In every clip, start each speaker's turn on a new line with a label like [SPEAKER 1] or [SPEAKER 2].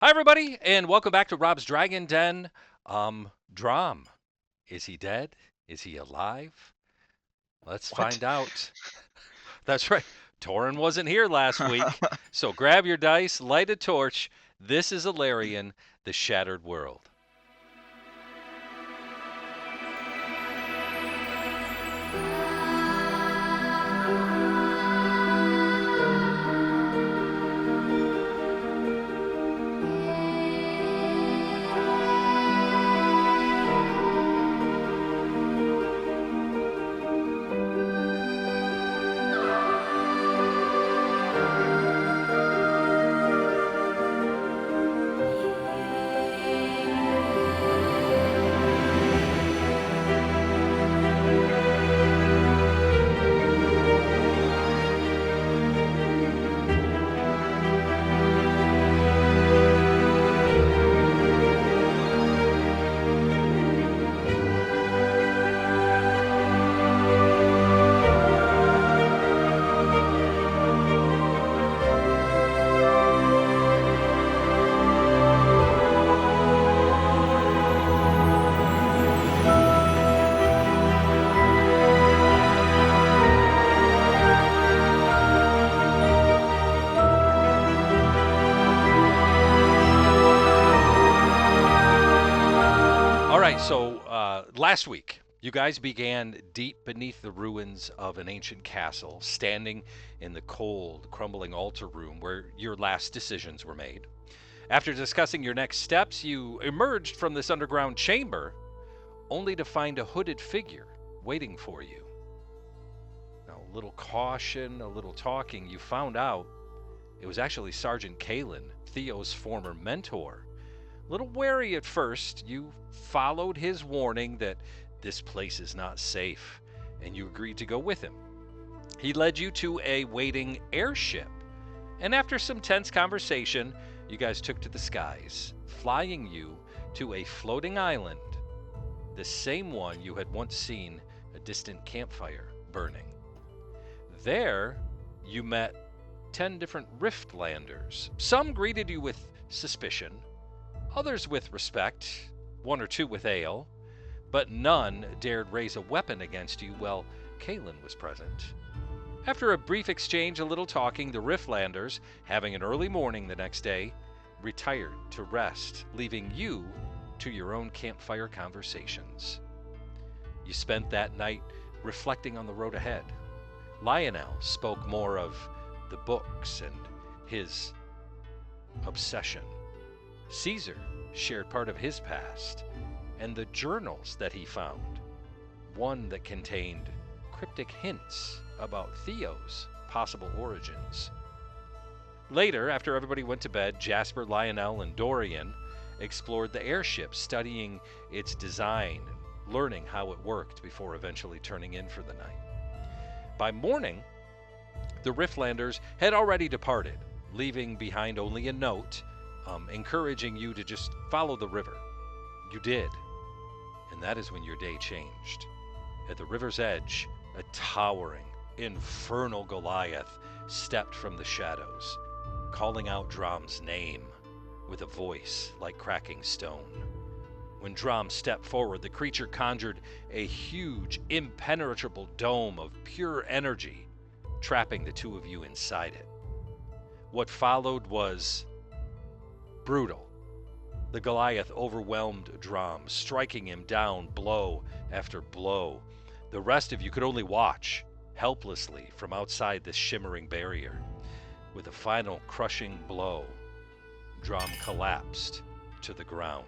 [SPEAKER 1] Hi, everybody, and welcome back to Rob's Dragon Den. Drom, is he dead? Is he alive? Let's
[SPEAKER 2] What?
[SPEAKER 1] find out. That's right. Torin wasn't here last week, so grab your dice, light a torch. This is Elarion, the Shattered World. All right, so last week, you guys began deep beneath the ruins of an ancient castle, standing in the cold, crumbling altar room where your last decisions were made. After discussing your next steps, you emerged from this underground chamber, only to find a hooded figure waiting for you. Now, a little caution, a little talking, you found out it was actually Sergeant Kalen, Theo's former mentor. A little wary at first, you followed his warning that this place is not safe, and you agreed to go with him. He led you to a waiting airship, and after some tense conversation, you guys took to the skies, flying you to a floating island, the same one you had once seen a distant campfire burning. There, you met 10 different Riftlanders. Some greeted you with suspicion, others with respect, one or two with ale, but none dared raise a weapon against you while Kalen was present. After a brief exchange, a little talking, the Riftlanders, having an early morning the next day, retired to rest, leaving you to your own campfire conversations. You spent that night reflecting on the road ahead. Lionel spoke more of the books and his obsession. Caesar shared part of his past and the journals that he found, one that contained cryptic hints about Theo's possible origins. Later, after everybody went to bed, Jasper, Lionel, and Dorian explored the airship, studying its design and learning how it worked before eventually turning in for the night. By morning, the Riftlanders had already departed, leaving behind only a note encouraging you to just follow the river. You did, and that is when your day changed. At the river's edge, a towering, infernal Goliath stepped from the shadows, calling out Drom's name with a voice like cracking stone. When Drom stepped forward, the creature conjured a huge, impenetrable dome of pure energy, trapping the two of you inside it. What followed was brutal. The Goliath overwhelmed Drom, striking him down blow after blow. The rest of you could only watch, helplessly, from outside this shimmering barrier. With a final crushing blow, Drom collapsed to the ground,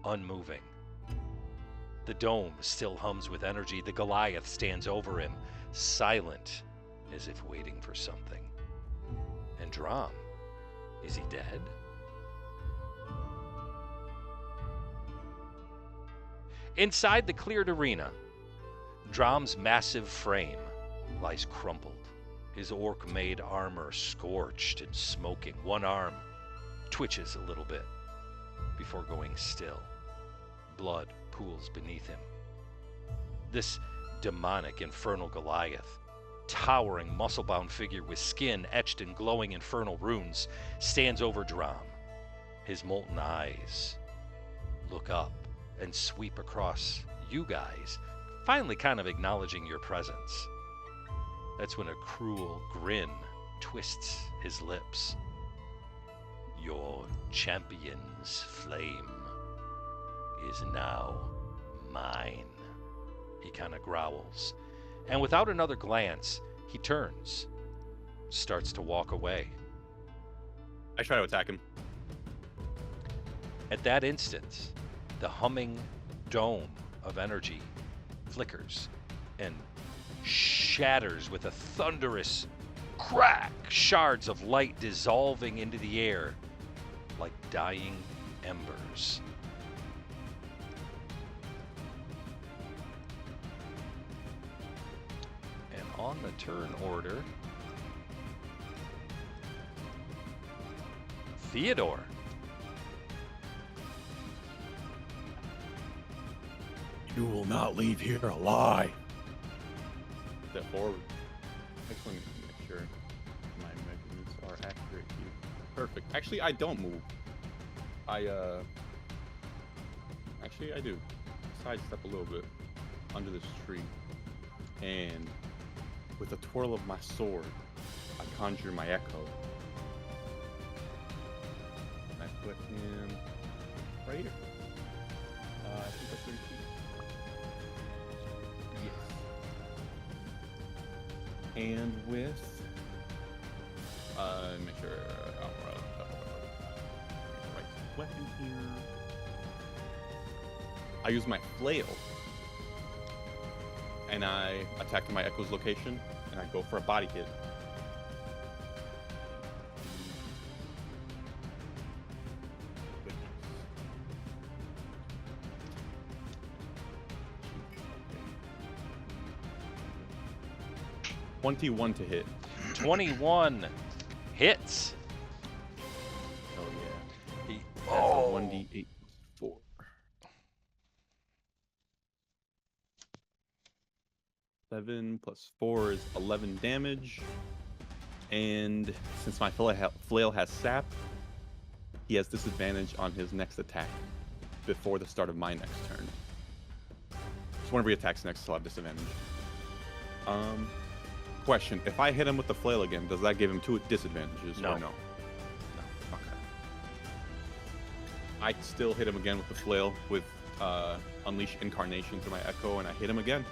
[SPEAKER 1] unmoving. The dome still hums with energy. The Goliath stands over him, silent, as if waiting for something. And Drom, is he dead? Inside the cleared arena, Drom's massive frame lies crumpled, his orc-made armor scorched and smoking. One arm twitches a little bit before going still. Blood pools beneath him. This demonic, infernal Goliath, towering, muscle-bound figure with skin etched in glowing infernal runes, stands over Drom, His molten eyes look up and sweep across you guys, finally kind of acknowledging your presence. That's when a cruel grin twists his lips. Your champion's flame is now mine, he kind of growls. And without another glance, he turns, starts to walk away.
[SPEAKER 2] I try to attack him.
[SPEAKER 1] At that instant, the humming dome of energy flickers and shatters with a thunderous crack, shards of light dissolving into the air like dying embers. And on the turn order, Theodore.
[SPEAKER 3] You will not leave here alive.
[SPEAKER 2] Step forward. Actually, let me make sure my measurements are accurate here. Perfect. Actually, I don't move. Actually, I do. Sidestep a little bit under this tree. And with a twirl of my sword, I conjure my echo. And I put him right here. I think that's 30 feet. And with, make sure right weapon here. I use my flail, and I attack my echo's location, and I go for a body hit. Goodness. 21 to hit.
[SPEAKER 1] 21 hits.
[SPEAKER 2] Oh yeah.
[SPEAKER 1] He,
[SPEAKER 2] That's a 1d8 4. Seven plus 4 is 11 damage. And since my flail has sap, he has disadvantage on his next attack before the start of my next turn. So whenever he attacks next, he'll have disadvantage. Question: if I hit him with the flail again, does that give him 2 disadvantages?
[SPEAKER 1] No.
[SPEAKER 2] Or no? No. Okay. I still hit him again with the flail with Unleash Incarnation through my echo, and I hit him again.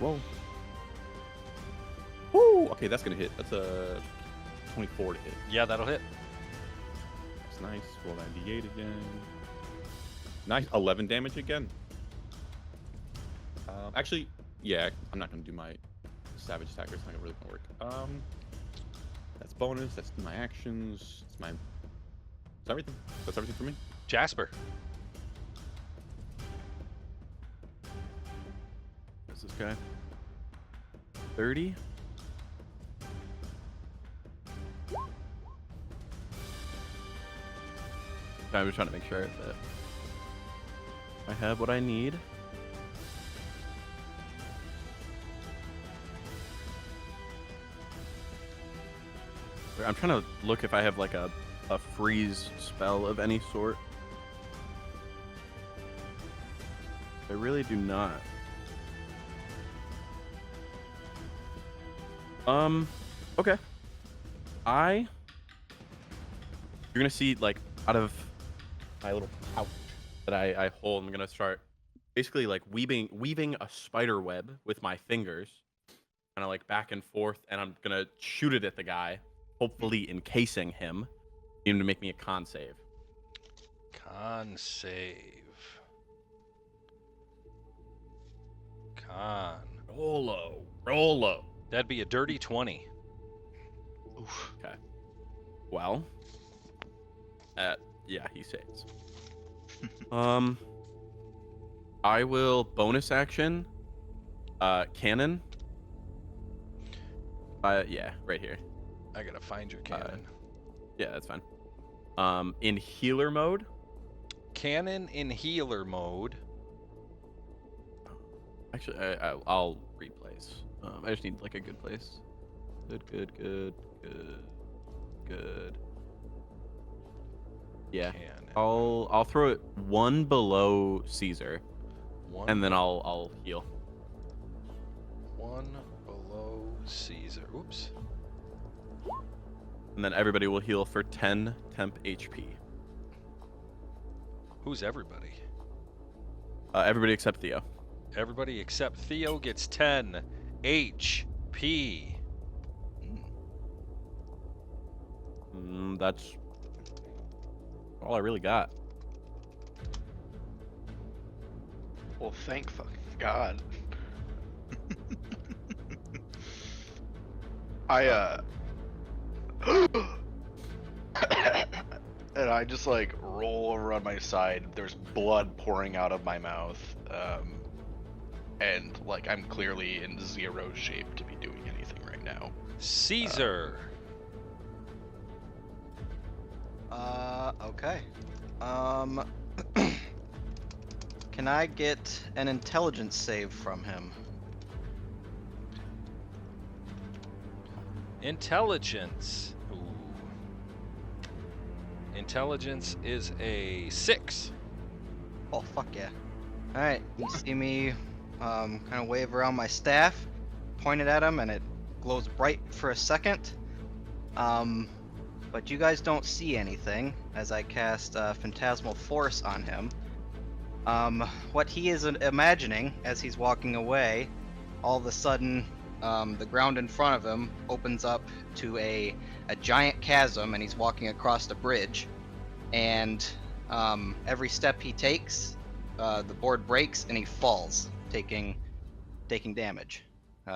[SPEAKER 2] Roll. Woo! Okay, that's gonna hit. That's a 24 to hit.
[SPEAKER 1] yeah, that'll hit.
[SPEAKER 2] That's nice. Roll that d8 again. Nice. 11 damage again. Actually, yeah, I'm not gonna do my savage attacker. It's not really gonna work. That's bonus. That's my actions. It's my. That's everything. That's everything for me.
[SPEAKER 1] Jasper.
[SPEAKER 3] What's this guy? 30? I'm just trying to make sure that I have what I need. I'm trying to look if I have like a freeze spell of any sort. I really do not. Okay. You're gonna see, like, out of my little pouch that I hold, I'm gonna start basically like weaving a spider web with my fingers, kind of like back and forth, and I'm gonna shoot it at the guy, hopefully encasing him. You need to make me a con save.
[SPEAKER 1] Con save. Con.
[SPEAKER 3] Rolo.
[SPEAKER 1] That'd be a dirty 20.
[SPEAKER 3] Oof. Okay. Well, yeah, he saves. I will bonus action, cannon. Yeah, right here.
[SPEAKER 1] I gotta find your cannon.
[SPEAKER 3] Yeah, that's fine. In healer mode.
[SPEAKER 1] Cannon in healer mode.
[SPEAKER 3] Actually, I'll replace. I just need like a good place. Good. Yeah.
[SPEAKER 1] cannon.
[SPEAKER 3] I'll throw it one below Caesar,
[SPEAKER 1] One
[SPEAKER 3] and then I'll heal.
[SPEAKER 1] one below Caesar. Oops.
[SPEAKER 3] And then everybody will heal for 10 temp HP.
[SPEAKER 1] Who's everybody?
[SPEAKER 3] Everybody except Theo.
[SPEAKER 1] Everybody except Theo gets 10 HP.
[SPEAKER 3] That's all I really got.
[SPEAKER 4] Well, thank fucking God. And I just like roll over on my side. There's blood pouring out of my mouth. And like I'm clearly in zero shape to be doing anything right now.
[SPEAKER 1] Caesar.
[SPEAKER 5] Okay. Can I get an intelligence save from him?
[SPEAKER 1] Intelligence. Ooh. Intelligence is a 6.
[SPEAKER 5] Oh, fuck yeah. Alright, you see me kind of wave around my staff, point it at him, and it glows bright for a second. But you guys don't see anything as I cast Phantasmal Force on him. What he is imagining as he's walking away, all of a sudden, the ground in front of him opens up to a giant chasm, and he's walking across the bridge. And every step he takes, the board breaks, and he falls, taking damage.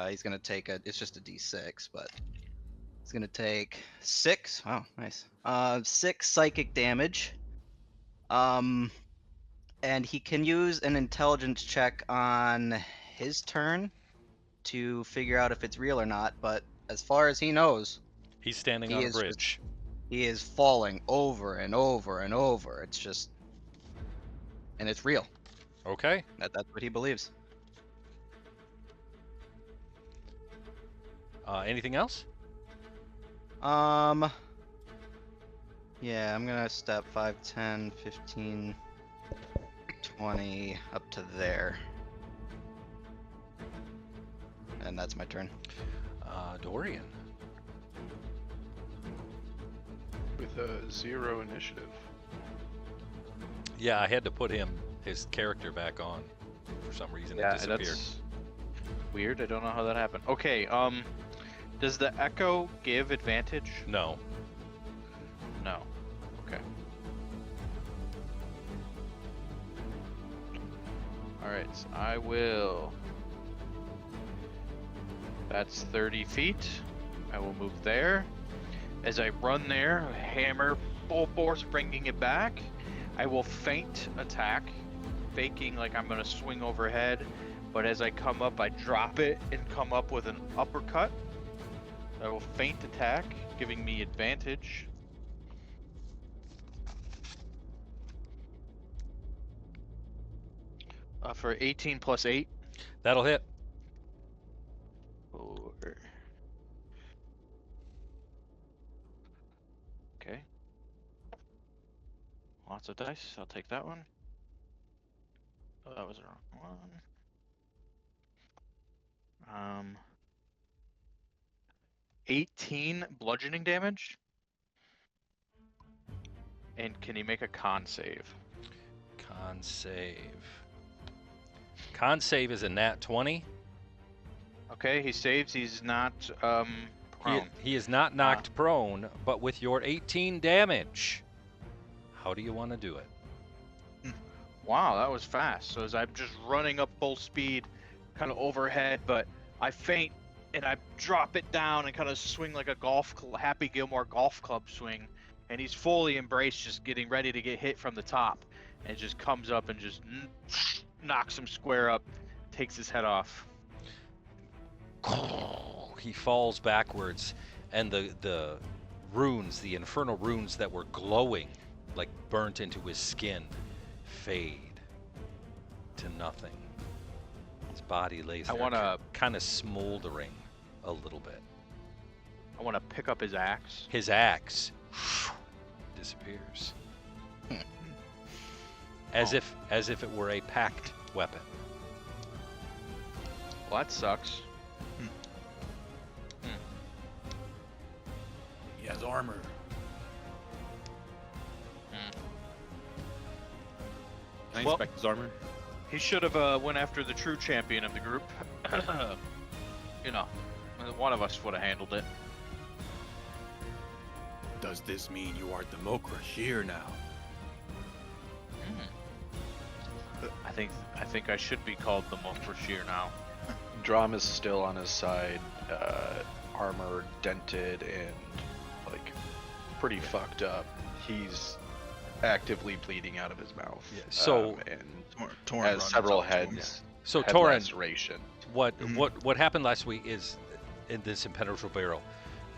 [SPEAKER 5] He's gonna take it's just a D6, but he's gonna take 6. Oh, nice. 6 psychic damage. And he can use an intelligence check on his turn to figure out if it's real or not, but as far as he knows,
[SPEAKER 1] He's standing
[SPEAKER 5] He
[SPEAKER 1] on a
[SPEAKER 5] is just-
[SPEAKER 1] bridge.
[SPEAKER 5] he is falling over and over and over. It's just, and it's real.
[SPEAKER 1] Okay.
[SPEAKER 5] That's what he believes.
[SPEAKER 1] Anything else?
[SPEAKER 5] Yeah, I'm gonna step 5, 10, 15, 20 up to there. And that's my turn.
[SPEAKER 1] Dorian.
[SPEAKER 4] With a 0 initiative.
[SPEAKER 1] Yeah, I had to put his character back on. For some reason, it disappeared.
[SPEAKER 4] That's weird. I don't know how that happened. Okay, does the echo give advantage?
[SPEAKER 1] No.
[SPEAKER 4] No. Okay. Alright, so I will. That's 30 feet. I will move there. As I run there, hammer full force, bringing it back. I will feint attack, faking like I'm gonna swing overhead. But as I come up, I drop it and come up with an uppercut. I will feint attack, giving me advantage. For 18 plus 8.
[SPEAKER 1] That'll hit.
[SPEAKER 4] 4. Okay. Lots of dice. I'll take that one. Oh, that was the wrong one. 18 bludgeoning damage. And can he make a con save?
[SPEAKER 1] Con save. Con save is a nat 20.
[SPEAKER 4] Okay, he saves. He's not prone.
[SPEAKER 1] He is not knocked prone, but with your 18 damage, how do you want to do it?
[SPEAKER 4] Wow, that was fast. So as I'm just running up full speed, kind of overhead, but I feint and I drop it down and kind of swing like a Happy Gilmore golf club swing, and he's fully embraced, just getting ready to get hit from the top, and it just comes up and just knocks him square up, takes his head off.
[SPEAKER 1] He falls backwards, and the runes, the infernal runes that were glowing, like burnt into his skin, fade to nothing. His body lays
[SPEAKER 4] I
[SPEAKER 1] there,
[SPEAKER 4] wanna-
[SPEAKER 1] kind of smoldering a little bit.
[SPEAKER 4] I want to pick up his axe.
[SPEAKER 1] His axe disappears. as if it were a packed weapon.
[SPEAKER 4] Well, that sucks.
[SPEAKER 3] He has armor. Can I
[SPEAKER 4] Well-
[SPEAKER 3] inspect his armor?
[SPEAKER 4] He should have went after the true champion of the group. You know, one of us would have handled it.
[SPEAKER 3] Does this mean you are Democrashir now?
[SPEAKER 4] I think I should be called the Mokrashir now.
[SPEAKER 6] Drom is still on his side, armor dented and like pretty fucked up. He's actively bleeding out of his mouth.
[SPEAKER 1] Yeah, so-
[SPEAKER 6] and
[SPEAKER 7] Torn
[SPEAKER 6] has
[SPEAKER 7] runs
[SPEAKER 6] several
[SPEAKER 7] up to him.
[SPEAKER 6] heads.
[SPEAKER 1] So
[SPEAKER 6] head
[SPEAKER 1] Torin,
[SPEAKER 6] laceration.
[SPEAKER 1] what happened last week is in this impenetrable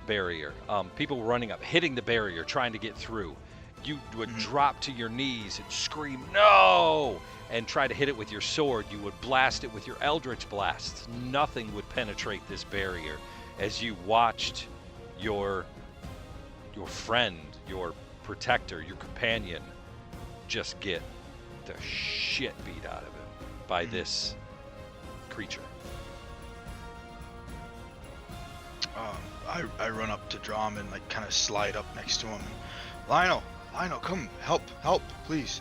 [SPEAKER 1] barrier. People were running up, hitting the barrier, trying to get through. You would drop to your knees and scream "No!" and try to hit it with your sword. You would blast it with your Eldritch blasts. Nothing would penetrate this barrier. As you watched your friend, your protector, your companion, just get the shit beat out of him by this creature.
[SPEAKER 7] I run up to Drom and like kind of slide up next to him. Lionel, come help, please.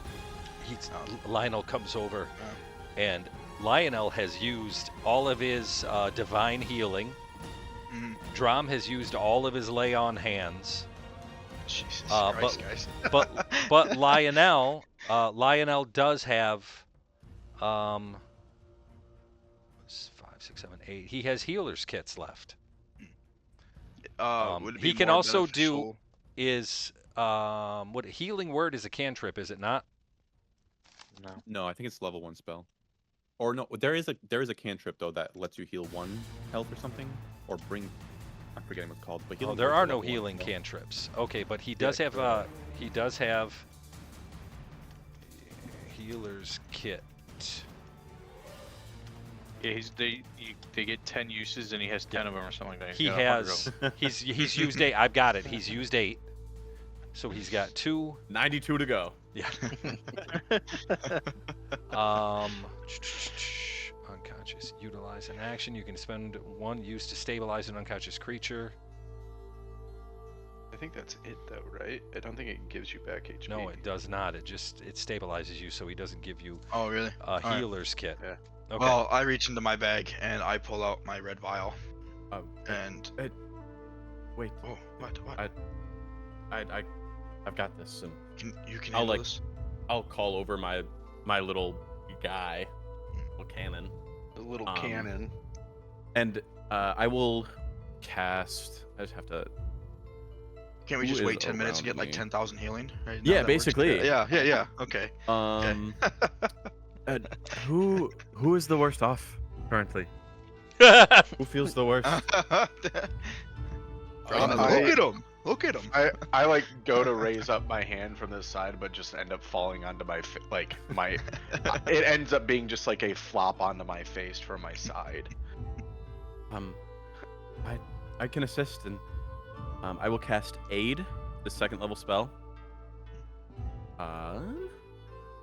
[SPEAKER 1] Lionel comes over, and Lionel has used all of his divine healing. Drom has used all of his lay on hands.
[SPEAKER 7] Jesus
[SPEAKER 1] but-
[SPEAKER 7] Christ, guys.
[SPEAKER 1] But Lionel does have 5, 6, 7, 8. He has healer's kits left.
[SPEAKER 7] Would it be
[SPEAKER 1] he can
[SPEAKER 7] more
[SPEAKER 1] also
[SPEAKER 7] beneficial-
[SPEAKER 1] is what healing word is a cantrip, is it not?
[SPEAKER 2] No, I think it's level 1 spell. Or no, there is a cantrip though that lets you heal 1 health or something, or bring. I'm forgetting what it's called. But
[SPEAKER 1] Oh,
[SPEAKER 2] healing
[SPEAKER 1] there
[SPEAKER 2] word's
[SPEAKER 1] are
[SPEAKER 2] a
[SPEAKER 1] no
[SPEAKER 2] level 1
[SPEAKER 1] healing
[SPEAKER 2] spell.
[SPEAKER 1] cantrips. Okay, but he does have healer's kit.
[SPEAKER 4] Yeah, they get 10 uses and he has 10 of them or something like that.
[SPEAKER 1] He
[SPEAKER 4] He's got 100 of
[SPEAKER 1] has
[SPEAKER 4] them.
[SPEAKER 1] he's used 8. I've got it. He's used 8. So he's got 2.
[SPEAKER 3] 92 to go.
[SPEAKER 1] Yeah. Unconscious. Utilize an action. You can spend 1 use to stabilize an unconscious creature.
[SPEAKER 6] I think that's it though, right? I don't think it gives you back HP.
[SPEAKER 1] No, it does not. It stabilizes you, so he doesn't give you
[SPEAKER 7] Oh, really?
[SPEAKER 1] a
[SPEAKER 7] Alright.
[SPEAKER 1] healer's kit.
[SPEAKER 6] Yeah.
[SPEAKER 1] Okay.
[SPEAKER 7] Well, I reach into my bag and I pull out my red vial.
[SPEAKER 3] Oh,
[SPEAKER 7] And
[SPEAKER 3] wait.
[SPEAKER 7] oh, what?
[SPEAKER 3] I've got this, and
[SPEAKER 7] You can
[SPEAKER 3] I'll,
[SPEAKER 7] handle
[SPEAKER 3] like,
[SPEAKER 7] this.
[SPEAKER 3] I'll call over my little guy, little cannon,
[SPEAKER 6] The little
[SPEAKER 3] Um,
[SPEAKER 6] cannon.
[SPEAKER 3] and I will cast. I just have to.
[SPEAKER 7] Can't we
[SPEAKER 3] who
[SPEAKER 7] just
[SPEAKER 3] is
[SPEAKER 7] wait 10 minutes and
[SPEAKER 3] around
[SPEAKER 7] get like
[SPEAKER 3] me?
[SPEAKER 7] 10,000 healing? Right?
[SPEAKER 3] Yeah,
[SPEAKER 7] that works?
[SPEAKER 3] basically.
[SPEAKER 7] Yeah. Okay.
[SPEAKER 3] Who is the worst off currently? Who feels the worst?
[SPEAKER 7] Look at him.
[SPEAKER 6] I like go to raise up my hand from this side, but just end up falling onto my my. It ends up being just like a flop onto my face from my side.
[SPEAKER 3] I can assist, and I will cast Aid, the 2nd level spell.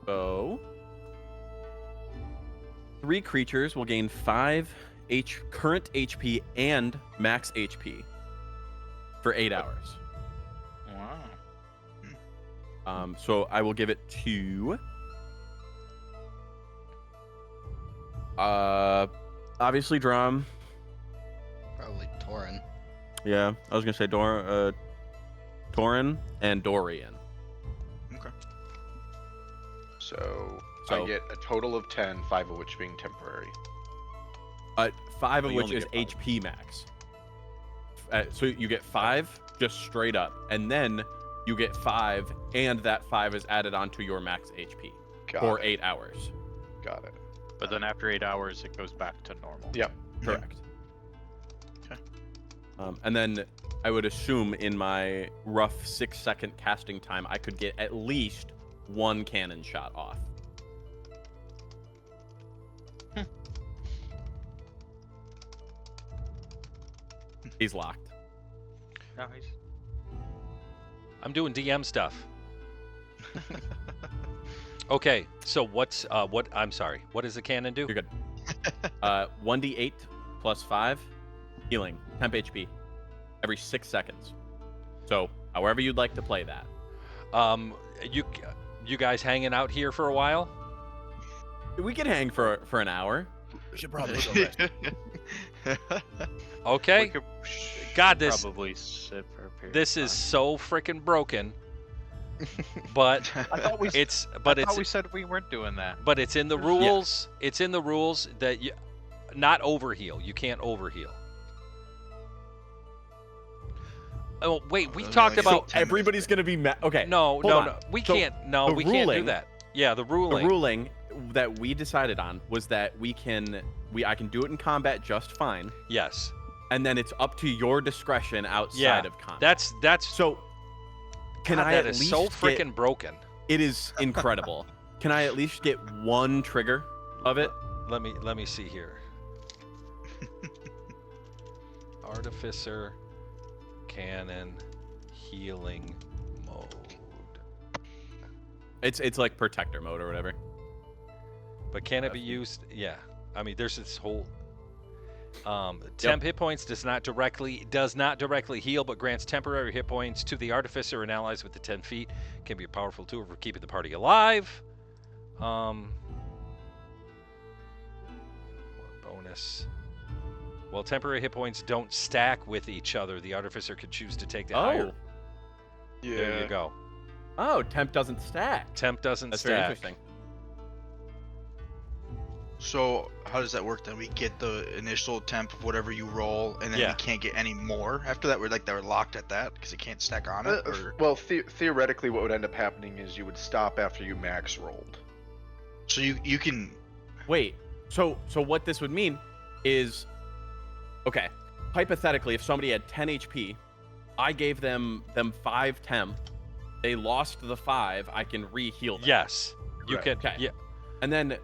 [SPEAKER 3] So 3 creatures will gain 5 current HP and max HP for 8 hours.
[SPEAKER 4] Wow.
[SPEAKER 3] So I will give it to obviously Drom.
[SPEAKER 5] Probably Torin.
[SPEAKER 3] Yeah, I was gonna say Torin and Dorian.
[SPEAKER 6] So
[SPEAKER 3] So-
[SPEAKER 6] I get a total of 10, 5 of which being temporary.
[SPEAKER 3] 5 of
[SPEAKER 2] Oh, you
[SPEAKER 3] which
[SPEAKER 2] only
[SPEAKER 3] is
[SPEAKER 2] get 5.
[SPEAKER 3] HP max. So you get 5 just straight up, and then you get 5, and that 5 is added onto your max HP
[SPEAKER 6] Got
[SPEAKER 3] for
[SPEAKER 6] it.
[SPEAKER 3] 8 hours.
[SPEAKER 6] Got it.
[SPEAKER 4] But then after 8 hours, it goes back to normal.
[SPEAKER 6] Yep.
[SPEAKER 3] Correct.
[SPEAKER 7] Okay.
[SPEAKER 3] And then I would assume in my rough 6-second casting time, I could get at least 1 cannon shot off. He's locked.
[SPEAKER 4] No, he's...
[SPEAKER 1] I'm doing DM stuff. Okay, so what's what? I'm sorry. What does the cannon do?
[SPEAKER 3] You're good. 1d8 plus 5 healing, temp HP, every 6 seconds. So, however you'd like to play that.
[SPEAKER 1] You guys hanging out here for a while?
[SPEAKER 3] We could hang for an hour.
[SPEAKER 8] We should probably go rest.
[SPEAKER 1] Okay.
[SPEAKER 4] We could
[SPEAKER 1] God, this
[SPEAKER 4] probably sit for a period
[SPEAKER 1] this
[SPEAKER 4] of
[SPEAKER 1] is
[SPEAKER 4] time.
[SPEAKER 1] so freaking broken. But
[SPEAKER 4] I thought we.
[SPEAKER 1] it's
[SPEAKER 4] I
[SPEAKER 1] but
[SPEAKER 4] thought
[SPEAKER 1] it's
[SPEAKER 4] we said we weren't doing that.
[SPEAKER 1] but it's in the rules. It's in the rules that you not overheal. You can't overheal. Oh wait, we
[SPEAKER 7] So
[SPEAKER 1] talked
[SPEAKER 7] like
[SPEAKER 1] about
[SPEAKER 7] 10 minutes
[SPEAKER 3] Everybody's gonna be okay.
[SPEAKER 1] no,
[SPEAKER 3] hold
[SPEAKER 1] no,
[SPEAKER 3] on.
[SPEAKER 1] no. We
[SPEAKER 3] So,
[SPEAKER 1] can't. No,
[SPEAKER 3] the
[SPEAKER 1] we can't do
[SPEAKER 3] ruling-
[SPEAKER 1] that. Yeah, the
[SPEAKER 3] The
[SPEAKER 1] ruling.
[SPEAKER 3] ruling that we decided on was that I can do it in combat just fine,
[SPEAKER 1] Yes.
[SPEAKER 3] and then it's up to your discretion outside
[SPEAKER 1] Yeah.
[SPEAKER 3] of combat.
[SPEAKER 1] That's
[SPEAKER 3] So, can
[SPEAKER 1] God,
[SPEAKER 3] I
[SPEAKER 1] that
[SPEAKER 3] at
[SPEAKER 1] is
[SPEAKER 3] least
[SPEAKER 1] so
[SPEAKER 3] get-
[SPEAKER 1] freaking broken.
[SPEAKER 3] It is incredible. Can I at least get one trigger of it?
[SPEAKER 1] Let me see here. Artificer, cannon, healing mode.
[SPEAKER 3] It's like protector mode or whatever.
[SPEAKER 1] But can it be used? Yeah. I mean, there's this whole temp hit points does not directly heal, but grants temporary hit points to the artificer and allies within 10 feet. Can be a powerful tool for keeping the party alive. Bonus. Well, temporary hit points don't stack with each other. The artificer could choose to take the higher.
[SPEAKER 6] Yeah.
[SPEAKER 1] There you go.
[SPEAKER 3] Oh, temp doesn't stack.
[SPEAKER 1] Temp doesn't
[SPEAKER 3] That's very
[SPEAKER 1] stack.
[SPEAKER 3] interesting.
[SPEAKER 7] So how does that work then? We get the initial temp of whatever you roll, and then
[SPEAKER 1] Yeah.
[SPEAKER 7] we can't get any more after that. We're like they're locked at that because it can't stack on it. Or...
[SPEAKER 6] Well, theoretically, what would end up happening is you would stop after you max rolled.
[SPEAKER 7] So you can.
[SPEAKER 3] Wait. So what this would mean is, okay, hypothetically, if somebody had 10 HP, I gave them 5 temp, they lost the 5, I can re-heal them.
[SPEAKER 1] Yes. You
[SPEAKER 6] Right.
[SPEAKER 1] can.
[SPEAKER 3] Okay.
[SPEAKER 1] Yeah.
[SPEAKER 3] And then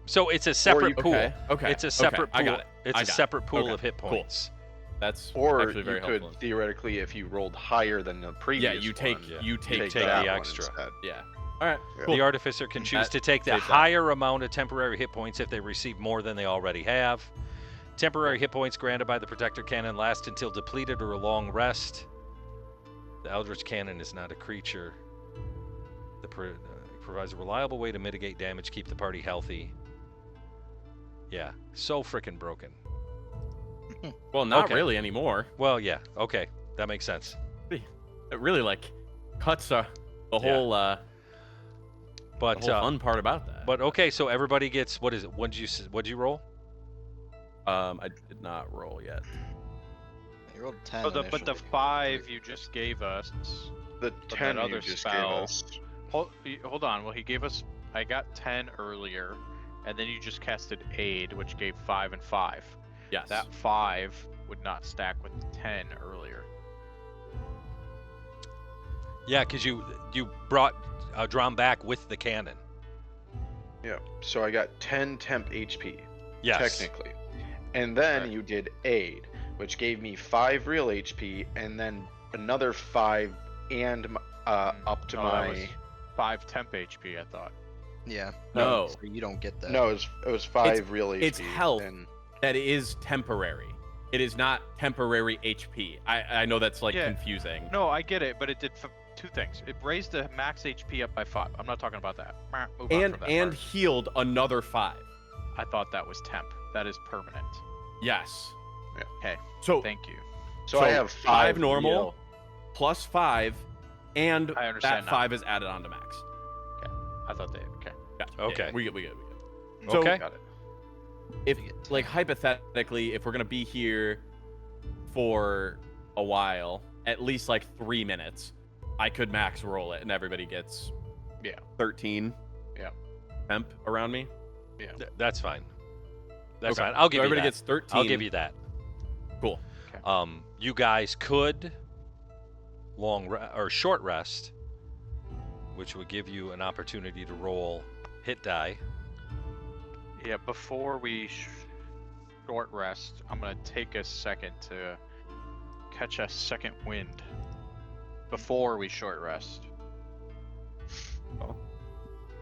[SPEAKER 1] So it's a separate pool.
[SPEAKER 3] Okay.
[SPEAKER 1] It's a separate pool.
[SPEAKER 3] I got it.
[SPEAKER 1] It's
[SPEAKER 3] I
[SPEAKER 1] a
[SPEAKER 3] got it.
[SPEAKER 1] separate pool
[SPEAKER 3] Okay,
[SPEAKER 1] of hit
[SPEAKER 3] cool.
[SPEAKER 1] points.
[SPEAKER 3] That's
[SPEAKER 6] Or
[SPEAKER 3] actually
[SPEAKER 6] you
[SPEAKER 3] very
[SPEAKER 6] could
[SPEAKER 3] helpful.
[SPEAKER 6] theoretically, if you rolled higher than the previous
[SPEAKER 3] you take
[SPEAKER 6] one,
[SPEAKER 1] Yeah.
[SPEAKER 3] you take
[SPEAKER 1] take
[SPEAKER 3] that
[SPEAKER 1] the
[SPEAKER 3] one.
[SPEAKER 1] extra.
[SPEAKER 6] instead.
[SPEAKER 3] Yeah. All right.
[SPEAKER 6] Yeah.
[SPEAKER 3] Cool.
[SPEAKER 1] The artificer can choose
[SPEAKER 3] That
[SPEAKER 1] to take the
[SPEAKER 3] saves that.
[SPEAKER 1] higher amount of temporary hit points if they receive more than they already have. Temporary hit points granted by the protector cannon last until depleted or a long rest. The Eldritch Cannon is not a creature. Provides a reliable way to mitigate damage, keep the party healthy. Yeah, so freaking broken.
[SPEAKER 3] Well, not
[SPEAKER 1] Okay.
[SPEAKER 3] really anymore.
[SPEAKER 1] Well, yeah, okay, that makes sense.
[SPEAKER 3] It really like cuts the
[SPEAKER 1] Yeah.
[SPEAKER 3] whole
[SPEAKER 1] But
[SPEAKER 3] the whole fun part about that.
[SPEAKER 1] but okay, so everybody gets what is it? What'd you roll?
[SPEAKER 3] I did not roll yet.
[SPEAKER 5] You rolled 10
[SPEAKER 4] Oh, but the
[SPEAKER 5] initially.
[SPEAKER 4] 5 you just gave us.
[SPEAKER 6] The
[SPEAKER 4] that
[SPEAKER 6] 10
[SPEAKER 4] other
[SPEAKER 6] you just
[SPEAKER 4] spell-
[SPEAKER 6] gave us.
[SPEAKER 4] Hold on. Well, he gave us. I got 10 earlier, and then you just casted Aid, which gave 5 and 5.
[SPEAKER 3] Yes.
[SPEAKER 4] That 5 would not stack with the 10 earlier.
[SPEAKER 1] Yeah, because you brought Drom back with the cannon.
[SPEAKER 6] Yeah. So I got 10 temp HP,
[SPEAKER 1] Yes.
[SPEAKER 6] technically. And then
[SPEAKER 1] Right.
[SPEAKER 6] you did aid, which gave me 5 real HP, and then another 5 and up to
[SPEAKER 4] No, that
[SPEAKER 6] my.
[SPEAKER 4] was 5 temp HP, I thought.
[SPEAKER 5] Yeah.
[SPEAKER 3] No.
[SPEAKER 5] So you don't get that.
[SPEAKER 6] No, it was 5 real HP.
[SPEAKER 3] it's health.
[SPEAKER 6] And
[SPEAKER 3] That is temporary. It is not temporary HP. I know that's like
[SPEAKER 4] Yeah.
[SPEAKER 3] confusing.
[SPEAKER 4] No, I get it, but it did 2 things. It raised the max HP up by 5. I'm not talking about that. Move on
[SPEAKER 3] And
[SPEAKER 4] from that
[SPEAKER 3] and
[SPEAKER 4] part.
[SPEAKER 3] healed another 5.
[SPEAKER 4] I thought that was temp. That is permanent.
[SPEAKER 3] Yes.
[SPEAKER 6] Yeah.
[SPEAKER 4] Okay.
[SPEAKER 3] So
[SPEAKER 4] Thank you.
[SPEAKER 6] so I have
[SPEAKER 3] 5
[SPEAKER 6] 5
[SPEAKER 3] normal
[SPEAKER 6] real.
[SPEAKER 3] plus 5, and
[SPEAKER 4] I understand
[SPEAKER 3] that
[SPEAKER 4] now.
[SPEAKER 3] 5 is added on to max.
[SPEAKER 4] I thought they. Okay.
[SPEAKER 3] Gotcha.
[SPEAKER 1] Okay.
[SPEAKER 3] We get. So
[SPEAKER 1] Okay.
[SPEAKER 6] Got it.
[SPEAKER 3] if
[SPEAKER 5] You get
[SPEAKER 3] like hypothetically, if we're gonna be here for a while, at least like 3 minutes, I could max roll it, and everybody gets 13.
[SPEAKER 6] Yeah.
[SPEAKER 3] Temp around me.
[SPEAKER 1] That's fine. That's
[SPEAKER 3] Okay.
[SPEAKER 1] fine. I'll give
[SPEAKER 3] So
[SPEAKER 1] you
[SPEAKER 3] everybody
[SPEAKER 1] that.
[SPEAKER 3] gets 13.
[SPEAKER 1] I'll give you that.
[SPEAKER 3] Cool.
[SPEAKER 1] You guys could short rest, which would give you an opportunity to roll hit die.
[SPEAKER 4] Yeah. Before we short rest, I'm gonna take a second to catch a second wind. Before we short rest.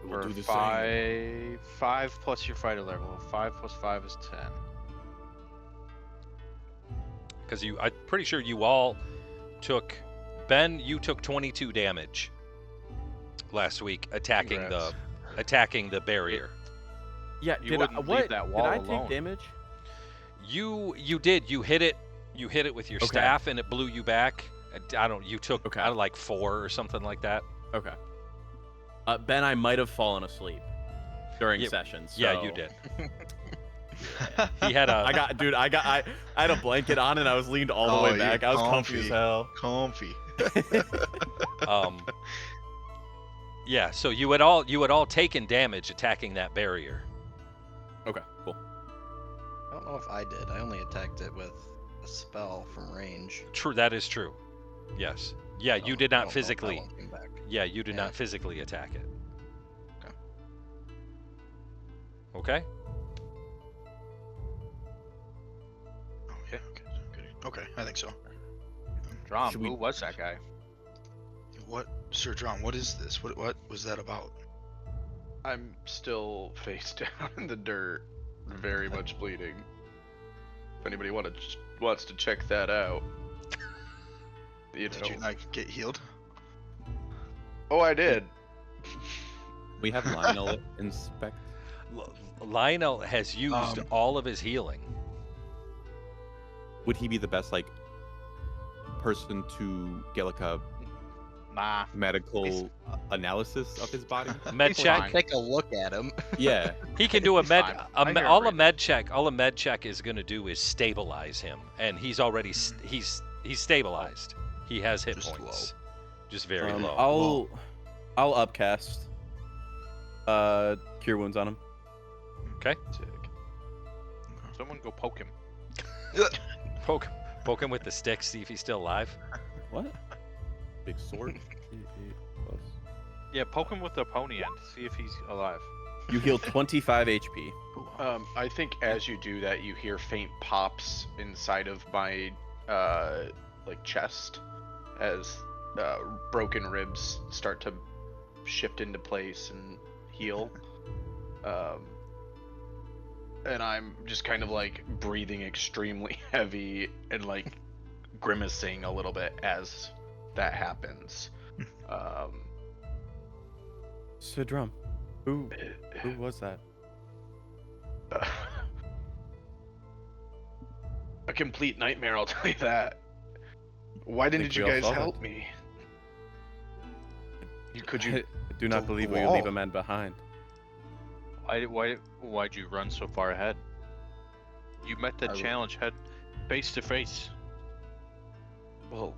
[SPEAKER 2] We'll
[SPEAKER 3] For
[SPEAKER 2] do the same.
[SPEAKER 4] 5 plus your fighter level. 5 plus 5 is 10.
[SPEAKER 1] Because I'm pretty sure you all took. Ben, you took 22 damage last week attacking
[SPEAKER 6] Congrats.
[SPEAKER 1] the barrier.
[SPEAKER 3] Yeah,
[SPEAKER 4] You wouldn't leave that wall
[SPEAKER 3] did I
[SPEAKER 4] alone.
[SPEAKER 3] take damage?
[SPEAKER 1] You did. You hit it. You hit it with your
[SPEAKER 3] Okay.
[SPEAKER 1] staff, and it blew you back. I don't. You took
[SPEAKER 3] Okay.
[SPEAKER 1] I don't know, like 4 or something like that.
[SPEAKER 3] Okay. Ben, I might have fallen asleep during
[SPEAKER 1] Yeah,
[SPEAKER 3] sessions.
[SPEAKER 1] Yeah,
[SPEAKER 3] so-
[SPEAKER 1] you did. He had a.
[SPEAKER 3] I had a blanket on and I was leaned all the
[SPEAKER 7] Oh,
[SPEAKER 3] way
[SPEAKER 7] you're
[SPEAKER 3] back. I was comfy as
[SPEAKER 7] comfy.
[SPEAKER 3] hell.
[SPEAKER 7] Comfy.
[SPEAKER 1] Yeah. So you had all taken damage attacking that barrier.
[SPEAKER 3] Okay, cool.
[SPEAKER 5] I don't know if I did. I only attacked it with a spell from range.
[SPEAKER 1] True. That is true. Yes. Yeah.
[SPEAKER 5] so
[SPEAKER 1] You did
[SPEAKER 5] I
[SPEAKER 1] not
[SPEAKER 5] don't know if that
[SPEAKER 1] physically.
[SPEAKER 5] one came back.
[SPEAKER 1] Yeah. You did
[SPEAKER 5] Yeah.
[SPEAKER 1] not physically attack it.
[SPEAKER 5] Okay.
[SPEAKER 1] Okay.
[SPEAKER 7] Oh, yeah, okay, I think so.
[SPEAKER 4] Drom,
[SPEAKER 2] Should we-
[SPEAKER 4] who was that guy?
[SPEAKER 7] What, Sir Drom? What is this? What was that about?
[SPEAKER 6] I'm still face down in the dirt, very much bleeding. If anybody wants to check that out.
[SPEAKER 7] Did you not get healed?
[SPEAKER 6] Oh, I did.
[SPEAKER 2] We have Lionel inspect.
[SPEAKER 1] Lionel has used all of his healing.
[SPEAKER 2] Would he be the best like person to get like a
[SPEAKER 4] Nah.
[SPEAKER 2] medical analysis of his body?
[SPEAKER 1] Med
[SPEAKER 4] He's
[SPEAKER 1] check.
[SPEAKER 4] fine.
[SPEAKER 5] Take a look at him.
[SPEAKER 2] Yeah.
[SPEAKER 1] He can do a
[SPEAKER 4] He's
[SPEAKER 1] med.
[SPEAKER 4] fine.
[SPEAKER 1] A,
[SPEAKER 4] I
[SPEAKER 1] me-
[SPEAKER 4] hear him
[SPEAKER 1] all a
[SPEAKER 4] breathing.
[SPEAKER 1] med check. All a med check is going to do is stabilize him, and he's already he's stabilized. He has hit
[SPEAKER 7] Just
[SPEAKER 1] points, just very low.
[SPEAKER 3] I'll upcast. Cure wounds on him.
[SPEAKER 1] Okay,
[SPEAKER 6] Sick.
[SPEAKER 4] Someone go poke him.
[SPEAKER 1] poke him with the stick. See if he's still alive.
[SPEAKER 3] What?
[SPEAKER 2] Big sword.
[SPEAKER 4] Yeah, poke him with the pony end. See if he's alive.
[SPEAKER 3] You heal 25 HP.
[SPEAKER 6] I think as you do that, you hear faint pops inside of my like chest as broken ribs start to shift into place and heal. And I'm just kind of like breathing extremely heavy and like grimacing a little bit as that happens.
[SPEAKER 3] So Drum, who was that?
[SPEAKER 6] A complete nightmare, I'll tell you that. Why didn't
[SPEAKER 3] think
[SPEAKER 6] you
[SPEAKER 3] we all
[SPEAKER 6] guys
[SPEAKER 3] saw
[SPEAKER 6] help
[SPEAKER 3] that.
[SPEAKER 6] me? Could you?
[SPEAKER 3] I do not
[SPEAKER 7] The
[SPEAKER 3] believe we would leave
[SPEAKER 7] wall.
[SPEAKER 3] a man behind.
[SPEAKER 4] Why'd you run so far ahead? You met the challenge head face to face.
[SPEAKER 6] Well,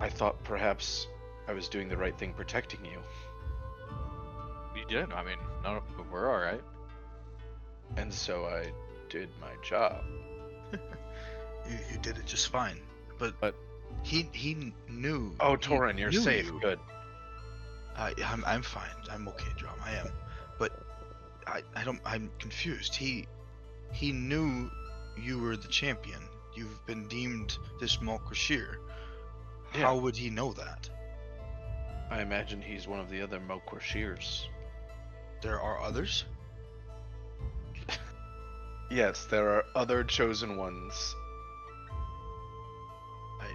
[SPEAKER 6] I thought perhaps I was doing the right thing protecting you.
[SPEAKER 4] You did. I mean, none of we're all right.
[SPEAKER 6] And so I did my job.
[SPEAKER 7] You did it just fine, but he knew.
[SPEAKER 6] Oh,
[SPEAKER 7] he
[SPEAKER 6] Torin, you're
[SPEAKER 7] knew
[SPEAKER 6] safe.
[SPEAKER 7] you.
[SPEAKER 6] Good.
[SPEAKER 7] I'm fine. I'm okay, Drum. I am, but I'm confused. He knew you were the champion. You've been deemed this Malkrashir.
[SPEAKER 6] Yeah.
[SPEAKER 7] How would he know that?
[SPEAKER 6] I imagine he's one of the other Mokwashirs.
[SPEAKER 7] There are others.
[SPEAKER 6] Yes, there are other chosen ones.
[SPEAKER 7] I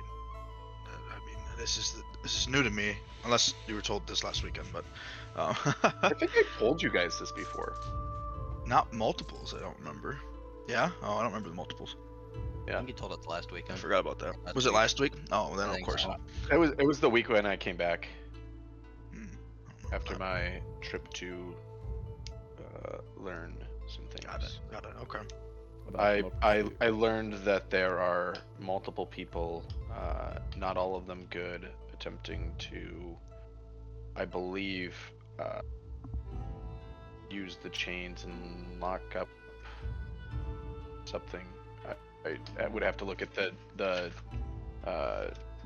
[SPEAKER 7] mean, this is new to me. Unless you were told this last weekend, but
[SPEAKER 6] I think I told you guys this before.
[SPEAKER 7] not multiples. I don't remember. Yeah. Oh, I don't remember the multiples.
[SPEAKER 5] I think you told us last weekend.
[SPEAKER 7] I forgot about that.
[SPEAKER 5] Last
[SPEAKER 7] Was it
[SPEAKER 5] week.
[SPEAKER 7] last week? Oh, well, then
[SPEAKER 5] I
[SPEAKER 7] of
[SPEAKER 5] think
[SPEAKER 7] course.
[SPEAKER 5] so.
[SPEAKER 6] It was the week when I came back
[SPEAKER 7] Hmm.
[SPEAKER 6] after my trip to learn some things.
[SPEAKER 7] Got it. Okay.
[SPEAKER 6] I learned that there are multiple people, not all of them good, attempting to, I believe, use the chains and lock up something. I would have to look at the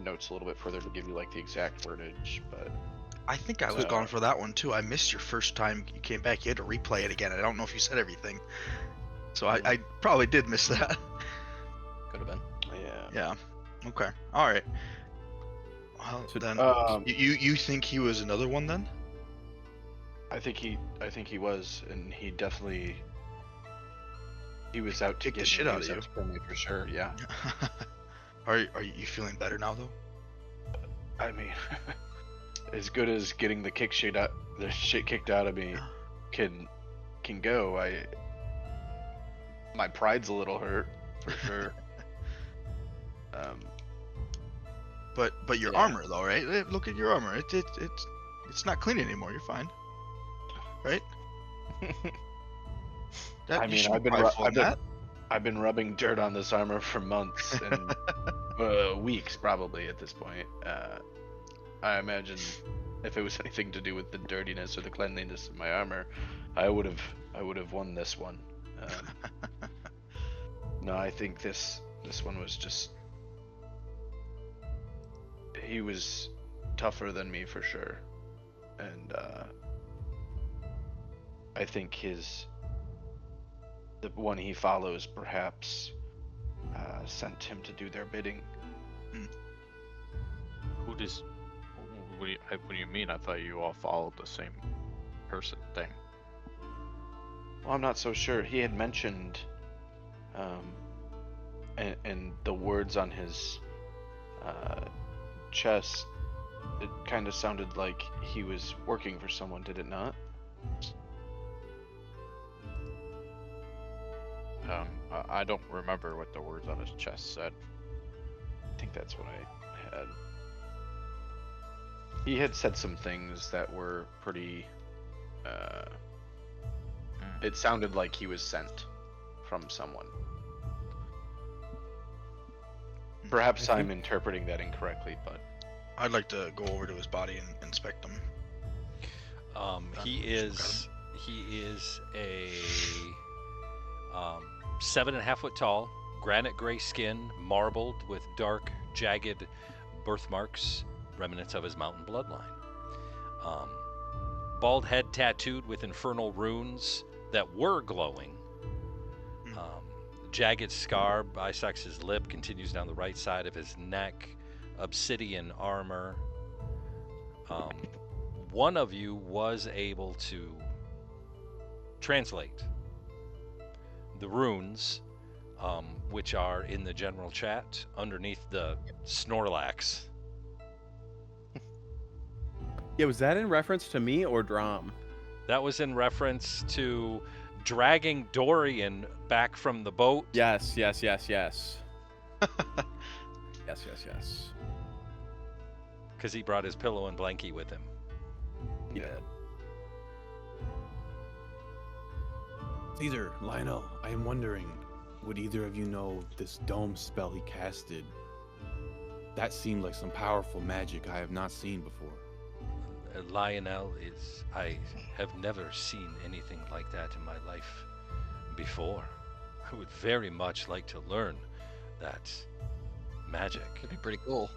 [SPEAKER 6] notes a little bit further to give you like the exact wordage, but
[SPEAKER 7] I think I was gone for that one too. I missed your first time you came back. You had to replay it again. I don't know if you said everything. So I probably did miss that.
[SPEAKER 5] Could have been.
[SPEAKER 6] yeah.
[SPEAKER 7] Yeah. Okay. All right. Well,
[SPEAKER 3] So,
[SPEAKER 7] then
[SPEAKER 6] Um,
[SPEAKER 7] you think he was another one then?
[SPEAKER 6] I think he was, and he definitely he was out to
[SPEAKER 7] Kick the
[SPEAKER 6] get
[SPEAKER 7] shit
[SPEAKER 6] me.
[SPEAKER 7] out
[SPEAKER 6] He
[SPEAKER 7] of
[SPEAKER 6] was
[SPEAKER 7] you.
[SPEAKER 6] out to kill me for sure. Yeah.
[SPEAKER 7] Are you feeling better now though?
[SPEAKER 6] I mean, as good as getting the shit kicked out of me can go. My pride's a little hurt for sure.
[SPEAKER 7] But your
[SPEAKER 6] Yeah.
[SPEAKER 7] armor though, right? Look at your armor. It's not clean anymore. You're fine, right?
[SPEAKER 6] I
[SPEAKER 7] You
[SPEAKER 6] mean,
[SPEAKER 7] should be prideful in that.
[SPEAKER 6] I've been rubbing dirt on this armor for months and weeks probably at this point. I imagine if it was anything to do with the dirtiness or the cleanliness of my armor, I would have won this one. No, I think this one was just, he was tougher than me for sure, and I think the one he follows perhaps sent him to do their bidding.
[SPEAKER 4] Who does? What do you mean? I thought you all followed the same person thing.
[SPEAKER 6] Well, I'm not so sure. He had mentioned, and the words on his chest, it kind of sounded like he was working for someone, did it not?
[SPEAKER 4] I don't remember what the words on his chest said.
[SPEAKER 6] I think that's what I had. He had said some things that were pretty, it sounded like he was sent from someone. Perhaps I'm interpreting that incorrectly, but
[SPEAKER 7] I'd like to go over to his body and inspect him.
[SPEAKER 1] He is a 7.5 foot tall, granite gray skin, marbled with dark, jagged birthmarks, remnants of his mountain bloodline. Bald head tattooed with infernal runes that were glowing. Jagged scar bisects his lip, continues down the right side of his neck. Obsidian armor. One of you was able to translate the runes, which are in the general chat underneath the Snorlax.
[SPEAKER 3] Yeah, was that in reference to me or Drom?
[SPEAKER 1] That was in reference to dragging Dorian back from the boat.
[SPEAKER 3] Yes. Yes.
[SPEAKER 1] Because he brought his pillow and blankie with him.
[SPEAKER 3] He did.
[SPEAKER 2] Caesar, Lionel, I am wondering, would either of you know this dome spell he casted? That seemed like some powerful magic I have not seen before.
[SPEAKER 1] Lionel I have never seen anything like that in my life before. I would very much like to learn that magic.
[SPEAKER 5] Could be pretty cool.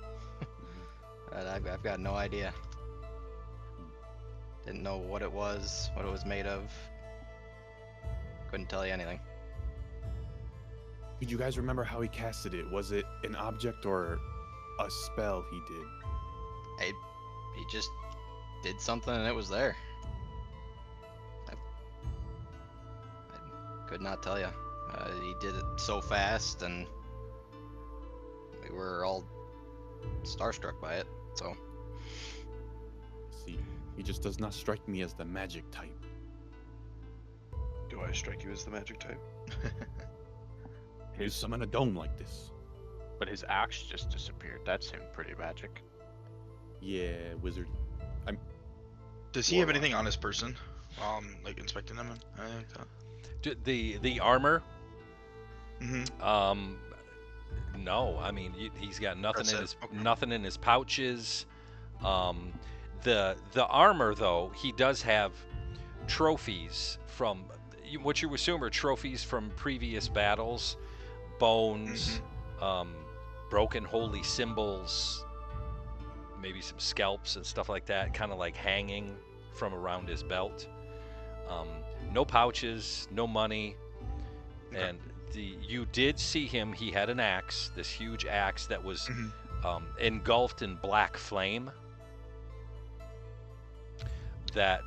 [SPEAKER 5] But I've got no idea. Didn't know what it was made of. Couldn't tell you anything.
[SPEAKER 2] Could you guys remember how he casted it? Was it an object or a spell he did?
[SPEAKER 5] He just did something and it was there. I could not tell you. He did it so fast and we were all starstruck by it, so.
[SPEAKER 2] See, he just does not strike me as the magic type.
[SPEAKER 6] do I strike you as the magic type?
[SPEAKER 2] You summon a dome like this.
[SPEAKER 4] But his axe just disappeared. That seemed pretty magic.
[SPEAKER 2] Yeah, wizard.
[SPEAKER 7] Does he have anything on his person? Like inspecting him and anything like that?
[SPEAKER 1] The armor?
[SPEAKER 7] Mm-hmm.
[SPEAKER 1] No. I mean, he's got nothing
[SPEAKER 7] That's
[SPEAKER 1] in
[SPEAKER 7] it.
[SPEAKER 1] his
[SPEAKER 7] Okay.
[SPEAKER 1] nothing in his pouches. The armor though, he does have trophies from what you assume are trophies from previous battles, bones, broken holy symbols, maybe some scalps and stuff like that, kind of like hanging from around his belt. No pouches, no money,
[SPEAKER 7] Okay.
[SPEAKER 1] and you did see him. He had an axe, this huge axe that was engulfed in black flame. That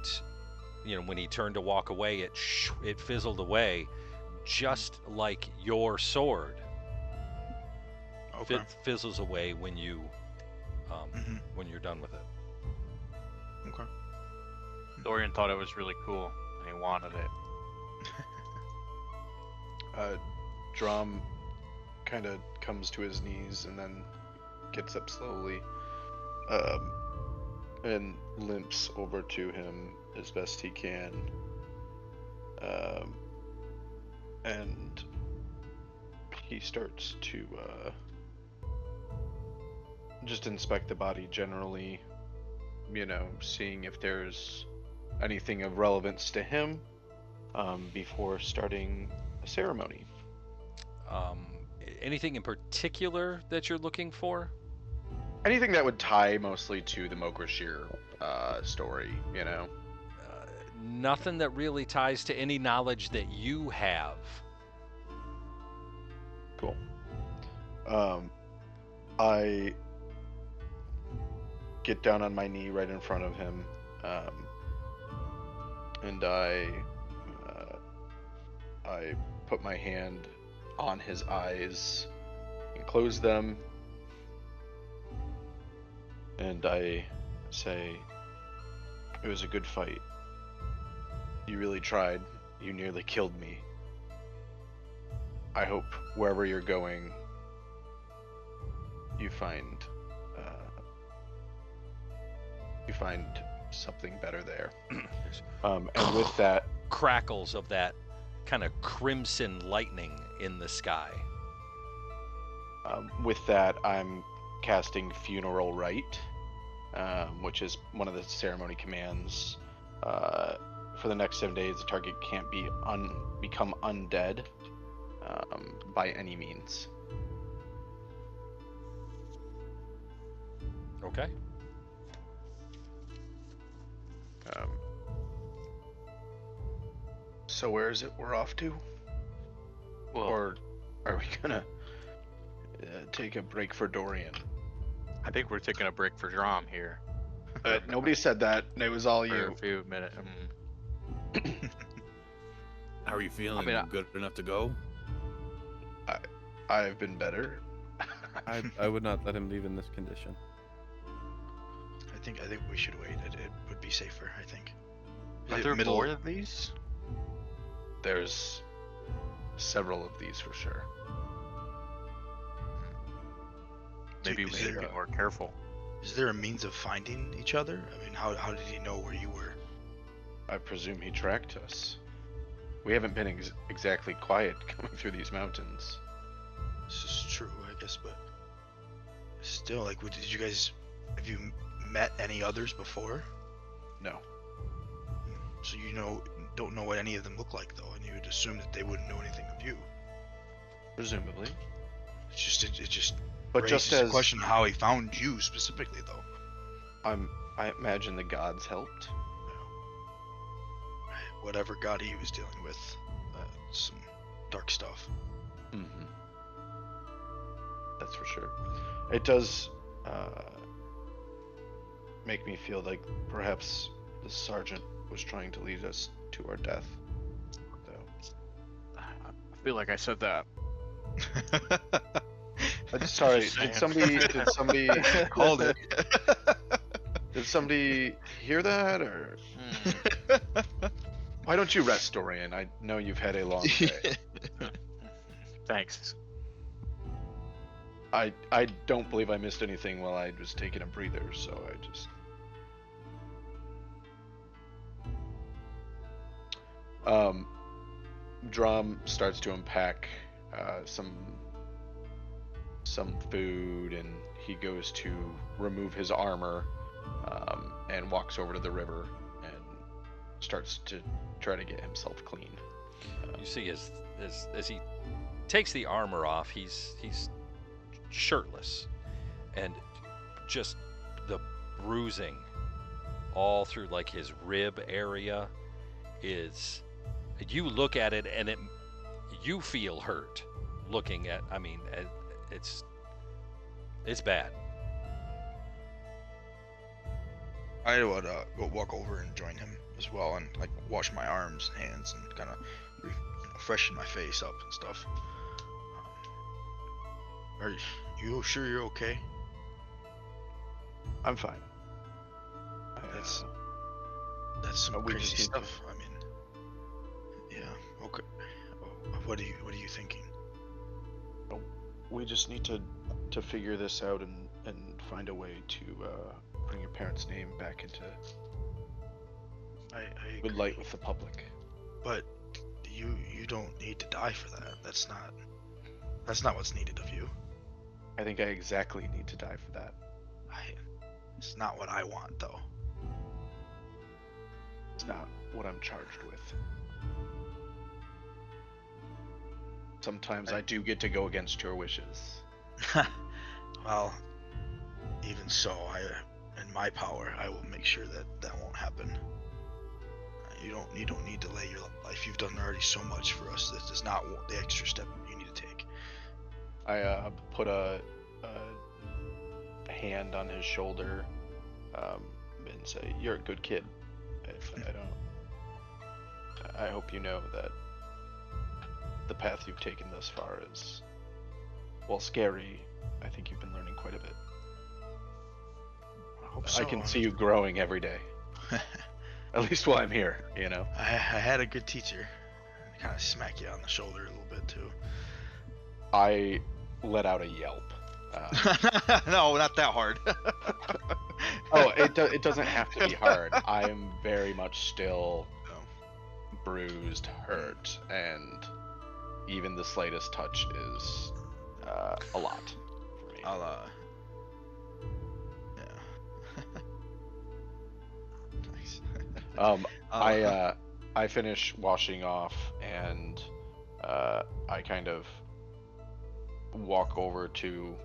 [SPEAKER 1] when he turned to walk away, it fizzled away, just like your sword
[SPEAKER 7] Okay.
[SPEAKER 1] fizzles away when you
[SPEAKER 7] Mhm.
[SPEAKER 1] when you're done with it.
[SPEAKER 7] Okay.
[SPEAKER 4] Dorian thought it was really cool and he wanted it.
[SPEAKER 6] Drom kind of comes to his knees and then gets up slowly, and limps over to him as best he can, and he starts to just inspect the body generally, seeing if there's anything of relevance to him, before starting a ceremony.
[SPEAKER 1] Anything in particular that you're looking for?
[SPEAKER 6] Anything that would tie mostly to the Mograshir story,
[SPEAKER 1] Nothing that really ties to any knowledge that you have.
[SPEAKER 6] Cool. I get down on my knee right in front of him, and I put my hand on his eyes and close them, and I say, "It was a good fight. You really tried. You nearly killed me. I hope wherever you're going, you find something better there." And with that,
[SPEAKER 1] Crackles of that kind of crimson lightning in the sky.
[SPEAKER 6] I'm casting Funeral Rite, which is one of the ceremony commands. For the next 7 days, the target can't become undead by any means.
[SPEAKER 1] Okay.
[SPEAKER 6] So where is it we're off to?
[SPEAKER 4] Well,
[SPEAKER 6] Or are we gonna take a break for Dorian?
[SPEAKER 4] I think we're taking a break for Drom here
[SPEAKER 6] Nobody said that. It was all
[SPEAKER 4] for
[SPEAKER 6] you.
[SPEAKER 4] a few minutes.
[SPEAKER 2] How are you feeling?
[SPEAKER 4] I-
[SPEAKER 2] Good enough to go?
[SPEAKER 6] I've been better.
[SPEAKER 3] I would not let him leave in this condition.
[SPEAKER 7] I think we should wait. It would be safer. I think.
[SPEAKER 4] Are
[SPEAKER 7] Is it
[SPEAKER 4] there
[SPEAKER 7] middle-
[SPEAKER 4] more of these?
[SPEAKER 6] There's several of these for sure.
[SPEAKER 4] Maybe
[SPEAKER 7] Is
[SPEAKER 4] we should
[SPEAKER 7] there
[SPEAKER 4] be
[SPEAKER 7] a-
[SPEAKER 4] more careful.
[SPEAKER 7] Is there a means of finding each other? I mean, how did he know where you were?
[SPEAKER 6] I presume he tracked us. We haven't been exactly quiet coming through these mountains.
[SPEAKER 7] This is true, I guess, but still, like, have you met any others before?
[SPEAKER 6] No.
[SPEAKER 7] So don't know what any of them look like, though, and you would assume that they wouldn't know anything of you.
[SPEAKER 6] Presumably.
[SPEAKER 7] It just
[SPEAKER 6] But
[SPEAKER 7] raises
[SPEAKER 6] just
[SPEAKER 7] the
[SPEAKER 6] as
[SPEAKER 7] question how he found you specifically, though.
[SPEAKER 6] I imagine the gods helped.
[SPEAKER 7] Whatever god he was dealing with, some dark stuff.
[SPEAKER 6] Mm-hmm. That's for sure. It does make me feel like perhaps the sergeant was trying to lead us to our death. Though.
[SPEAKER 4] I feel like I said that.
[SPEAKER 6] Sorry,
[SPEAKER 4] Just
[SPEAKER 6] did
[SPEAKER 4] saying.
[SPEAKER 6] somebody
[SPEAKER 7] Called it.
[SPEAKER 6] did somebody hear that, or why don't you rest, Dorian? I know you've had a long day.
[SPEAKER 4] Thanks.
[SPEAKER 6] I don't believe I missed anything while I was taking a breather, so I just. Drom starts to unpack some food, and he goes to remove his armor, and walks over to the river and starts to try to get himself clean.
[SPEAKER 1] You see, as he takes the armor off, he's shirtless, and just the bruising all through like his rib area is. You look at it and you feel hurt looking at. I mean, it's bad.
[SPEAKER 7] I would go walk over and join him as well, and like wash my arms and hands and kind of freshen my face up and stuff. Are you sure you're okay?
[SPEAKER 6] I'm fine.
[SPEAKER 7] That's some
[SPEAKER 6] we just
[SPEAKER 7] crazy
[SPEAKER 6] need to-
[SPEAKER 7] stuff. I mean, yeah. Okay. What are you thinking?
[SPEAKER 6] We just need to figure this out and find a way to bring your parents' name back into
[SPEAKER 7] I
[SPEAKER 6] good
[SPEAKER 7] agree.
[SPEAKER 6] light with the public.
[SPEAKER 7] But you don't need to die for that. That's not what's needed of you.
[SPEAKER 6] I think I exactly need to die for that.
[SPEAKER 7] It's not what I want though.
[SPEAKER 6] It's not what I'm charged with. Sometimes I do get to go against your wishes.
[SPEAKER 7] Well, even so, in my power, I will make sure that won't happen. You don't need to lay your life. You've done already so much for us. This is not the extra step you need to take.
[SPEAKER 6] I put a hand on his shoulder and say, "You're a good kid. I hope you know that the path you've taken thus far is, while scary, I think you've been learning quite a bit.
[SPEAKER 7] I hope
[SPEAKER 6] I
[SPEAKER 7] so.
[SPEAKER 6] can see you growing every day. At least while I'm here, you know."
[SPEAKER 7] I had a good teacher. Kind of smack you on the shoulder a little bit too.
[SPEAKER 6] I let out a yelp.
[SPEAKER 7] No, not that hard.
[SPEAKER 6] Oh, it doesn't have to be hard. I am very much still bruised, hurt, and even the slightest touch is a lot for me.
[SPEAKER 7] I'll yeah. Nice.
[SPEAKER 6] I finish washing off, and I kind of walk over to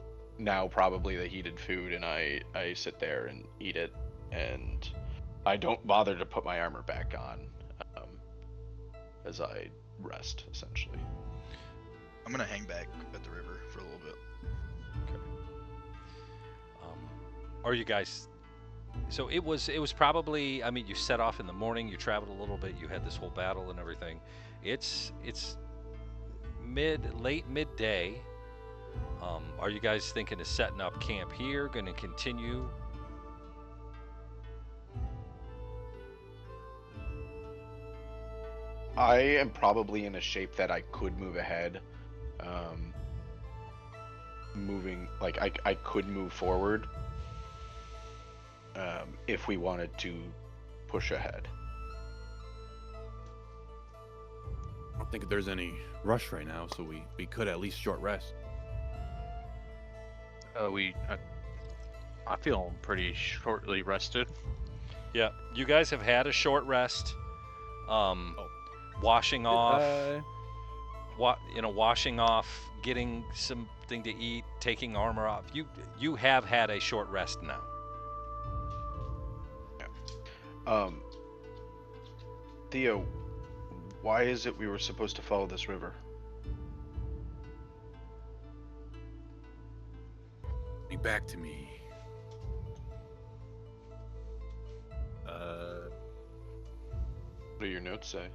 [SPEAKER 6] now probably the heated food, and I sit there and eat it, and I don't bother to put my armor back on as I rest, essentially.
[SPEAKER 7] I'm gonna hang back at the river for a little bit.
[SPEAKER 1] Are you guys? So it was probably. I mean, you set off in the morning. You traveled a little bit. You had this whole battle and everything. It's late midday. Are you guys thinking of setting up camp here? Going to continue?
[SPEAKER 6] I am probably in a shape that I could move ahead. Moving, like, I could move forward if we wanted to push ahead.
[SPEAKER 2] I don't think there's any rush right now, so we could at least short rest.
[SPEAKER 4] I feel pretty shortly rested.
[SPEAKER 1] Yeah, you guys have had a short rest. Washing off. Washing off, getting something to eat, taking armor off. You have had a short rest now.
[SPEAKER 6] Theo, why is it we were supposed to follow this river?
[SPEAKER 2] Be back to me.
[SPEAKER 6] What do your notes say?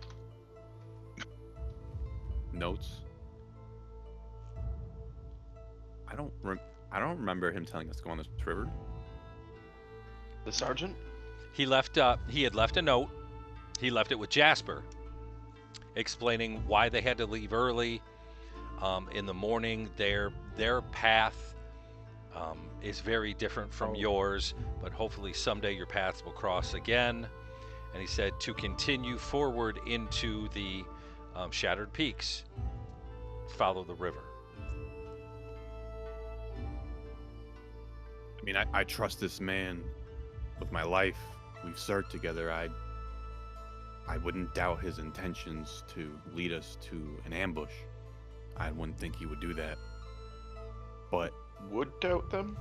[SPEAKER 2] Notes. I don't remember him telling us to go on this river.
[SPEAKER 6] The sergeant?
[SPEAKER 1] He had left a note. He left it with Jasper, explaining why they had to leave early. In the morning, their path is very different from yours, but hopefully someday your paths will cross again. And he said to continue forward into the Shattered Peaks, follow the river.
[SPEAKER 2] I mean, I trust this man with my life. We've served together. I wouldn't doubt his intentions to lead us to an ambush. I wouldn't think he would do that. But
[SPEAKER 6] Would doubt them?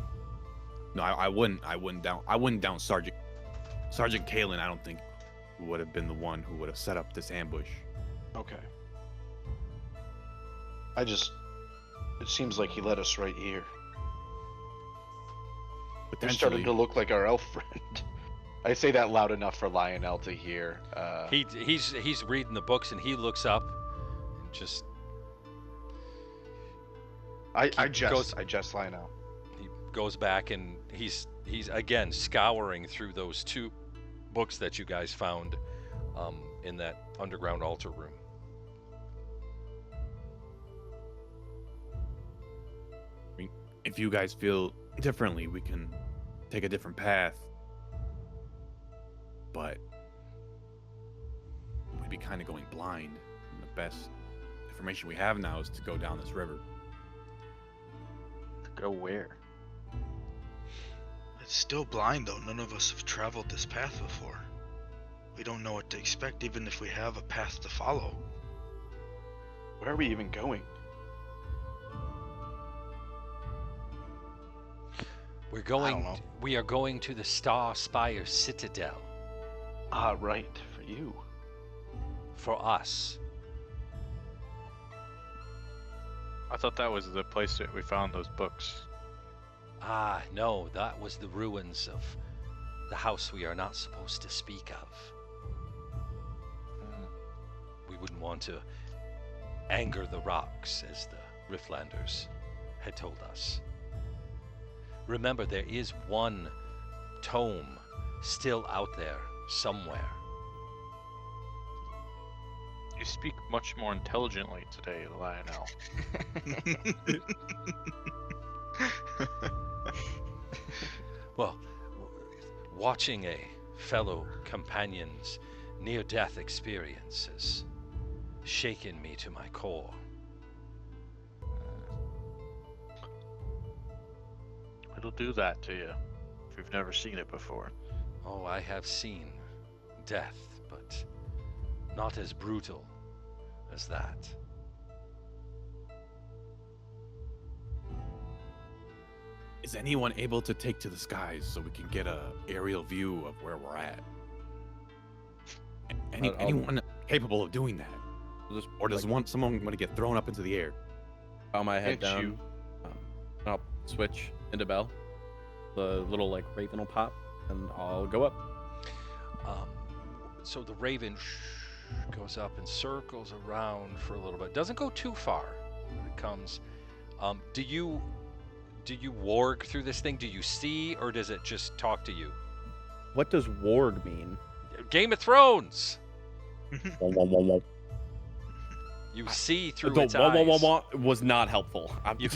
[SPEAKER 2] no, I wouldn't doubt Sergeant Kalen. I don't think would have been the one who would have set up this ambush.
[SPEAKER 6] Okay. It seems like he led us right here. You're
[SPEAKER 2] Potentially.
[SPEAKER 6] starting to look like our elf friend. I say that loud enough for Lionel to hear.
[SPEAKER 1] He's reading the books and he looks up and just
[SPEAKER 6] I
[SPEAKER 1] goes-
[SPEAKER 6] jest Lionel.
[SPEAKER 1] he goes back and he's again scouring through those 2 books that you guys found in that underground altar room.
[SPEAKER 2] If you guys feel differently, we can take a different path. But we'd be kind of going blind. And the best information we have now is to go down this river.
[SPEAKER 3] Go where?
[SPEAKER 7] It's still blind though. None of us have traveled this path before. We don't know what to expect, even if we have a path to follow.
[SPEAKER 6] Where are we even going?
[SPEAKER 1] We are going to the Starspire Citadel
[SPEAKER 6] Ah, right, for you.
[SPEAKER 1] for us.
[SPEAKER 4] I thought that was the place that we found those books.
[SPEAKER 1] Ah, no, that was the ruins of the house we are not supposed to speak of. We wouldn't want to anger the rocks, as the Riftlanders had told us. Remember, there is one tome still out there somewhere.
[SPEAKER 4] You speak much more intelligently today, Lionel.
[SPEAKER 1] Well, watching a fellow companion's near-death experience has shaken me to my core.
[SPEAKER 4] It'll do that to you if you've never seen it before.
[SPEAKER 1] Oh, I have seen death, but not as brutal as that.
[SPEAKER 2] Is anyone able to take to the skies so we can get a aerial view of where we're at? Anyone capable of doing that?
[SPEAKER 3] Just,
[SPEAKER 2] Or does someone want to get thrown up into the air?
[SPEAKER 3] bow my head
[SPEAKER 6] Can't
[SPEAKER 3] down.
[SPEAKER 6] you-
[SPEAKER 3] I'll switch into Bell. The little like raven will pop, and I'll go up.
[SPEAKER 1] So the raven goes up and circles around for a little bit. Doesn't go too far. It comes. Do you warg through this thing? Do you see, or does it just talk to you?
[SPEAKER 3] What does warg mean?
[SPEAKER 1] Game of Thrones.
[SPEAKER 3] The
[SPEAKER 1] You see through its eyes.
[SPEAKER 3] was not helpful. I'm
[SPEAKER 1] You,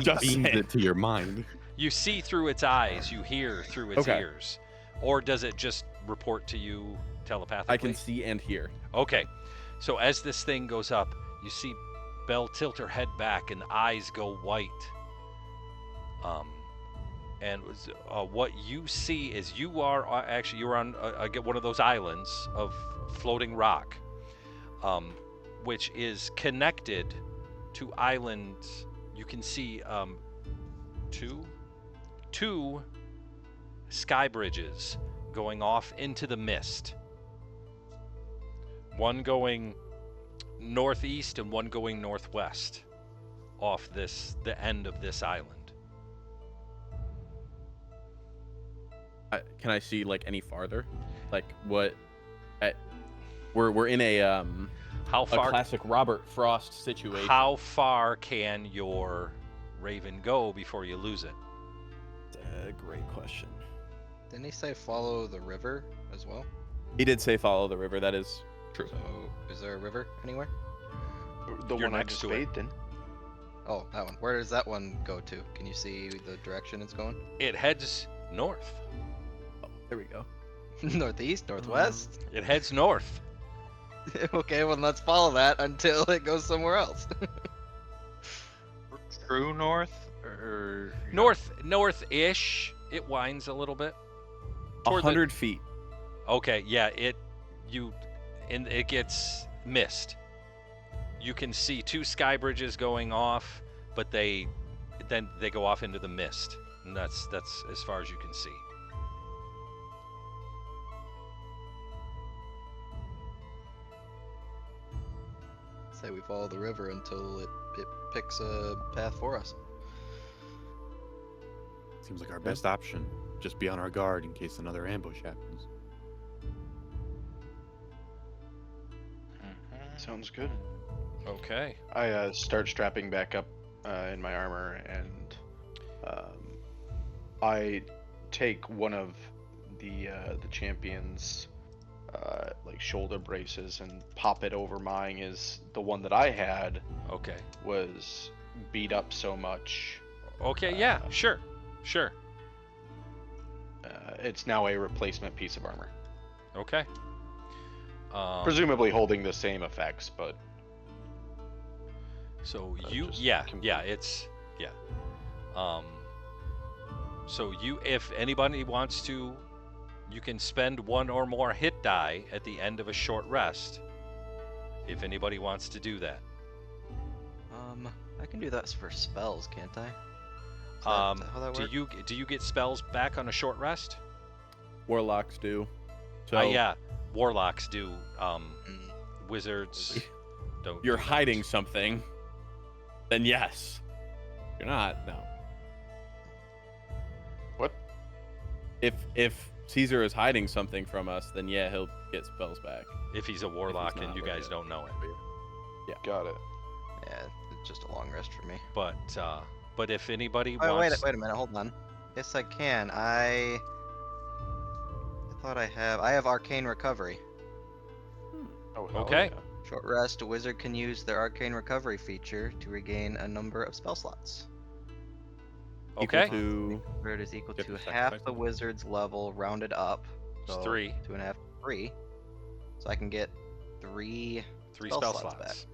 [SPEAKER 3] just
[SPEAKER 2] Beamed
[SPEAKER 3] saying.
[SPEAKER 2] it to your mind.
[SPEAKER 1] you see through its eyes. You hear through its
[SPEAKER 3] Okay.
[SPEAKER 1] ears. Or does it just report to you telepathically?
[SPEAKER 3] I can see and hear.
[SPEAKER 1] Okay. So as this thing goes up, you see Belle tilt her head back and the eyes go white. What you see is you're on one of those islands of floating rock, which is connected to islands. You can see two sky bridges going off into the mist. One going northeast and one going northwest off the end of this island.
[SPEAKER 3] Can I see like any farther? Like what? We're in a
[SPEAKER 1] How far
[SPEAKER 3] classic Robert Frost situation.
[SPEAKER 1] how far can your raven go before you lose it?
[SPEAKER 3] Great question.
[SPEAKER 5] Didn't he say follow the river as well?
[SPEAKER 3] He did say follow the river. That is true.
[SPEAKER 5] So, is there a river anywhere?
[SPEAKER 6] The
[SPEAKER 1] You're
[SPEAKER 6] one I
[SPEAKER 1] next
[SPEAKER 6] just
[SPEAKER 1] to it.
[SPEAKER 6] bathed in.
[SPEAKER 5] Oh, that one. Where does that one go to? Can you see the direction it's going?
[SPEAKER 1] It heads north.
[SPEAKER 3] Oh, there we go.
[SPEAKER 5] Northeast, northwest.
[SPEAKER 1] It heads north.
[SPEAKER 5] Okay, well let's follow that until it goes somewhere else.
[SPEAKER 4] True north or
[SPEAKER 1] North-ish. It winds a little bit. Toward the-
[SPEAKER 3] 100 feet.
[SPEAKER 1] Okay, yeah, it gets missed. You can see two sky bridges going off, but they go off into the mist, and that's as far as you can see.
[SPEAKER 5] Say we follow the river until it picks a path for us.
[SPEAKER 2] Seems like our best option. just be on our guard in case another ambush happens.
[SPEAKER 6] Sounds good.
[SPEAKER 1] Okay.
[SPEAKER 6] I start strapping back up in my armor, and I take one of the champion's like shoulder braces and pop it over mine. Is the one that I had
[SPEAKER 1] Okay.
[SPEAKER 6] was beat up so much.
[SPEAKER 1] Okay. Yeah. Sure. Sure.
[SPEAKER 6] It's now a replacement piece of armor,
[SPEAKER 1] Okay.
[SPEAKER 6] presumably holding the same effects, but
[SPEAKER 1] So
[SPEAKER 6] Uh,
[SPEAKER 1] you,
[SPEAKER 6] just
[SPEAKER 1] yeah,
[SPEAKER 6] complete.
[SPEAKER 1] yeah, it's, yeah. So you, if anybody wants to, you can spend one or more hit die at the end of a short rest. If anybody wants to do that.
[SPEAKER 5] I can do that for spells, can't I? Is that how that
[SPEAKER 1] Do
[SPEAKER 5] works?
[SPEAKER 1] you get spells back on a short rest?
[SPEAKER 3] Warlocks do. So
[SPEAKER 1] Yeah, warlocks do.
[SPEAKER 7] Mm.
[SPEAKER 1] Wizards don't.
[SPEAKER 3] you're
[SPEAKER 1] do that.
[SPEAKER 3] hiding something, then yes. You're not, no.
[SPEAKER 6] What?
[SPEAKER 3] If Caesar is hiding something from us, then yeah, he'll get spells back.
[SPEAKER 1] If he's a warlock and
[SPEAKER 3] not,
[SPEAKER 1] you
[SPEAKER 3] then
[SPEAKER 1] guys
[SPEAKER 3] yeah.
[SPEAKER 1] don't know it.
[SPEAKER 6] got it.
[SPEAKER 5] Yeah, it's just a long rest for me.
[SPEAKER 1] But if anybody
[SPEAKER 5] Oh,
[SPEAKER 1] wants,
[SPEAKER 5] wait a minute, hold on. Yes, I can. I thought I have arcane recovery.
[SPEAKER 6] Oh, hell
[SPEAKER 1] Okay.
[SPEAKER 6] yeah.
[SPEAKER 5] Short rest, a wizard can use their arcane recovery feature to regain a number of spell slots.
[SPEAKER 1] okay,
[SPEAKER 3] Equal to
[SPEAKER 5] Wizard is equal
[SPEAKER 2] You have
[SPEAKER 5] to
[SPEAKER 2] to
[SPEAKER 5] half
[SPEAKER 2] sacrifice
[SPEAKER 5] the
[SPEAKER 2] them?
[SPEAKER 5] wizard's level rounded up.
[SPEAKER 1] It's
[SPEAKER 5] So
[SPEAKER 1] 3.
[SPEAKER 5] 2.5, 3. So I can get 3
[SPEAKER 1] 3
[SPEAKER 5] spell
[SPEAKER 1] spell
[SPEAKER 5] slots
[SPEAKER 1] slots.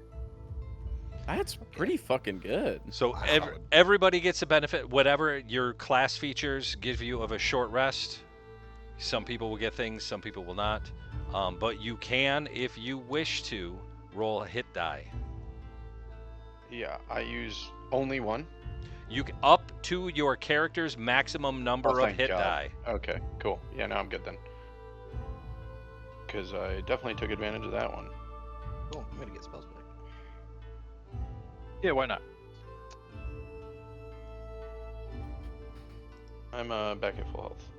[SPEAKER 3] that's pretty fucking good.
[SPEAKER 1] So
[SPEAKER 7] Wow.
[SPEAKER 1] everybody gets a benefit. Whatever your class features give you of a short rest. Some people will get things, some people will not. But you can, if you wish to, roll a hit die.
[SPEAKER 6] Yeah, I use only one.
[SPEAKER 1] You can, up to your character's maximum number
[SPEAKER 6] Oh,
[SPEAKER 1] of
[SPEAKER 6] thank
[SPEAKER 1] hit
[SPEAKER 6] God.
[SPEAKER 1] die.
[SPEAKER 6] Okay, cool. Yeah, now I'm good then. Because I definitely took advantage of that one.
[SPEAKER 5] Cool, I'm gonna get spells back.
[SPEAKER 4] Yeah, why not?
[SPEAKER 6] I'm back at full health.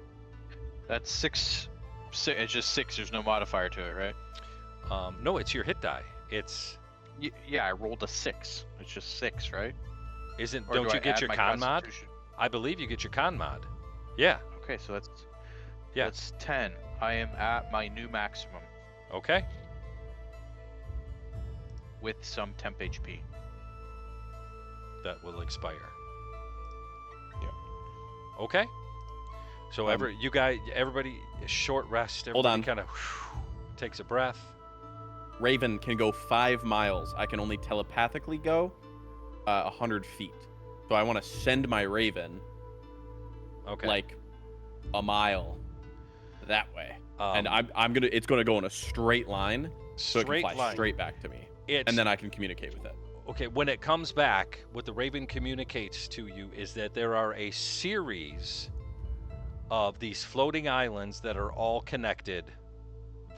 [SPEAKER 4] That's 6. It's just 6. There's no modifier to it, right?
[SPEAKER 1] No, it's your hit die. It's
[SPEAKER 4] Yeah, I rolled a 6. It's just 6, right?
[SPEAKER 1] isn't.
[SPEAKER 4] Or
[SPEAKER 1] Don't
[SPEAKER 4] do I
[SPEAKER 1] you get
[SPEAKER 4] add
[SPEAKER 1] your
[SPEAKER 4] my
[SPEAKER 1] con mod?
[SPEAKER 4] constitution?
[SPEAKER 1] I believe you get your con mod. Yeah.
[SPEAKER 4] Okay, so that's
[SPEAKER 1] Yeah.
[SPEAKER 4] That's 10. I am at my new maximum
[SPEAKER 1] Okay.
[SPEAKER 4] with some temp HP.
[SPEAKER 1] That will expire.
[SPEAKER 6] Yeah.
[SPEAKER 1] Okay. So everybody, short rest.
[SPEAKER 3] Hold
[SPEAKER 1] Everybody
[SPEAKER 3] on.
[SPEAKER 1] kind of takes a breath.
[SPEAKER 3] Raven can go 5 miles. I can only telepathically go 100 feet. So I want to send my Raven
[SPEAKER 1] Okay.
[SPEAKER 3] like a mile that way, and
[SPEAKER 1] Um,
[SPEAKER 3] it's gonna go in a straight line, so it can
[SPEAKER 1] straight
[SPEAKER 3] fly
[SPEAKER 1] line.
[SPEAKER 3] straight back to me,
[SPEAKER 1] It's,
[SPEAKER 3] and then I can communicate with it.
[SPEAKER 1] okay, when it comes back, what the Raven communicates to you is that there are a series of these floating islands that are all connected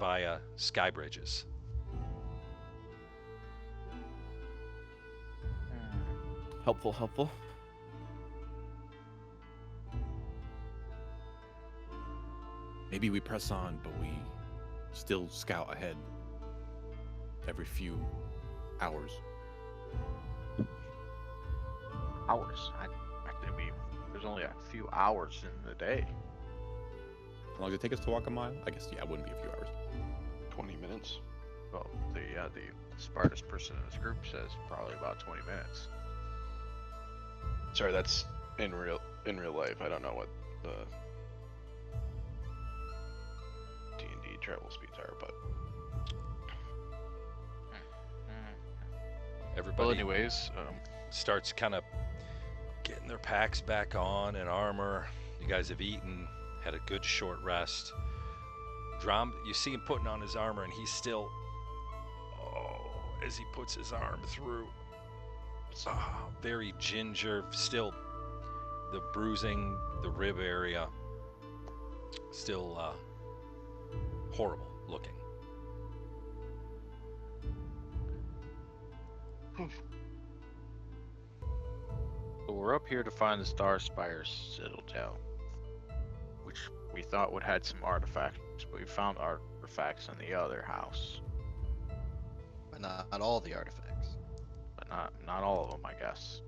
[SPEAKER 1] via sky bridges.
[SPEAKER 3] Helpful.
[SPEAKER 2] Maybe we press on, but we still scout ahead every few hours.
[SPEAKER 4] Hours. I think there's only a few hours in the day.
[SPEAKER 2] How long does it take us to walk a mile? I guess, yeah, it wouldn't be a few hours.
[SPEAKER 6] 20 minutes.
[SPEAKER 4] Well, the smartest person in this group says probably about 20 minutes.
[SPEAKER 6] Sorry, that's in real life. I don't know what the D&D travel speeds are, but
[SPEAKER 1] Everybody
[SPEAKER 4] Well, anyways,
[SPEAKER 1] starts kind of getting their packs back on and armor. You guys have eaten, had a good short rest. Drom, you see him putting on his armor, and he's still, as he puts his arm through, very ginger, still the bruising, the rib area, still horrible looking.
[SPEAKER 4] so we're up here to find the Starspire Citadel. we thought would had some artifacts, but we found artifacts in the other house,
[SPEAKER 5] But not all the artifacts.
[SPEAKER 4] but not all of them, I guess.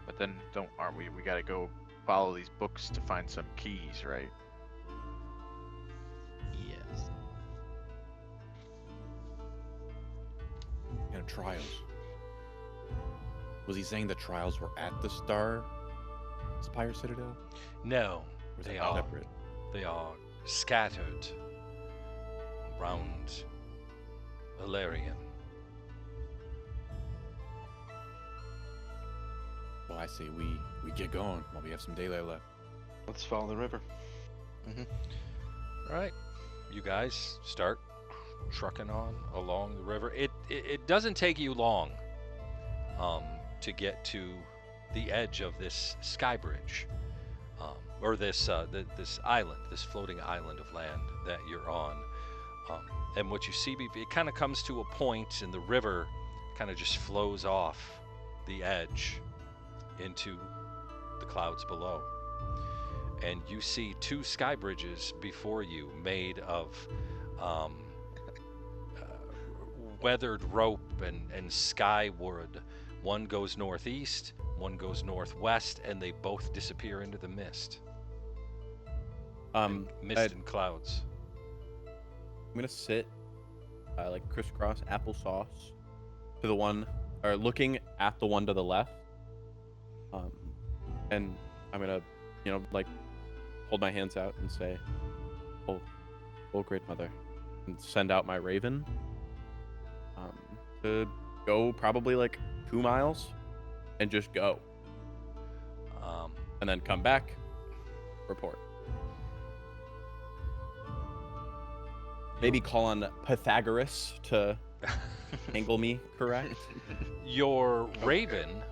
[SPEAKER 4] But then aren't we? We gotta go follow these books to find some keys, right?
[SPEAKER 5] Yes.
[SPEAKER 2] And trials. Was he saying the trials were at the Starspire Citadel?
[SPEAKER 1] No,
[SPEAKER 2] Or is
[SPEAKER 1] they
[SPEAKER 2] that
[SPEAKER 1] are.
[SPEAKER 2] separate?
[SPEAKER 1] They are scattered around Elarion.
[SPEAKER 2] Well, I say we get going while we have some daylight left.
[SPEAKER 6] Let's follow the river.
[SPEAKER 1] All right, you guys start trucking on along the river. It doesn't take you long to get to the edge of this sky bridge, or this this island, this floating island of land that you're on. And what you see, it kind of comes to a point, and the river kind of just flows off the edge into the clouds below. And you see two sky bridges before you made of weathered rope and sky wood. One goes northeast, one goes northwest, and they both disappear into the mist. Mist and clouds.
[SPEAKER 3] I'm gonna sit like crisscross applesauce to the one, or looking at the one to the left. And I'm gonna, like, hold my hands out and say, "Oh, great mother," and send out my raven. To go probably like 2 miles, and just go, and then come back, report. Maybe call on Pythagoras to angle me correct.
[SPEAKER 1] Your raven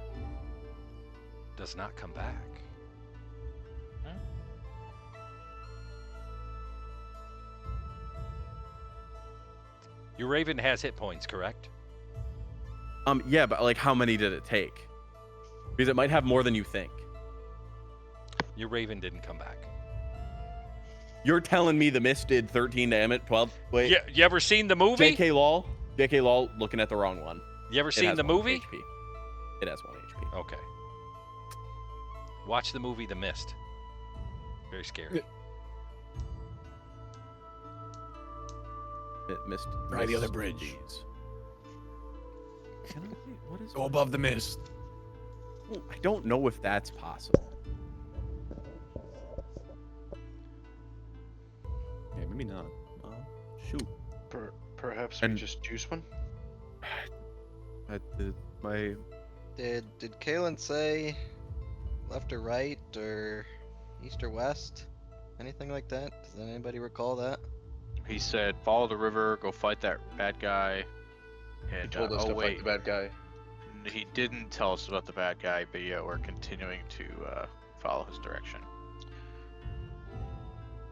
[SPEAKER 1] does not come back. Your raven has hit points, correct?
[SPEAKER 3] Yeah, but like, how many did it take? Because it might have more than you think.
[SPEAKER 1] Your raven didn't come back.
[SPEAKER 3] You're telling me the mist did 13 damage, 12? Wait.
[SPEAKER 1] Yeah, you ever seen the movie?
[SPEAKER 3] JK Lol, looking at the wrong one.
[SPEAKER 1] You ever
[SPEAKER 3] It
[SPEAKER 1] seen
[SPEAKER 3] has
[SPEAKER 1] the
[SPEAKER 3] 1
[SPEAKER 1] movie?
[SPEAKER 3] HP. It has 1 HP.
[SPEAKER 1] Okay. Watch the movie The Mist. Very scary.
[SPEAKER 3] Mist.
[SPEAKER 2] Try the other
[SPEAKER 3] mist
[SPEAKER 2] bridge.
[SPEAKER 3] disease. What is?
[SPEAKER 2] Go above the mist.
[SPEAKER 3] I don't know if that's possible.
[SPEAKER 2] Yeah, maybe not. Shoot.
[SPEAKER 6] Perhaps we
[SPEAKER 3] And-
[SPEAKER 6] just juice one?
[SPEAKER 3] My
[SPEAKER 5] Did Kalen say left or right or east or west? Anything like that? Does anybody recall that?
[SPEAKER 4] He said, "Follow the river, go fight that bad guy."
[SPEAKER 6] He
[SPEAKER 4] And
[SPEAKER 6] told us
[SPEAKER 4] oh
[SPEAKER 6] to
[SPEAKER 4] wait,
[SPEAKER 6] fight the bad guy.
[SPEAKER 4] he didn't tell us about the bad guy, but yeah, we're continuing to follow his direction.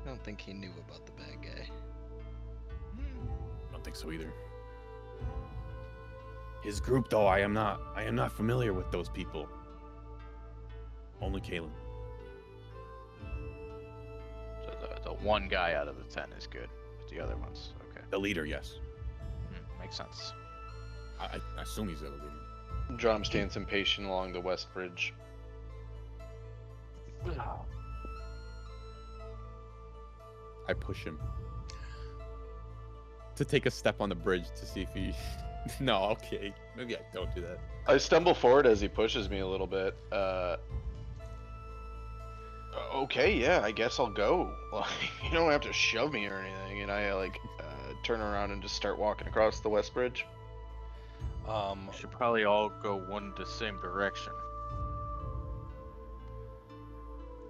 [SPEAKER 5] I don't think he knew about the bad guy.
[SPEAKER 2] I don't think so either. His group, though, I am not familiar with those people. Only Kalen.
[SPEAKER 4] So the one guy out of the 10 is good, but the other ones, okay.
[SPEAKER 2] The leader, yes.
[SPEAKER 4] Makes sense.
[SPEAKER 2] I assume he's the leader.
[SPEAKER 6] Drom stands impatient along the west bridge.
[SPEAKER 2] I push him to take a step on the bridge to see if he. No, okay. Maybe I don't do that.
[SPEAKER 6] I stumble forward as he pushes me a little bit. Okay, yeah, I guess I'll go. Like, you don't have to shove me or anything. And I turn around and just start walking across the west bridge.
[SPEAKER 4] We should probably all go the same direction.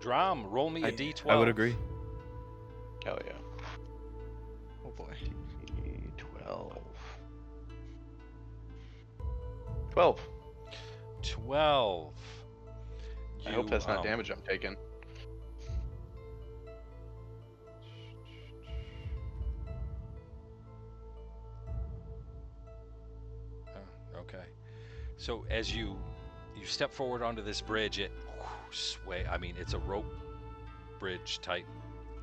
[SPEAKER 1] Drom, roll me a d12.
[SPEAKER 3] I would agree.
[SPEAKER 6] Hell yeah.
[SPEAKER 5] Oh boy.
[SPEAKER 6] 12. 12.
[SPEAKER 1] 12.
[SPEAKER 6] I hope that's not
[SPEAKER 1] um,
[SPEAKER 6] damage I'm taking.
[SPEAKER 1] Okay. So as you you step forward onto this bridge. It sway. I mean, it's a rope bridge type,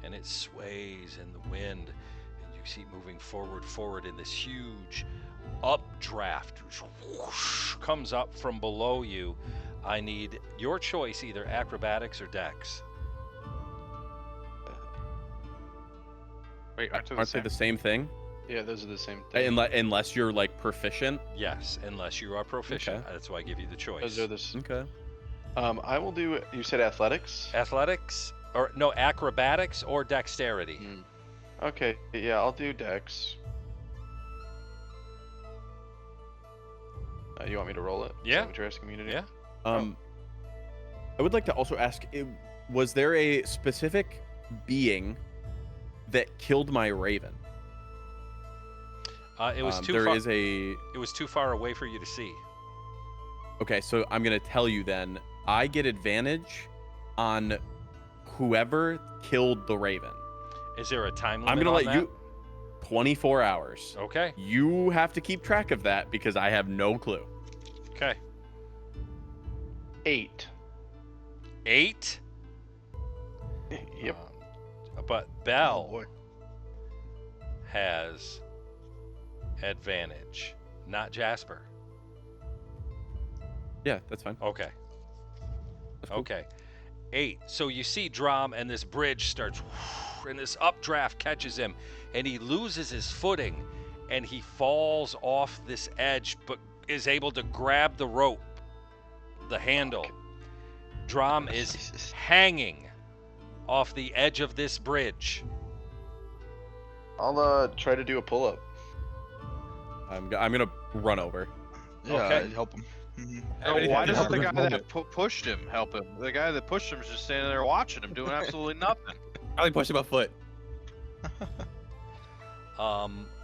[SPEAKER 1] and it sways in the wind, and you see it moving forward in this huge updraft. Whoosh, comes up from below you. I need your choice, either acrobatics or dex.
[SPEAKER 4] Wait,
[SPEAKER 3] Aren't they the same thing?
[SPEAKER 6] Yeah, those are the same thing.
[SPEAKER 3] Unless you're like proficient.
[SPEAKER 1] Yes, unless you are proficient.
[SPEAKER 3] Okay.
[SPEAKER 1] That's why I give you the choice.
[SPEAKER 6] Those are the.
[SPEAKER 3] Okay.
[SPEAKER 6] I will do. You said athletics.
[SPEAKER 1] Athletics, or no, acrobatics or dexterity.
[SPEAKER 6] Okay. Yeah, I'll do dex. You want me to roll it? Is
[SPEAKER 1] Yeah.
[SPEAKER 6] that what you're asking me to do?
[SPEAKER 1] Yeah.
[SPEAKER 3] I would like to also ask: was there a specific being that killed my raven?
[SPEAKER 1] It was too
[SPEAKER 3] There
[SPEAKER 1] far.
[SPEAKER 3] is a.
[SPEAKER 1] It was too far away for you to see.
[SPEAKER 3] Okay, so I'm gonna tell you then. I get advantage on whoever killed the raven.
[SPEAKER 1] Is there a time limit?
[SPEAKER 3] I'm gonna
[SPEAKER 1] on
[SPEAKER 3] let
[SPEAKER 1] that?
[SPEAKER 3] you. 24 hours.
[SPEAKER 1] Okay.
[SPEAKER 3] You have to keep track of that because I have no clue.
[SPEAKER 1] Okay.
[SPEAKER 6] 8.
[SPEAKER 1] 8.
[SPEAKER 6] Yep.
[SPEAKER 1] But
[SPEAKER 7] Oh
[SPEAKER 1] Bell
[SPEAKER 7] boy.
[SPEAKER 1] has advantage, not Jasper.
[SPEAKER 3] Yeah, that's fine.
[SPEAKER 1] Okay.
[SPEAKER 3] That's cool.
[SPEAKER 1] Okay. 8. So you see Drom, and this bridge starts, and this updraft catches him, and he loses his footing, and he falls off this edge, but is able to grab the rope, the handle. Drom is
[SPEAKER 7] Jesus.
[SPEAKER 1] hanging off the edge of this bridge.
[SPEAKER 6] I'll try to do a pull up.
[SPEAKER 3] I'm gonna run over.
[SPEAKER 7] Yeah,
[SPEAKER 1] Okay.
[SPEAKER 7] help him. Mhm.
[SPEAKER 4] Oh,
[SPEAKER 2] Anything
[SPEAKER 4] why
[SPEAKER 2] to help
[SPEAKER 4] doesn't the
[SPEAKER 2] him
[SPEAKER 4] guy
[SPEAKER 2] at the
[SPEAKER 4] that pushed him help him? The guy that pushed him is just standing there watching him, doing absolutely nothing.
[SPEAKER 2] Probably push him a foot.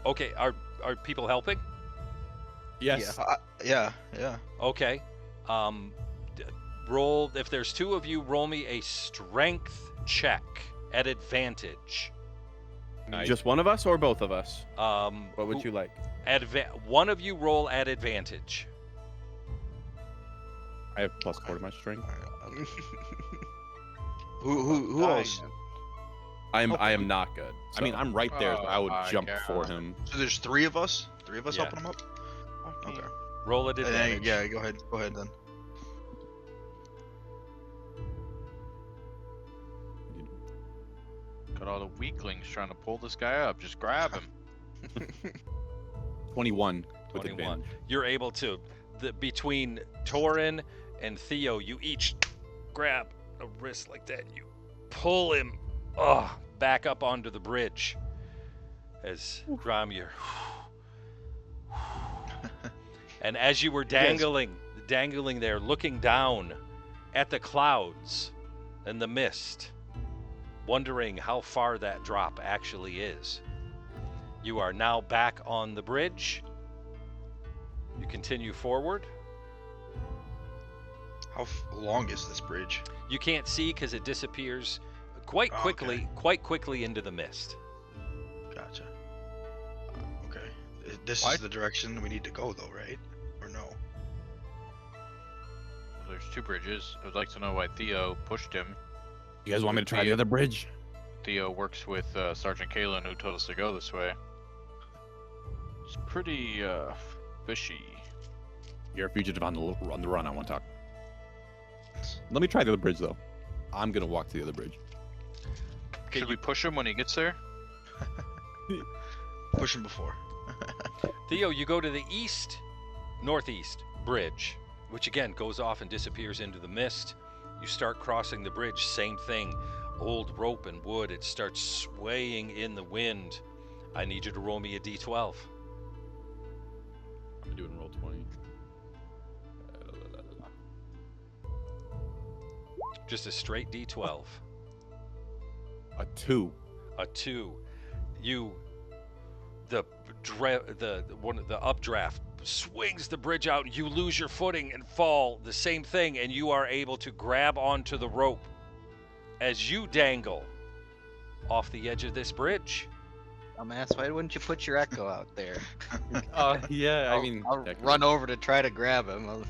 [SPEAKER 1] Okay, are people helping?
[SPEAKER 2] Yes.
[SPEAKER 7] Yeah.
[SPEAKER 1] Okay. Roll, if there's 2 of you, roll me a strength check at advantage.
[SPEAKER 2] Nice.
[SPEAKER 3] Just one of us or both of us? What would
[SPEAKER 1] who-
[SPEAKER 3] you like?
[SPEAKER 1] One of you roll at advantage.
[SPEAKER 2] I have +4 to my strength.
[SPEAKER 7] Who else?
[SPEAKER 3] I am not good.
[SPEAKER 2] I mean,
[SPEAKER 3] so-
[SPEAKER 2] I'm right there, so I would
[SPEAKER 4] my
[SPEAKER 2] jump
[SPEAKER 4] God.
[SPEAKER 2] for him.
[SPEAKER 7] So there's 3 of us. 3 of us
[SPEAKER 1] Yeah.
[SPEAKER 7] helping him up. Okay.
[SPEAKER 1] Roll at advantage.
[SPEAKER 7] Yeah. Go ahead. Go ahead then.
[SPEAKER 4] Got all the weaklings trying to pull this guy up. Just grab him.
[SPEAKER 2] 21 with
[SPEAKER 1] 21.
[SPEAKER 2] advantage.
[SPEAKER 1] You're able to, between Torin and Theo, you each grab a wrist like that. You pull him back up onto the bridge. As Drom, you're... And as you were dangling there, looking down at the clouds and the mist, wondering how far that drop actually is, you are now back on the bridge. You continue forward.
[SPEAKER 7] How long is this bridge?
[SPEAKER 1] You can't see because it disappears quite
[SPEAKER 7] Oh,
[SPEAKER 1] quickly into the mist.
[SPEAKER 7] Gotcha. Okay. This
[SPEAKER 4] Why-
[SPEAKER 7] is the direction we need to go, though, right? Or no?
[SPEAKER 4] There's 2 bridges. I would like to know why Theo pushed him.
[SPEAKER 2] You guys want me to try the other bridge?
[SPEAKER 4] Theo works with Sergeant Kalen, who told us to go this way. It's pretty fishy.
[SPEAKER 2] You're a fugitive on the run. I want to talk. Let me try the other bridge, though. I'm gonna walk to the other bridge.
[SPEAKER 1] Okay,
[SPEAKER 4] Should we push him when he gets there?
[SPEAKER 7] Push him before.
[SPEAKER 1] Theo, you go to the northeast bridge, which again goes off and disappears into the mist. You start crossing the bridge, same thing. Old rope and wood, it starts swaying in the wind. I need you to roll me a d12.
[SPEAKER 2] I'm doing roll 20.
[SPEAKER 1] Just a straight d12.
[SPEAKER 2] A 2.
[SPEAKER 1] A 2. The updraft swings the bridge out, and you lose your footing and fall. The same thing, and you are able to grab onto the rope as you dangle off the edge of this bridge.
[SPEAKER 5] Dumbass, why wouldn't you put your echo out there?
[SPEAKER 2] Yeah, I mean,
[SPEAKER 5] I'll
[SPEAKER 2] technically.
[SPEAKER 5] run over to try to grab him.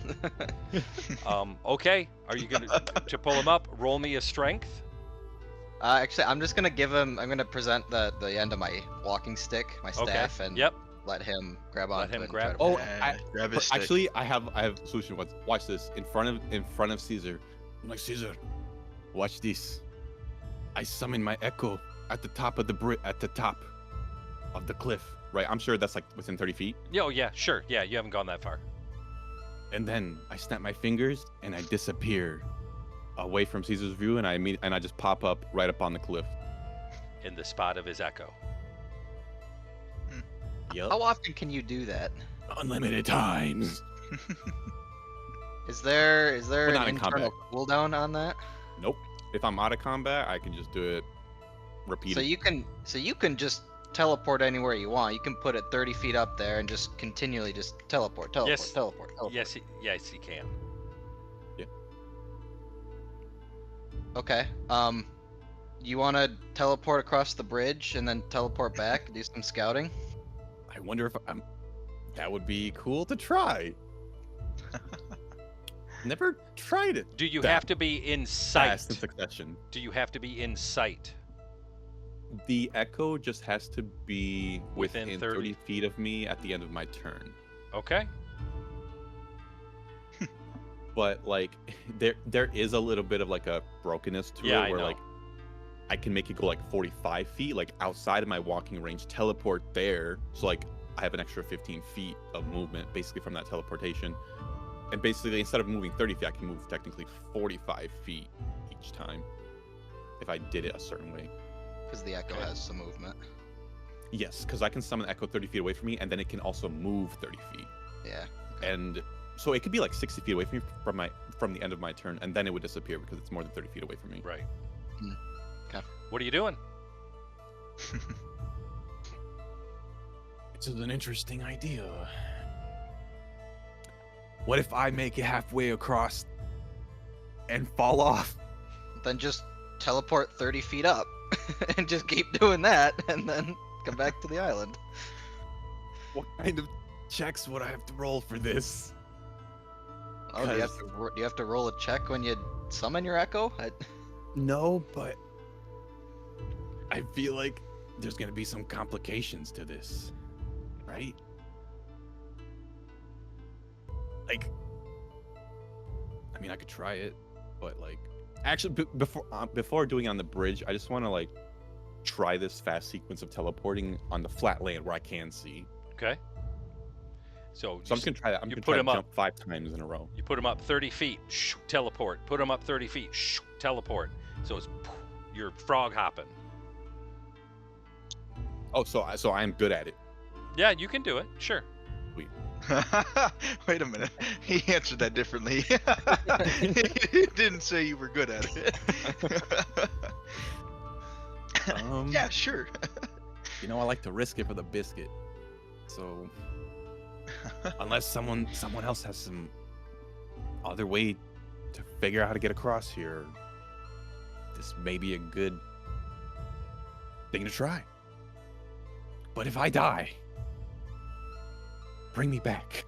[SPEAKER 1] Okay. Are you gonna to pull him up? Roll me a strength.
[SPEAKER 5] Actually, I'm just gonna give him. I'm gonna present the end of my walking stick, my staff, and
[SPEAKER 1] Yep.
[SPEAKER 5] let him grab on.
[SPEAKER 1] Let him
[SPEAKER 5] and
[SPEAKER 1] grab-
[SPEAKER 5] try to
[SPEAKER 2] Oh,
[SPEAKER 5] pull it.
[SPEAKER 7] Yeah, grab his stick.
[SPEAKER 2] actually, I have a solution. Watch this. In front of Caesar. I'm like, Caesar, watch this. I summon my echo at the top of the top of the cliff. Right. I'm sure that's like within 30 feet.
[SPEAKER 1] Oh yeah, sure. Yeah, you haven't gone that far.
[SPEAKER 2] And then I snap my fingers and I disappear away from Caesar's view, and I just pop up right up on the cliff.
[SPEAKER 1] In the spot of his echo.
[SPEAKER 2] Yep.
[SPEAKER 5] How often can you do that?
[SPEAKER 2] Unlimited times.
[SPEAKER 5] Is there
[SPEAKER 2] Well,
[SPEAKER 5] an
[SPEAKER 2] not in
[SPEAKER 5] internal
[SPEAKER 2] combat.
[SPEAKER 5] cooldown on that?
[SPEAKER 2] Nope. If I'm out of combat, I can just do it repeatedly.
[SPEAKER 5] So you can just teleport anywhere you want. You can put it 30 feet up there and just continually just teleport.
[SPEAKER 1] Yes.
[SPEAKER 5] Teleport.
[SPEAKER 1] Yes, he can.
[SPEAKER 5] Okay. You want to teleport across the bridge and then teleport back, do some scouting?
[SPEAKER 2] I wonder if that would be cool to try. Never tried it.
[SPEAKER 1] Do you
[SPEAKER 2] That
[SPEAKER 1] have to be in sight?
[SPEAKER 2] fast in succession.
[SPEAKER 1] Do you have to be in sight?
[SPEAKER 2] The echo just has to be
[SPEAKER 1] Within
[SPEAKER 2] within
[SPEAKER 1] 30
[SPEAKER 2] 30 feet of me at the end of my turn.
[SPEAKER 1] Okay.
[SPEAKER 2] But like, there is a little bit of like a brokenness to
[SPEAKER 1] Yeah,
[SPEAKER 2] it
[SPEAKER 1] I
[SPEAKER 2] where
[SPEAKER 1] know.
[SPEAKER 2] like I can make it go like 45 feet, like outside of my walking range, teleport there. So like I have an extra 15 feet of movement basically from that teleportation. And basically instead of moving 30 feet, I can move technically 45 feet each time if I did it a certain way.
[SPEAKER 5] Because the echo has some movement.
[SPEAKER 2] Yes, because I can summon Echo 30 feet away from me, and then it can also move 30 feet.
[SPEAKER 5] Yeah.
[SPEAKER 2] And so it could be like 60 feet away from me from the end of my turn, and then it would disappear because it's more than 30 feet away from me.
[SPEAKER 1] Right.
[SPEAKER 5] Okay.
[SPEAKER 1] What are you doing?
[SPEAKER 2] This is an interesting idea. What if I make it halfway across and fall off?
[SPEAKER 5] Then just teleport 30 feet up and just keep doing that and then come back to the island.
[SPEAKER 2] What kind of checks would I have to roll for this?
[SPEAKER 5] Oh, do you have to roll a check when you summon your echo?
[SPEAKER 2] No, but I feel like there's gonna be some complications to this, right? Like, I mean, I could try it, but like, actually, before doing it on the bridge, I just want to like try this fast sequence of teleporting on the flat land where I can see.
[SPEAKER 1] Okay. So
[SPEAKER 2] I'm just gonna try that. I'm
[SPEAKER 1] you
[SPEAKER 2] gonna
[SPEAKER 1] put
[SPEAKER 2] try
[SPEAKER 1] him
[SPEAKER 2] to
[SPEAKER 1] up.
[SPEAKER 2] jump 5 times in a row.
[SPEAKER 1] You put him up 30 feet, shoo, teleport. Put him up 30 feet, shoo, teleport. So it's you're frog hopping.
[SPEAKER 2] Oh, so I am good at it.
[SPEAKER 1] Yeah, you can do it. Sure.
[SPEAKER 7] Wait a minute. He answered that differently. He didn't say you were good at it. Yeah, sure.
[SPEAKER 2] You know, I like to risk it for the biscuit. So unless someone else has some other way to figure out how to get across here, this may be a good thing to try. But if I die, bring me back.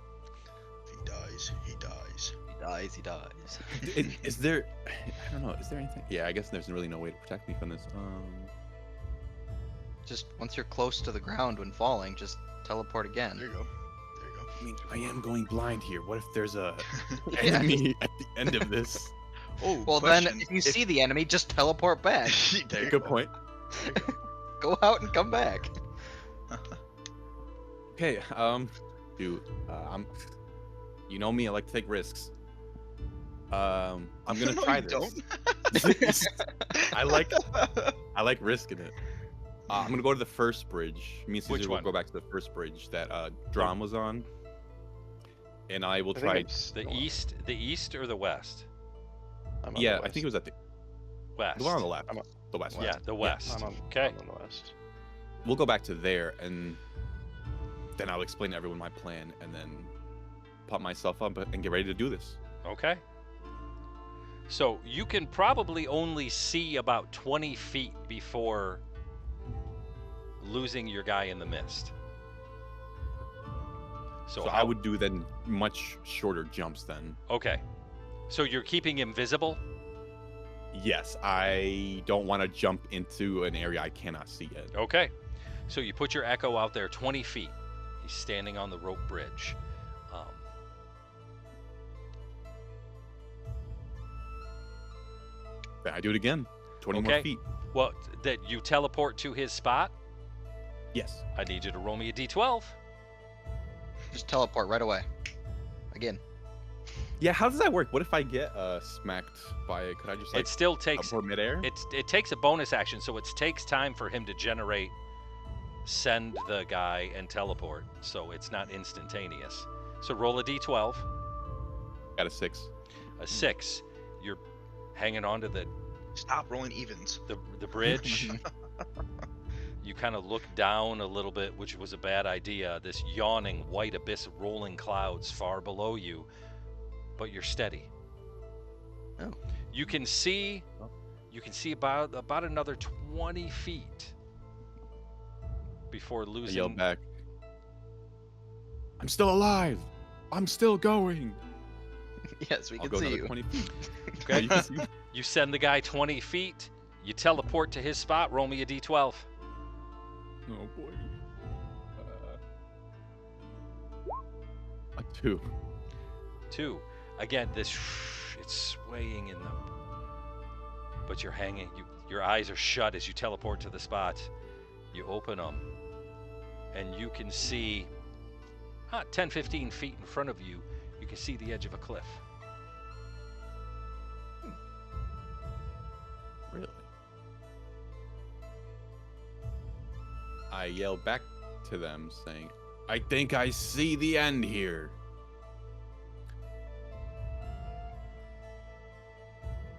[SPEAKER 7] If he dies, he dies.
[SPEAKER 5] He dies.
[SPEAKER 2] Is there? I don't know. Is there anything? Yeah, I guess there's really no way to protect me from this.
[SPEAKER 5] Just once you're close to the ground when falling, just teleport again.
[SPEAKER 7] There you go. There you go.
[SPEAKER 2] I mean, I am going blind here. What if there's a
[SPEAKER 5] Yeah.
[SPEAKER 2] enemy at the end of this?
[SPEAKER 7] Oh,
[SPEAKER 5] Well,
[SPEAKER 7] question.
[SPEAKER 5] then if you see the enemy, just teleport back.
[SPEAKER 7] There you
[SPEAKER 2] Good
[SPEAKER 7] go.
[SPEAKER 2] point.
[SPEAKER 5] Go out and come back.
[SPEAKER 2] Okay, dude, you know me, I like to take risks. I'm gonna
[SPEAKER 7] No,
[SPEAKER 2] try
[SPEAKER 7] you
[SPEAKER 2] this. I like risking it. I'm gonna go to the first bridge. Me and
[SPEAKER 1] Which
[SPEAKER 2] Caesar will
[SPEAKER 1] one?
[SPEAKER 2] go back to the first bridge that Drom was on, and I will
[SPEAKER 6] I think
[SPEAKER 2] try.
[SPEAKER 6] it's
[SPEAKER 1] The east or the west?
[SPEAKER 6] I'm on
[SPEAKER 2] Yeah,
[SPEAKER 6] the
[SPEAKER 2] I think it was at the
[SPEAKER 1] West.
[SPEAKER 2] one on the left.
[SPEAKER 6] I'm on-
[SPEAKER 2] The west.
[SPEAKER 1] Yeah, the west.
[SPEAKER 6] I'm on,
[SPEAKER 1] Okay.
[SPEAKER 6] I'm on the west.
[SPEAKER 2] We'll go back to there, and then I'll explain to everyone my plan, and then pop myself up and get ready to do this.
[SPEAKER 1] Okay. So you can probably only see about 20 feet before losing your guy in the mist.
[SPEAKER 2] So
[SPEAKER 1] how,
[SPEAKER 2] I would do then much shorter jumps then.
[SPEAKER 1] Okay. So you're keeping him visible?
[SPEAKER 2] Yes, I don't want to jump into an area I cannot see it.
[SPEAKER 1] Okay. So you put your echo out there 20 feet. He's standing on the rope bridge.
[SPEAKER 2] Then I do it again. 20 more
[SPEAKER 1] Okay.
[SPEAKER 2] feet.
[SPEAKER 1] Well, that you teleport to his spot?
[SPEAKER 2] Yes.
[SPEAKER 1] I need you to roll me a d12.
[SPEAKER 5] Just teleport right away. Again.
[SPEAKER 2] Yeah, how does that work? What if I get smacked by it? Could I just like
[SPEAKER 1] It still takes
[SPEAKER 2] teleport midair?
[SPEAKER 1] it takes a bonus action, so it takes time for him to generate, send the guy, and teleport. So it's not instantaneous. So roll a d12.
[SPEAKER 2] Got a 6.
[SPEAKER 1] A 6. You're hanging on to the
[SPEAKER 7] Stop rolling evens.
[SPEAKER 1] bridge. You kind of look down a little bit, which was a bad idea. This yawning white abyss, rolling clouds far below you, but you're steady.
[SPEAKER 5] Oh.
[SPEAKER 1] You can see about another 20 feet before
[SPEAKER 2] I yell
[SPEAKER 1] losing.
[SPEAKER 2] back. I'm still alive. I'm still going.
[SPEAKER 5] Yes, we
[SPEAKER 2] I'll
[SPEAKER 5] can
[SPEAKER 2] go
[SPEAKER 5] see
[SPEAKER 2] another
[SPEAKER 5] you.
[SPEAKER 2] 20 feet.
[SPEAKER 1] Okay.
[SPEAKER 2] You can see me.
[SPEAKER 1] You send the guy 20 feet. You teleport to his spot. Roll me a d12.
[SPEAKER 2] Oh boy. A 2.
[SPEAKER 1] 2. Again, it's swaying in the. But you're hanging. Your eyes are shut as you teleport to the spot. You open them, and you can see 10, 15 feet in front of you. You can see the edge of a cliff.
[SPEAKER 2] Really? I yell back to them saying, I think I see the end here.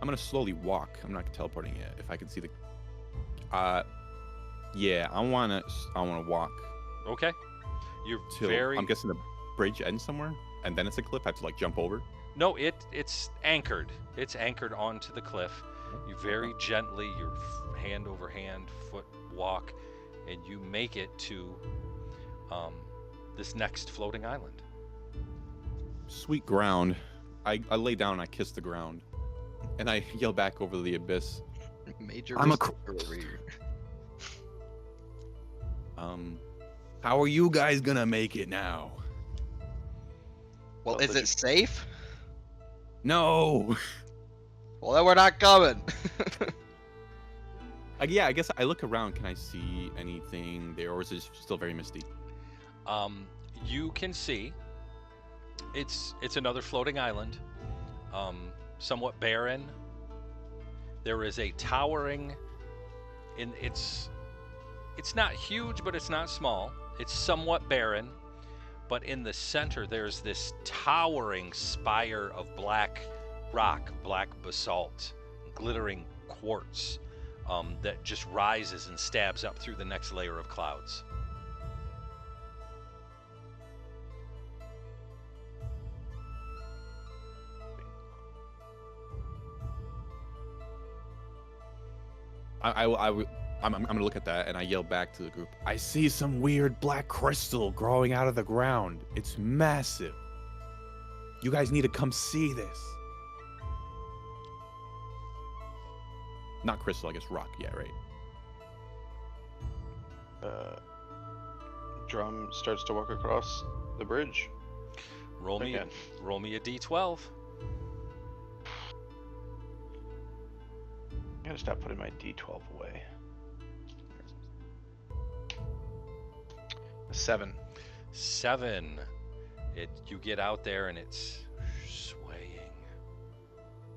[SPEAKER 2] I'm gonna slowly walk. I'm not teleporting yet. If I can see the yeah, I wanna walk
[SPEAKER 1] Okay. You're
[SPEAKER 2] till
[SPEAKER 1] very.
[SPEAKER 2] I'm guessing the bridge ends somewhere and then it's a cliff. I have to like jump over.
[SPEAKER 1] No, it's anchored. It's anchored onto the cliff. You very gently, your hand over hand, foot walk, and you make it to this next floating island.
[SPEAKER 2] Sweet ground. I lay down and I kiss the ground. And I yell back over the abyss.
[SPEAKER 5] Major
[SPEAKER 2] I'm a
[SPEAKER 5] risk over here.
[SPEAKER 2] How are you guys gonna make it now?
[SPEAKER 5] Well,
[SPEAKER 6] Well,
[SPEAKER 5] is it safe?
[SPEAKER 2] No.
[SPEAKER 5] Well, then we're not coming.
[SPEAKER 2] Yeah, I guess I look around. Can I see anything there, or is it still very misty?
[SPEAKER 1] You can see it's another floating island, somewhat barren. There is a towering, it's not huge, but it's not small. It's somewhat barren, but in the center there's this towering spire of black rock, black basalt, glittering quartz that just rises and stabs up through the next layer of clouds.
[SPEAKER 2] I'm gonna look at that and I yell back to the group. I see some weird black crystal growing out of the ground. It's massive. You guys need to come see this. Not crystal, I guess rock. Yeah, right.
[SPEAKER 6] Drum starts to walk across the bridge.
[SPEAKER 1] Roll me
[SPEAKER 6] Again.
[SPEAKER 1] a d12.
[SPEAKER 6] I'm gonna stop putting my D12 away. 7.
[SPEAKER 1] 7. You get out there and it's swaying.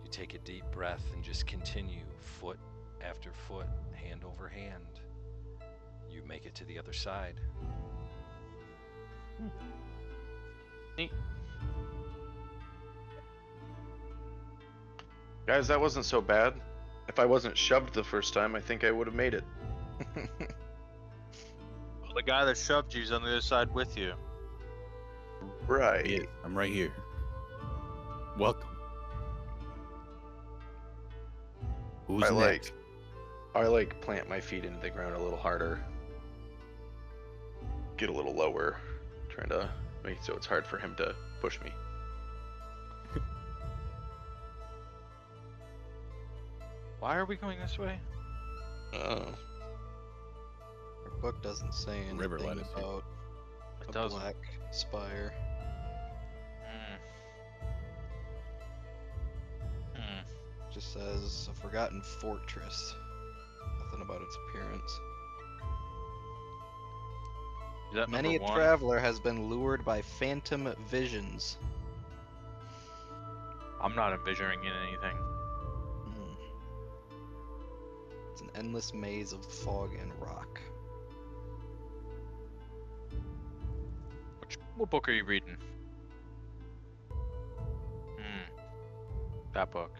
[SPEAKER 1] You take a deep breath and just continue, foot after foot, hand over hand. You make it to the other side.
[SPEAKER 4] Neat.
[SPEAKER 6] Guys, that wasn't so bad. If I wasn't shoved the first time, I think I would have made it.
[SPEAKER 4] Well, the guy that shoved you's on the other side with you.
[SPEAKER 6] Right.
[SPEAKER 2] Yeah, I'm right here. Welcome. Who's
[SPEAKER 6] I
[SPEAKER 2] next?
[SPEAKER 6] like plant my feet into the ground a little harder. get a little lower, trying to make it so it's hard for him to push me.
[SPEAKER 4] Why are we going this way?
[SPEAKER 6] Oh.
[SPEAKER 5] Our book doesn't say anything
[SPEAKER 2] River led us here.
[SPEAKER 5] about
[SPEAKER 4] It
[SPEAKER 5] a
[SPEAKER 4] doesn't.
[SPEAKER 5] black spire. Just says a forgotten fortress. Nothing about its appearance.
[SPEAKER 4] Is that
[SPEAKER 5] Many a
[SPEAKER 4] number one?
[SPEAKER 5] traveler has been lured by phantom visions.
[SPEAKER 4] I'm not envisioning anything.
[SPEAKER 5] Hmm. It's an endless maze of fog and rock.
[SPEAKER 4] What book are you reading? That book.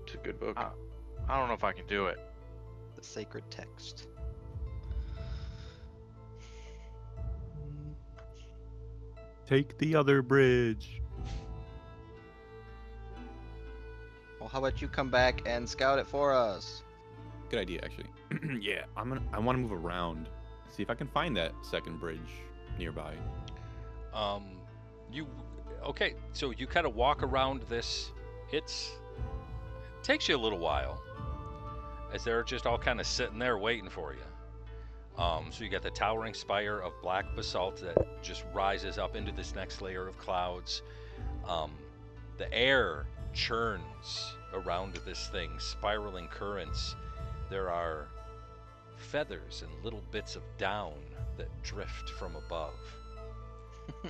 [SPEAKER 6] It's a good book.
[SPEAKER 4] I don't know if I can do it.
[SPEAKER 5] The sacred text.
[SPEAKER 2] Take the other bridge.
[SPEAKER 5] Well, how about you come back and scout it for us?
[SPEAKER 2] Good idea, actually. Yeah, I want to move around, see if I can find that second bridge nearby.
[SPEAKER 1] Okay, so you kind of walk around this. It takes you a little while, as they're just all kind of sitting there waiting for you. So you got the towering spire of black basalt that just rises up into this next layer of clouds. The air churns around this thing, spiraling currents. There are feathers and little bits of down that drift from above.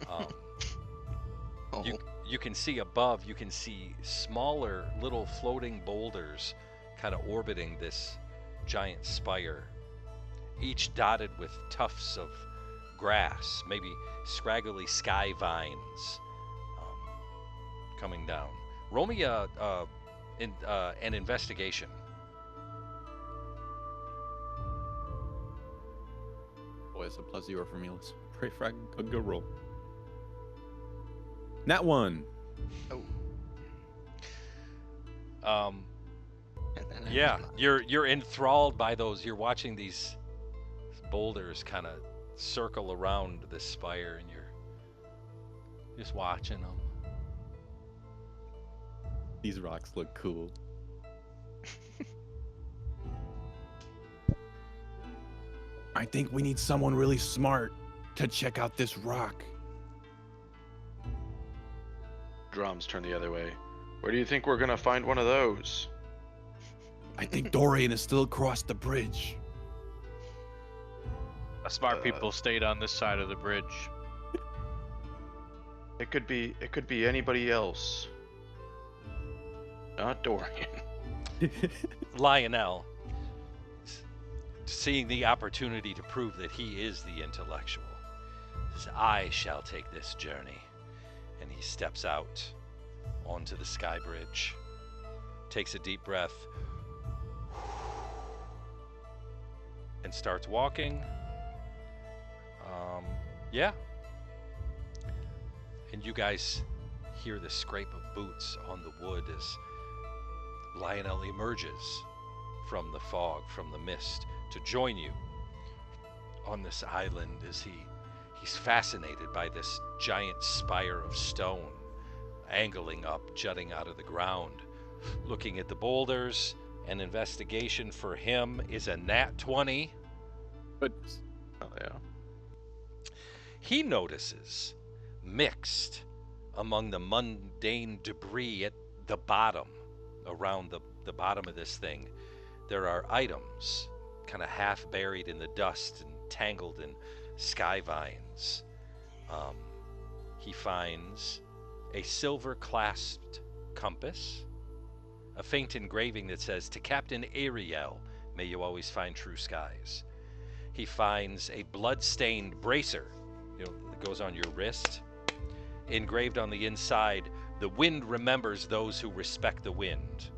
[SPEAKER 5] Oh,
[SPEAKER 1] You can see above, you can see smaller little floating boulders kind of orbiting this giant spire, each dotted with tufts of grass, maybe scraggly sky vines coming down. Roll me an investigation.
[SPEAKER 2] Boy, it's a +0 for me. Let's pray for a good roll. Nat 1.
[SPEAKER 1] Yeah, you're enthralled by those. You're watching these boulders kind of circle around the spire, and you're just watching them.
[SPEAKER 2] These rocks look cool. I think we need someone really smart to check out this rock.
[SPEAKER 6] Drums turn the other way. Where do you think we're gonna find one of those?
[SPEAKER 2] I think Dorian is still across the bridge.
[SPEAKER 4] Smart people stayed on this side of the bridge.
[SPEAKER 6] It could be anybody else. Not Dorian.
[SPEAKER 1] Lionel, seeing the opportunity to prove that he is the intellectual, says, "I shall take this journey." And he steps out onto the sky bridge, takes a deep breath, and starts walking. Yeah. And you guys hear the scrape of boots on the wood as Lionel emerges from the fog, from the mist, to join you on this island as he's fascinated by this giant spire of stone angling up, jutting out of the ground. Looking at the boulders, an investigation for him is a nat 20.
[SPEAKER 2] Goodness.
[SPEAKER 6] Oh yeah.
[SPEAKER 1] He notices, mixed among the mundane debris at the bottom, around the bottom of this thing, there are items kind of half buried in the dust and tangled in sky vines. He finds a silver clasped compass, a faint engraving that says, "To Captain Ariel, may you always find true skies." He finds a blood-stained bracer, that goes on your wrist, engraved on the inside, "The wind remembers those who respect the wind."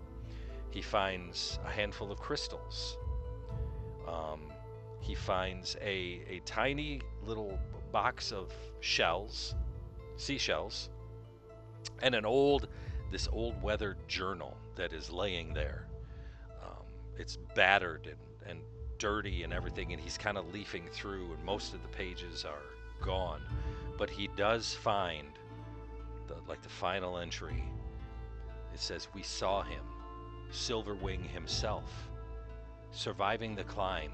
[SPEAKER 1] He finds a handful of crystals. He finds a tiny little box of shells, seashells, and this old weathered journal that is laying there. It's battered and dirty and everything, and he's kind of leafing through, and most of the pages are gone. But he does find the final entry. It says, "We saw him, Silverwing himself. Surviving the climb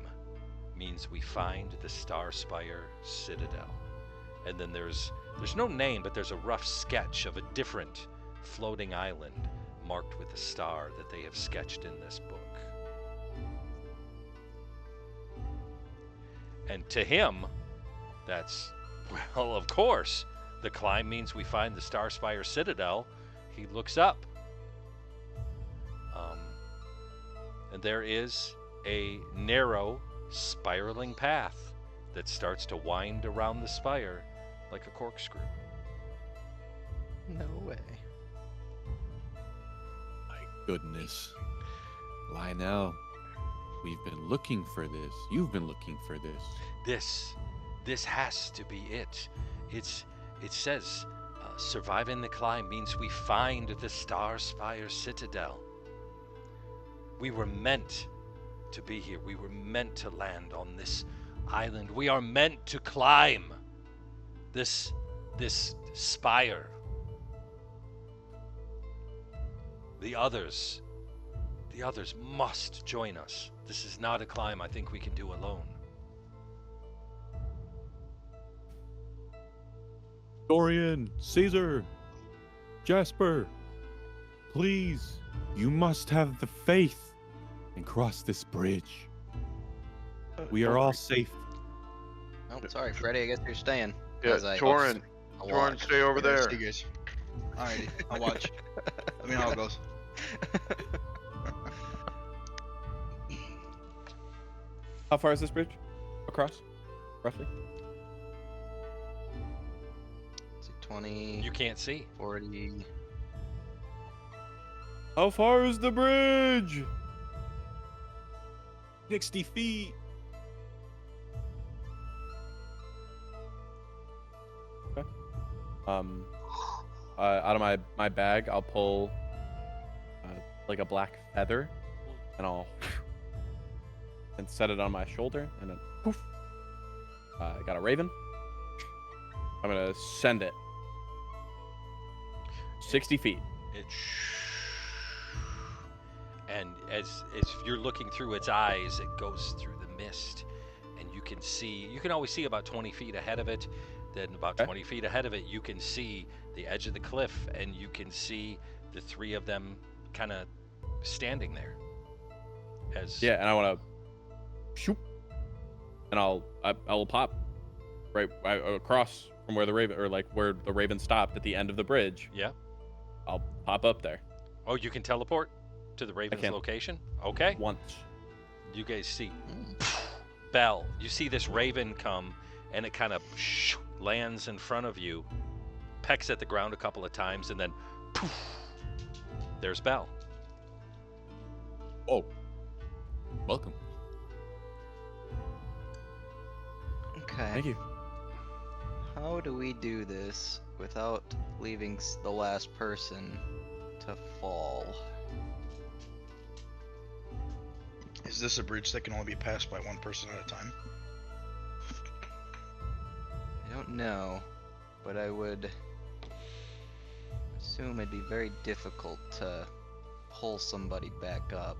[SPEAKER 1] means we find the Starspire Citadel." And then there's no name, but there's a rough sketch of a different floating island marked with a star that they have sketched in this book. And to him, that's, well, of course, the climb means we find the Starspire Citadel. He looks up. And there is a narrow, spiraling path that starts to wind around the spire like a corkscrew.
[SPEAKER 5] No way.
[SPEAKER 2] My goodness. Lionel, we've been looking for this. You've been looking for this.
[SPEAKER 1] This has to be it. It says, surviving the climb means we find the Starspire Citadel. We were meant to be here. We were meant to land on this island. We are meant to climb this spire. The others must join us. This is not a climb I think we can do alone.
[SPEAKER 2] Dorian, Caesar, Jasper, please, you must have the faith and cross this bridge. We are all safe.
[SPEAKER 5] Oh, sorry, Freddy. I guess you're staying.
[SPEAKER 6] Yeah,
[SPEAKER 5] As I-
[SPEAKER 6] Torin,
[SPEAKER 5] I'll
[SPEAKER 6] Torin,
[SPEAKER 5] watch.
[SPEAKER 6] stay over there.
[SPEAKER 7] See you guys. Alrighty, I'll watch. Let me know how it goes.
[SPEAKER 3] How far is this bridge? Across? Roughly?
[SPEAKER 5] Let's see, 20,
[SPEAKER 1] You can't see.
[SPEAKER 5] 40.
[SPEAKER 3] How far is the bridge?
[SPEAKER 2] 60 feet.
[SPEAKER 3] Out of my bag, I'll pull like a black feather, and I'll and set it on my shoulder, and then poof. I got a raven. I'm gonna send it 60 feet.
[SPEAKER 1] And as you're looking through its eyes, it goes through the mist, and you can always see about 20 feet ahead of it. Then about
[SPEAKER 3] Okay.
[SPEAKER 1] 20 feet ahead of it, you can see the edge of the cliff, and you can see the three of them kind of standing there.
[SPEAKER 3] Yeah, and I want to shoot, and I will pop right across from where the raven, or like where the raven stopped at the end of the bridge.
[SPEAKER 1] Yeah.
[SPEAKER 3] I'll pop up there
[SPEAKER 1] Oh, you can teleport to the Raven's
[SPEAKER 3] can.
[SPEAKER 1] location? Okay.
[SPEAKER 3] once.
[SPEAKER 1] You guys see Bell. You see this raven come, and it kind of lands in front of you, pecks at the ground a couple of times, and then poof, there's Bell.
[SPEAKER 2] Oh, welcome.
[SPEAKER 5] Okay.
[SPEAKER 3] Thank you.
[SPEAKER 5] How do we do this without leaving the last person to fall?
[SPEAKER 7] Is this a bridge that can only be passed by one person at a time?
[SPEAKER 5] I don't know, but I would assume it'd be very difficult to pull somebody back up.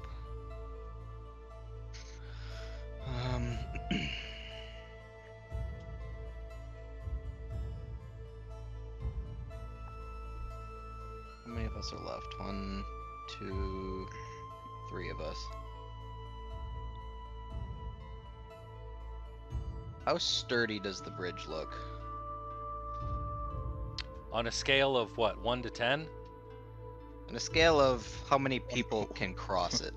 [SPEAKER 5] How many of us are left? 1, 2, 3 of us. How sturdy does the bridge look?
[SPEAKER 1] On a scale of what, 1 to 10?
[SPEAKER 5] On a scale of how many people can cross it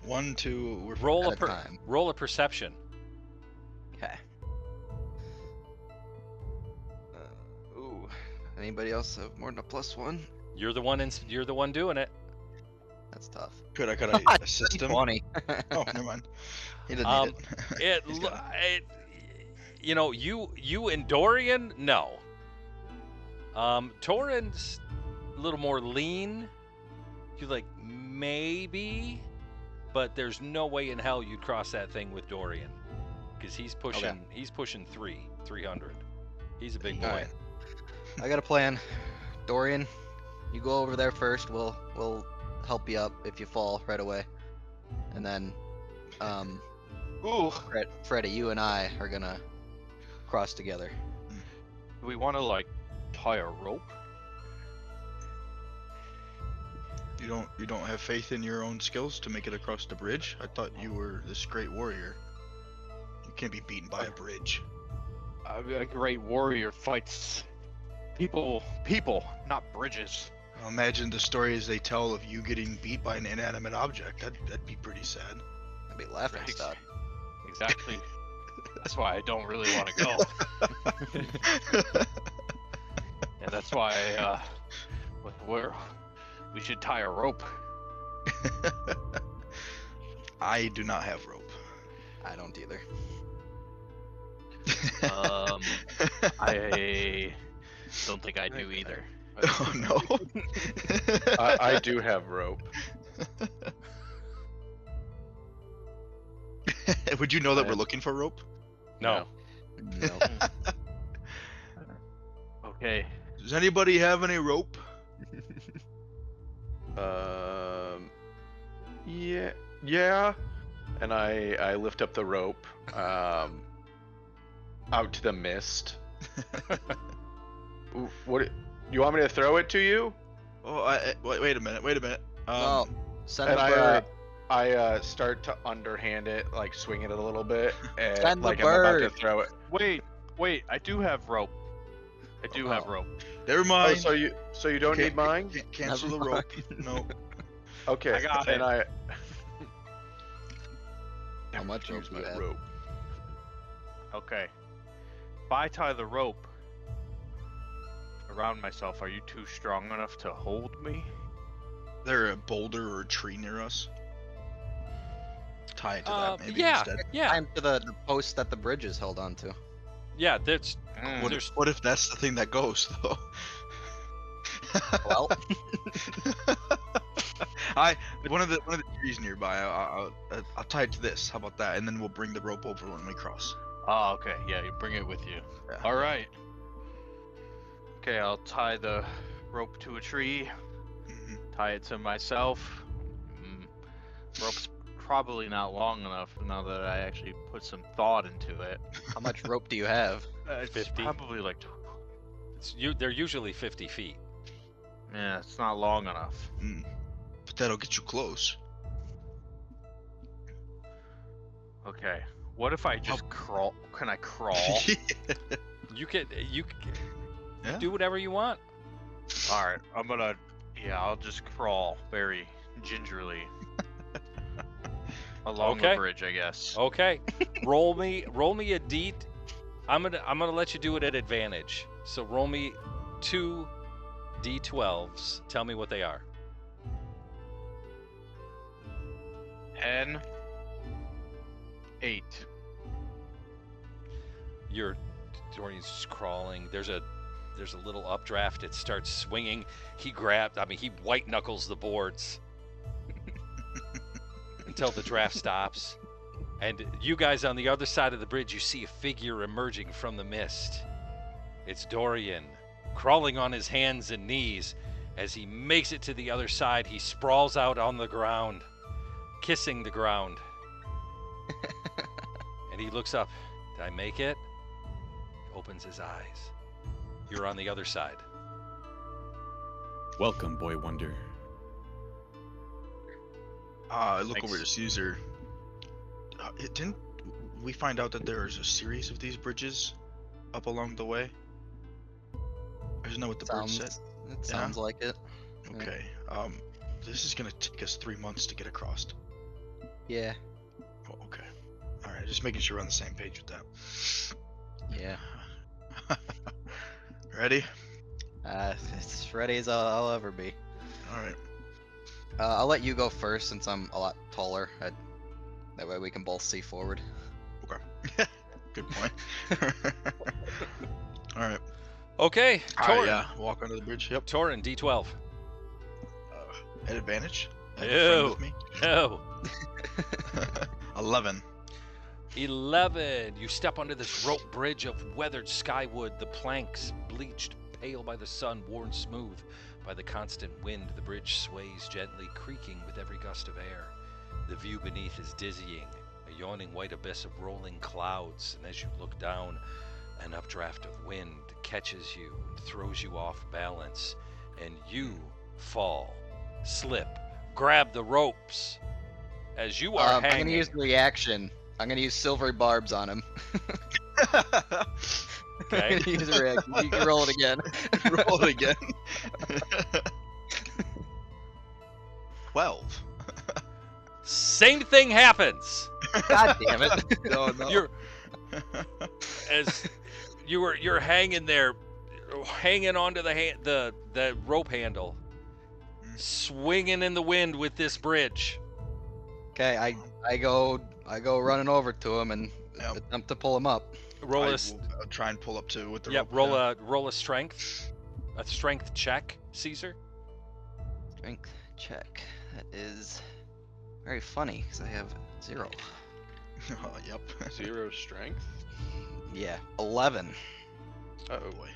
[SPEAKER 7] 1, 2, we're
[SPEAKER 1] Roll
[SPEAKER 5] at
[SPEAKER 1] a
[SPEAKER 5] a time?
[SPEAKER 1] roll a perception.
[SPEAKER 5] Okay. Ooh. Anybody else have more than a +1?
[SPEAKER 1] You're the one doing it.
[SPEAKER 5] That's tough.
[SPEAKER 7] Could I assist him?
[SPEAKER 5] 20.
[SPEAKER 7] Oh, never mind. He didn't
[SPEAKER 1] Um,
[SPEAKER 7] need it.
[SPEAKER 1] It,
[SPEAKER 7] He's got
[SPEAKER 1] you know, you and Dorian, no. Torin's a little more lean. You like maybe. but there's no way in hell you'd cross that thing with Dorian, because he's pushing 300. He's a big boy.
[SPEAKER 5] Alright. I got a plan. Dorian, you go over there first. We'll help you up if you fall right away. And then
[SPEAKER 4] Ooh.
[SPEAKER 5] Freddy, you and I are gonna cross together.
[SPEAKER 4] Do we want to like tie a rope?
[SPEAKER 7] You don't have faith in your own skills to make it across the bridge? I thought you were this great warrior. You can't be beaten by a bridge.
[SPEAKER 4] A great warrior fights people, not bridges.
[SPEAKER 7] Imagine the stories they tell of you getting beat by an inanimate object. That'd be pretty sad.
[SPEAKER 5] That'd be laughing stock.
[SPEAKER 4] Exactly. That's why I don't really want to go. And that's why we should tie a rope.
[SPEAKER 7] I do not have rope.
[SPEAKER 5] I don't either.
[SPEAKER 4] I don't think I do either.
[SPEAKER 7] Oh no.
[SPEAKER 6] I do have rope.
[SPEAKER 7] Would you know that we're looking for rope?
[SPEAKER 1] No.
[SPEAKER 5] No.
[SPEAKER 4] Okay.
[SPEAKER 7] Does anybody have any rope?
[SPEAKER 6] Yeah. And I lift up the rope, out to the mist. What? You want me to throw it to you?
[SPEAKER 7] Oh, wait a minute.
[SPEAKER 5] No. Send
[SPEAKER 6] And
[SPEAKER 5] a bird.
[SPEAKER 6] I start to underhand it, like swing it a little bit, and
[SPEAKER 5] Send the
[SPEAKER 6] like I'm about to
[SPEAKER 5] bird.
[SPEAKER 6] throw it.
[SPEAKER 4] Wait, I do have rope. I do have rope.
[SPEAKER 7] Never
[SPEAKER 6] Oh,
[SPEAKER 7] mind.
[SPEAKER 6] so you don't need mine?
[SPEAKER 7] Cancel the
[SPEAKER 5] Never
[SPEAKER 7] rope. No.
[SPEAKER 6] Okay.
[SPEAKER 4] I got
[SPEAKER 6] and
[SPEAKER 4] it.
[SPEAKER 5] How much rope
[SPEAKER 6] use
[SPEAKER 5] do
[SPEAKER 6] my
[SPEAKER 5] you have?
[SPEAKER 6] rope.
[SPEAKER 4] Okay. If I tie the rope around myself, are you too strong enough to hold me?
[SPEAKER 7] There a boulder or a tree near us? Tie it to that maybe
[SPEAKER 1] yeah,
[SPEAKER 7] instead.
[SPEAKER 1] yeah,
[SPEAKER 5] Time to the post that the bridge is held onto.
[SPEAKER 1] yeah. That's
[SPEAKER 4] Mm.
[SPEAKER 7] What if that's the thing that goes though?
[SPEAKER 5] Well,
[SPEAKER 7] one of the trees nearby. I'll tie it to this. How about that? And then we'll bring the rope over when we cross.
[SPEAKER 4] Oh, okay. Yeah, you bring it with you.
[SPEAKER 7] Yeah.
[SPEAKER 4] All right. Okay, I'll tie the rope to a tree.
[SPEAKER 7] Mhm.
[SPEAKER 4] Tie it to myself. Rope's probably not long enough now that I actually put some thought into it.
[SPEAKER 5] how much rope do you have?
[SPEAKER 4] It's
[SPEAKER 1] 50?
[SPEAKER 4] probably like,
[SPEAKER 1] they're usually 50 feet.
[SPEAKER 4] yeah, it's not long enough.
[SPEAKER 7] But that'll get you close.
[SPEAKER 4] Okay. What if I just crawl? Can I crawl?
[SPEAKER 1] You can
[SPEAKER 7] Yeah.
[SPEAKER 1] do whatever you want.
[SPEAKER 4] All right, I'll just crawl very gingerly along
[SPEAKER 1] Okay.
[SPEAKER 4] the bridge, I guess.
[SPEAKER 1] Okay. roll me a d. I'm gonna let you do it at advantage. So roll me 2 d12s. Tell me what they are.
[SPEAKER 4] 10, 8.
[SPEAKER 1] Dorian's just crawling. There's a little updraft. It starts swinging. He white knuckles the boards until the draft stops. And you guys on the other side of the bridge, you see a figure emerging from the mist. It's Dorian, crawling on his hands and knees. As he makes it to the other side, he sprawls out on the ground, kissing the ground. And he looks up. Did I make it? Opens his eyes. You're on the other side.
[SPEAKER 2] Welcome, Boy Wonder.
[SPEAKER 7] I look over to
[SPEAKER 4] Thanks.
[SPEAKER 7] Caesar. Didn't we find out that there's a series of these bridges up along the way? Isn't that what the bird said?
[SPEAKER 5] It sounds like it.
[SPEAKER 7] Okay. This is gonna take us 3 months to get across.
[SPEAKER 5] Yeah.
[SPEAKER 7] Oh, okay. All right. Just making sure we're on the same page with that.
[SPEAKER 5] Yeah.
[SPEAKER 7] Ready?
[SPEAKER 5] It's as ready as I'll ever be.
[SPEAKER 7] All right.
[SPEAKER 5] I'll let you go first since I'm a lot taller. That way we can both see forward.
[SPEAKER 7] Okay. Good point. All right.
[SPEAKER 1] Okay, Torin.
[SPEAKER 7] Yeah. Walk onto the bridge. Yep.
[SPEAKER 1] Torin, D12.
[SPEAKER 7] At advantage. I have a
[SPEAKER 1] Ew.
[SPEAKER 7] friend with me.
[SPEAKER 1] No.
[SPEAKER 7] 11.
[SPEAKER 1] 11. You step onto this rope bridge of weathered skywood, the planks bleached pale by the sun, worn smooth by the constant wind. The bridge sways gently, creaking with every gust of air. The view beneath is dizzying, a yawning white abyss of rolling clouds, and as you look down, an updraft of wind catches you and throws you off balance, and you fall, slip, grab the ropes as you are
[SPEAKER 5] I'm
[SPEAKER 1] hanging.
[SPEAKER 5] gonna use the reaction. I'm gonna use silver barbs on him.
[SPEAKER 1] Okay.
[SPEAKER 5] I'm gonna use a reaction. You can roll it again.
[SPEAKER 7] Roll it again. 12.
[SPEAKER 1] Same thing happens.
[SPEAKER 5] God damn it.
[SPEAKER 7] Oh, no.
[SPEAKER 1] You're as you're hanging there, hanging onto the rope handle, swinging in the wind with this bridge.
[SPEAKER 5] Okay, I go running over to him and
[SPEAKER 7] Yep.
[SPEAKER 5] attempt to pull him up.
[SPEAKER 1] Roll a
[SPEAKER 7] I'll try and pull up too with the
[SPEAKER 1] yep.
[SPEAKER 7] rope.
[SPEAKER 1] Roll a strength check, Caesar.
[SPEAKER 5] Strength check. That is very funny because I have 0.
[SPEAKER 7] Oh, yep.
[SPEAKER 6] 0 strength.
[SPEAKER 5] Yeah, 11.
[SPEAKER 6] Oh
[SPEAKER 7] Boy.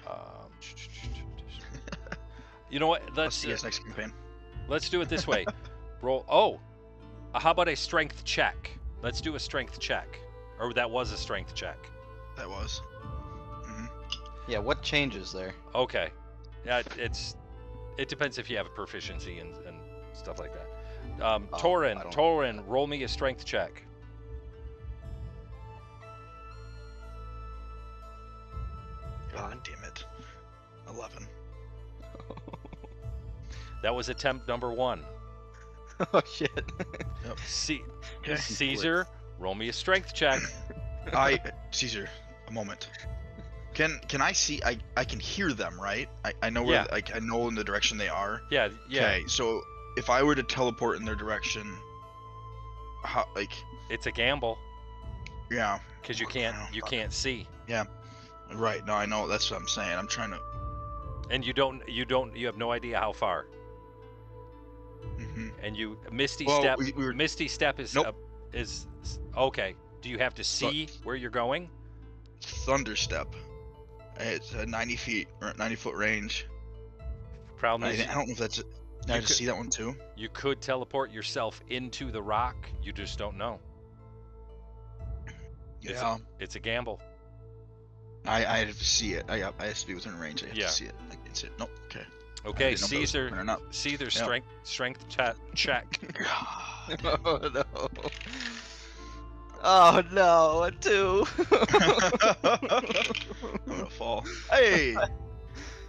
[SPEAKER 1] You know what?
[SPEAKER 7] I'll see you guys next campaign.
[SPEAKER 1] Let's do it this way. Roll. Oh, how about a strength check? Let's do a strength check. Or that was a strength check.
[SPEAKER 7] That was.
[SPEAKER 5] Yeah, what changes there?
[SPEAKER 1] Okay. Yeah, it depends if you have a proficiency and stuff like that.
[SPEAKER 5] I don't-
[SPEAKER 1] Torin, roll me a strength check.
[SPEAKER 7] God damn it. 11.
[SPEAKER 1] That was attempt number 1.
[SPEAKER 5] Oh shit.
[SPEAKER 7] Okay.
[SPEAKER 1] Caesar, roll me a strength check.
[SPEAKER 7] Caesar, a moment. Can I see? I can hear them, right? I know where.
[SPEAKER 1] Yeah.
[SPEAKER 7] I know in the direction they are.
[SPEAKER 1] Yeah.
[SPEAKER 7] Okay, so if I were to teleport in their direction, how
[SPEAKER 1] It's a gamble
[SPEAKER 7] yeah.
[SPEAKER 1] because you can't see,
[SPEAKER 7] Right. No, I know. That's what I'm saying. I'm trying to.
[SPEAKER 1] and you have no idea how far.
[SPEAKER 7] Mhm.
[SPEAKER 1] And you Misty
[SPEAKER 7] Well,
[SPEAKER 1] step.
[SPEAKER 7] we were-
[SPEAKER 1] Misty step is
[SPEAKER 7] Nope.
[SPEAKER 1] is okay. Do you have to see where you're going?
[SPEAKER 7] Thunderstep. It's a 90 feet or 90-foot range.
[SPEAKER 1] Problem
[SPEAKER 7] I
[SPEAKER 1] is,
[SPEAKER 7] don't know if that's. Can I just see that one too?
[SPEAKER 1] you could teleport yourself into the rock. You just don't know.
[SPEAKER 7] Yeah.
[SPEAKER 1] It's a gamble.
[SPEAKER 7] I have to see it. I have to be within range. I have
[SPEAKER 1] Yeah.
[SPEAKER 7] to see it. I can see it. Nope. Okay.
[SPEAKER 1] Okay,
[SPEAKER 7] didn't know if that was
[SPEAKER 1] Caesar.
[SPEAKER 7] open or not.
[SPEAKER 1] Caesar,
[SPEAKER 7] Yeah.
[SPEAKER 1] strength check.
[SPEAKER 5] Oh no. Oh no, a 2.
[SPEAKER 7] I'm gonna fall. Hey.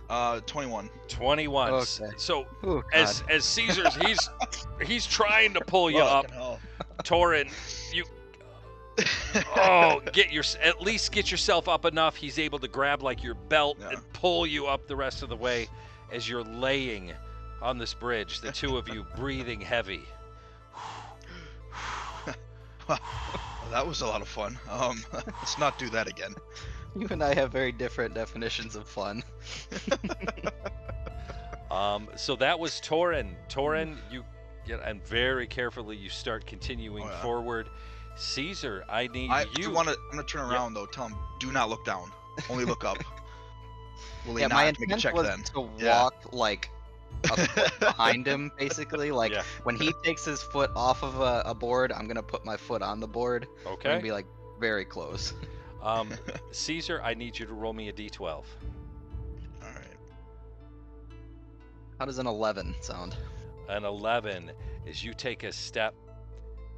[SPEAKER 7] 21.
[SPEAKER 1] 21.
[SPEAKER 5] Okay.
[SPEAKER 1] So
[SPEAKER 5] Oh,
[SPEAKER 1] as Caesar's, he's trying to pull you up.
[SPEAKER 7] Fucking hell.
[SPEAKER 1] Torin, you at least get yourself up enough. He's able to grab like your belt
[SPEAKER 7] Yeah.
[SPEAKER 1] and pull you up the rest of the way as you're laying on this bridge. The two of you breathing heavy.
[SPEAKER 7] Well, that was a lot of fun. Let's not do that again.
[SPEAKER 5] You and I have very different definitions of fun.
[SPEAKER 1] So that was Torin. Torin, and very carefully you start continuing
[SPEAKER 7] Oh, yeah.
[SPEAKER 1] forward. Caesar, I need
[SPEAKER 7] I
[SPEAKER 1] you.
[SPEAKER 7] do want to. I'm gonna turn around though. Tell him, do not look down. Only look up. Will he
[SPEAKER 5] Yeah,
[SPEAKER 7] not
[SPEAKER 5] my
[SPEAKER 7] make a
[SPEAKER 5] intent
[SPEAKER 7] check
[SPEAKER 5] was
[SPEAKER 7] then?
[SPEAKER 5] to
[SPEAKER 7] Yeah.
[SPEAKER 5] walk like a foot behind him, basically. Like
[SPEAKER 1] Yeah.
[SPEAKER 5] when he takes his foot off of a board, I'm gonna put my foot on the board. I'm
[SPEAKER 1] Okay.
[SPEAKER 5] gonna be like very close.
[SPEAKER 1] Caesar, I need you to roll me a d12.
[SPEAKER 7] All right.
[SPEAKER 5] How does an 11 sound?
[SPEAKER 1] An 11 is you take a step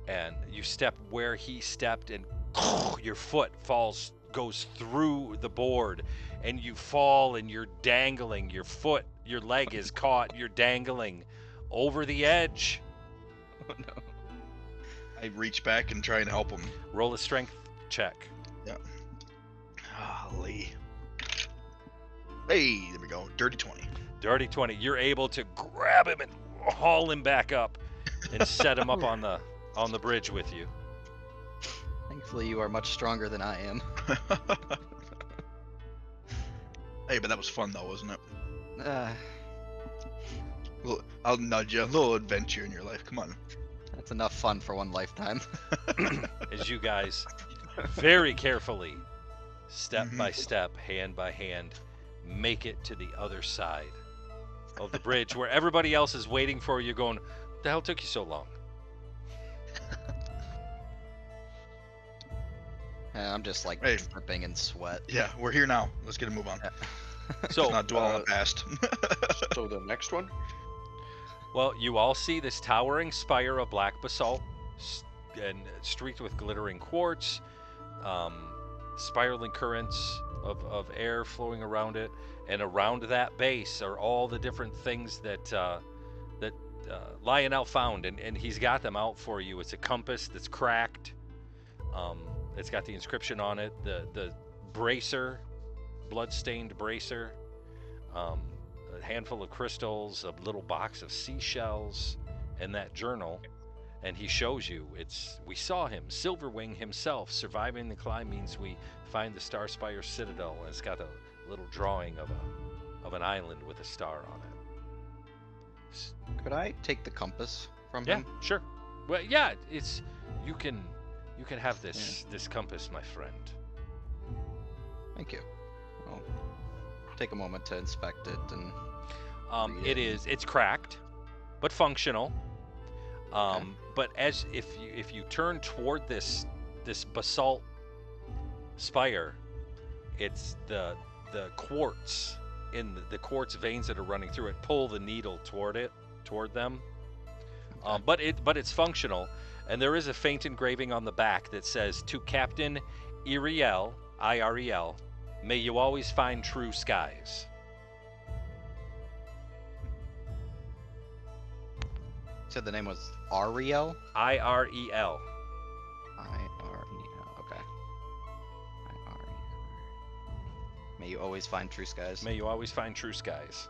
[SPEAKER 1] and you step where he stepped and your foot goes through the board and you fall and you're dangling. Your leg is caught. You're dangling over the edge.
[SPEAKER 5] Oh no.
[SPEAKER 7] I reach back and try and help him.
[SPEAKER 1] Roll a strength check.
[SPEAKER 7] Golly. Hey, there we go. Dirty 20.
[SPEAKER 1] Dirty 20. You're able to grab him and haul him back up and set him up on the bridge with you.
[SPEAKER 5] Thankfully, you are much stronger than I am.
[SPEAKER 7] Hey, but that was fun though, wasn't it?
[SPEAKER 5] Uh,
[SPEAKER 7] I'll nudge you. A little adventure in your life. Come on.
[SPEAKER 5] It's enough fun for one lifetime.
[SPEAKER 1] As you guys very carefully, step by step, hand by hand, make it to the other side of the bridge where everybody else is waiting for you going, what the hell took you so long?
[SPEAKER 5] And I'm just like
[SPEAKER 7] Hey.
[SPEAKER 5] dripping in sweat.
[SPEAKER 7] Yeah, we're here now. Let's get a move on.
[SPEAKER 1] So,
[SPEAKER 7] Let's not dwell on the past.
[SPEAKER 6] So the next one?
[SPEAKER 1] well, you all see this towering spire of black basalt and streaked with glittering quartz, spiraling currents of air flowing around it, and around that base are all the different things that Lionel found, and he's got them out for you. It's a compass that's cracked. It's got the inscription on it, the bracer, blood-stained bracer, a handful of crystals, a little box of seashells, and that journal. And he shows you, we saw him, Silverwing himself, surviving the climb means we find the Starspire Citadel, and it's got a little drawing of an island with a star on it.
[SPEAKER 5] Could I take the compass from
[SPEAKER 1] Yeah,
[SPEAKER 5] him?
[SPEAKER 1] sure. Well, yeah, you can have this compass, my friend.
[SPEAKER 5] Thank you. I'll take a moment to inspect it and.
[SPEAKER 1] It's cracked, but functional. But if you turn toward this basalt spire, it's the quartz in the quartz veins that are running through it pull the needle toward them. But it's functional, and there is a faint engraving on the back that says, "To Captain Iriel, IREL, may you always find true skies."
[SPEAKER 5] Said the name was Ariel?
[SPEAKER 1] IREL.
[SPEAKER 5] I-R-E-L. Okay. I-R-E-L. May you always find true skies.
[SPEAKER 1] May you always find true skies.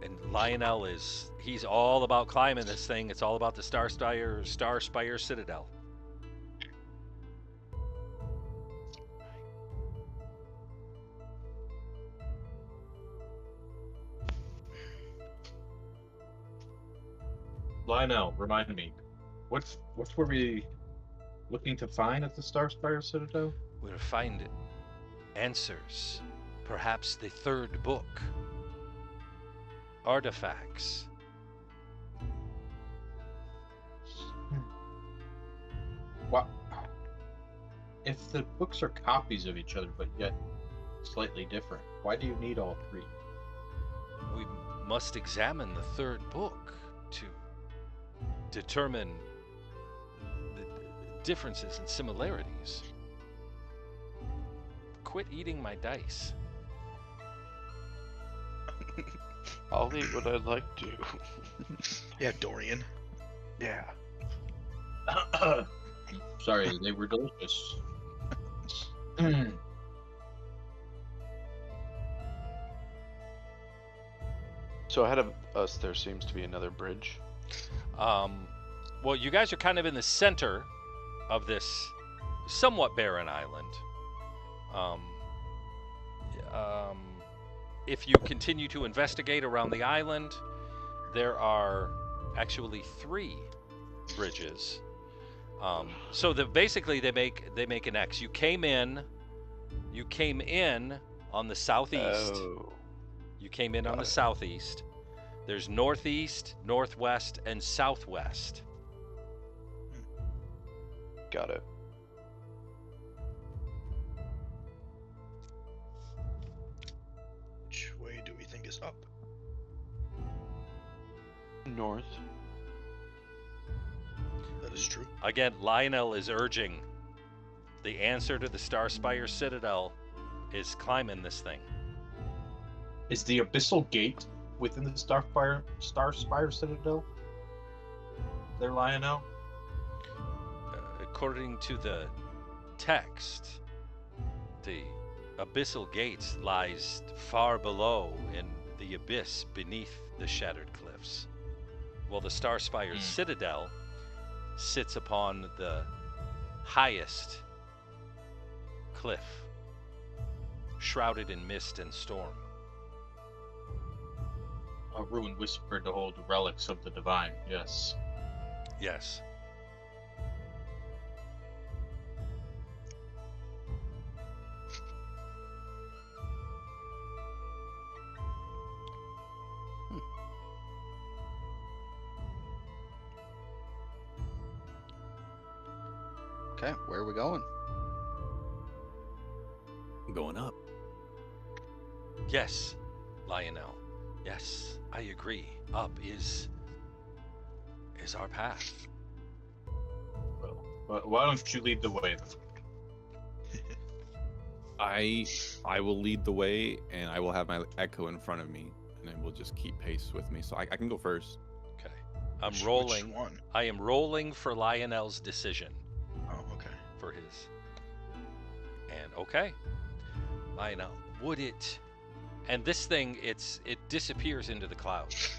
[SPEAKER 1] And Lionel he's all about climbing this thing. It's all about the Starspire Citadel.
[SPEAKER 8] Lionel, remind me, what were we looking to find at the Starspire Citadel?
[SPEAKER 1] We'll find answers. Perhaps the third book. Artifacts.
[SPEAKER 8] What? If the books are copies of each other but yet slightly different, why do you need all three?
[SPEAKER 1] We must examine the third book to determine the differences and similarities. Quit eating my dice.
[SPEAKER 6] I'll eat what I'd like to.
[SPEAKER 7] Yeah, Dorian.
[SPEAKER 6] Yeah.
[SPEAKER 8] Sorry, they were delicious.
[SPEAKER 6] So ahead of us, there seems to be another bridge.
[SPEAKER 1] Well, you guys are kind of in the center of this somewhat barren island. If you continue to investigate around the island, there are actually 3 bridges. So basically they make an X. You came in on the southeast.
[SPEAKER 6] Oh.
[SPEAKER 1] You came in on the
[SPEAKER 6] it.
[SPEAKER 1] southeast. There's northeast, northwest, and southwest.
[SPEAKER 6] Got it.
[SPEAKER 7] Which way do we think is up?
[SPEAKER 6] North.
[SPEAKER 7] That is true.
[SPEAKER 1] Again, Lionel is urging the answer to the Starspire Citadel is climbing this thing.
[SPEAKER 8] Is the abyssal gate within the Starspire Citadel there, Lionel?
[SPEAKER 1] According to the text, the abyssal gates lies far below in the abyss beneath the shattered cliffs, while the Starspire Citadel sits upon the highest cliff, shrouded in mist and storm.
[SPEAKER 8] ruined whisper to hold the relics of the divine. Yes.
[SPEAKER 1] Yes.
[SPEAKER 5] Okay, where are we going?
[SPEAKER 2] I'm going up.
[SPEAKER 1] Yes, Lionel. Yes, I agree. Up is our path.
[SPEAKER 8] Well, why don't you lead the way then?
[SPEAKER 2] I will lead the way, and I will have my echo in front of me, and it will just keep pace with me. So I can go first.
[SPEAKER 1] Okay. I'm
[SPEAKER 7] Which
[SPEAKER 1] rolling.
[SPEAKER 7] one?
[SPEAKER 1] I am rolling for Lionel's decision
[SPEAKER 7] Oh, okay.
[SPEAKER 1] for his. And okay. Lionel, would it, and this thing, it disappears into the clouds.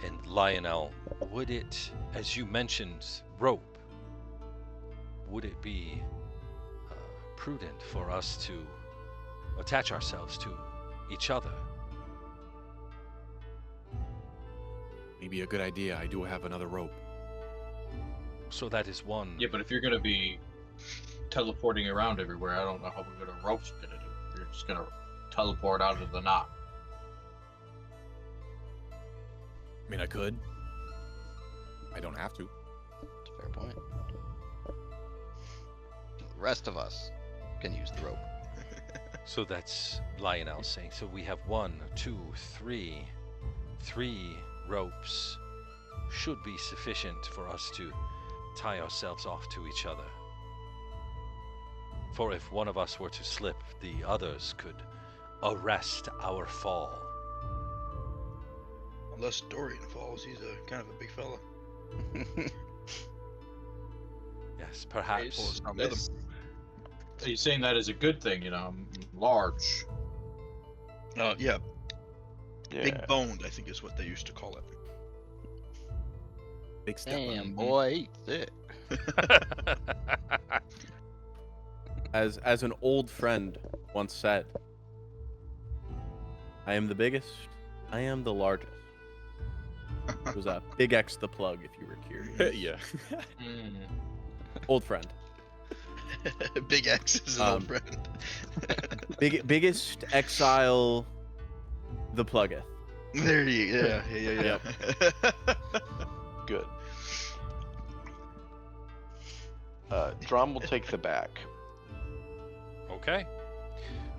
[SPEAKER 1] And Lionel, would it, as you mentioned, rope, would it be prudent for us to attach ourselves to each other?
[SPEAKER 2] Maybe a good idea. I do have another rope.
[SPEAKER 1] So that is one.
[SPEAKER 8] Yeah, but if you're gonna be teleporting around everywhere, I don't know how good a rope's gonna do. You're just gonna teleport out of the knot.
[SPEAKER 2] I mean, I could. I don't have to.
[SPEAKER 5] That's a fair point. The rest of us can use the rope.
[SPEAKER 1] So that's Lionel saying. So we have 1, 2, 3. 3 ropes should be sufficient for us to tie ourselves off to each other. For if one of us were to slip, the others could arrest our fall.
[SPEAKER 7] Unless Dorian falls, he's a kind of a big fella.
[SPEAKER 1] Yes, perhaps.
[SPEAKER 7] Well, it's not with him.
[SPEAKER 8] Are you saying that as a good thing? You know, I'm large.
[SPEAKER 7] Yeah,
[SPEAKER 6] Yeah.
[SPEAKER 7] big boned, I think is what they used to call it.
[SPEAKER 2] Big step.
[SPEAKER 5] Damn, boy, eat thick.
[SPEAKER 3] As an old friend once said, I am the biggest, I am the largest. It was a big X the plug, if you were curious.
[SPEAKER 2] Yeah.
[SPEAKER 8] Mm.
[SPEAKER 3] Old friend.
[SPEAKER 7] Big X is an old friend.
[SPEAKER 3] Biggest exile the pluggeth.
[SPEAKER 7] There you yeah.
[SPEAKER 6] Good. Drom will take the back.
[SPEAKER 1] Okay.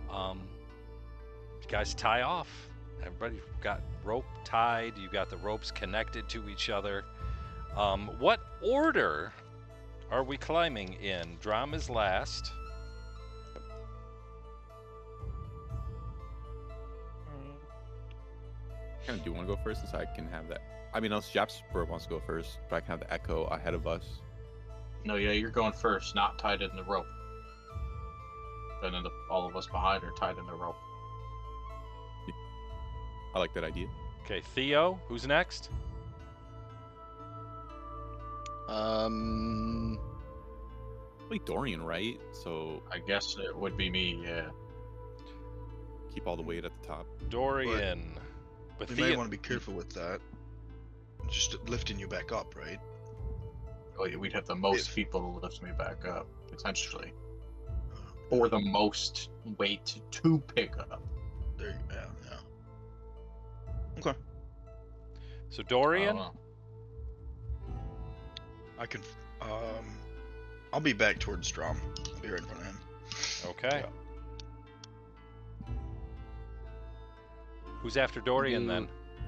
[SPEAKER 1] You guys tie off. Everybody got rope tied. You got the ropes connected to each other. What order are we climbing in? Drom is last.
[SPEAKER 2] Kind of do want to go first, so I can have that. I mean, unless Jasper wants to go first, but I can have the echo ahead of us.
[SPEAKER 8] No, yeah, you're going first, not tied in the rope. And then all of us behind are tied in the rope.
[SPEAKER 2] I like that idea.
[SPEAKER 1] Okay, Theo, who's next?
[SPEAKER 2] Wait, Dorian, right? So
[SPEAKER 8] I guess it would be me, yeah.
[SPEAKER 2] keep all the weight at the top.
[SPEAKER 1] Dorian. But
[SPEAKER 7] We
[SPEAKER 1] Theo,
[SPEAKER 7] might want to be careful with that. Just lifting you back up, right?
[SPEAKER 8] Oh, yeah, we'd have the most
[SPEAKER 7] If-
[SPEAKER 8] people to lift me back up, potentially. Or the most weight to pick up.
[SPEAKER 7] There, yeah. Okay,
[SPEAKER 1] so
[SPEAKER 8] I
[SPEAKER 1] Dorian.
[SPEAKER 8] don't know.
[SPEAKER 7] I can. I'll be back towards Drom. I'll be right in front of him.
[SPEAKER 1] Okay. Who's after Dorian then?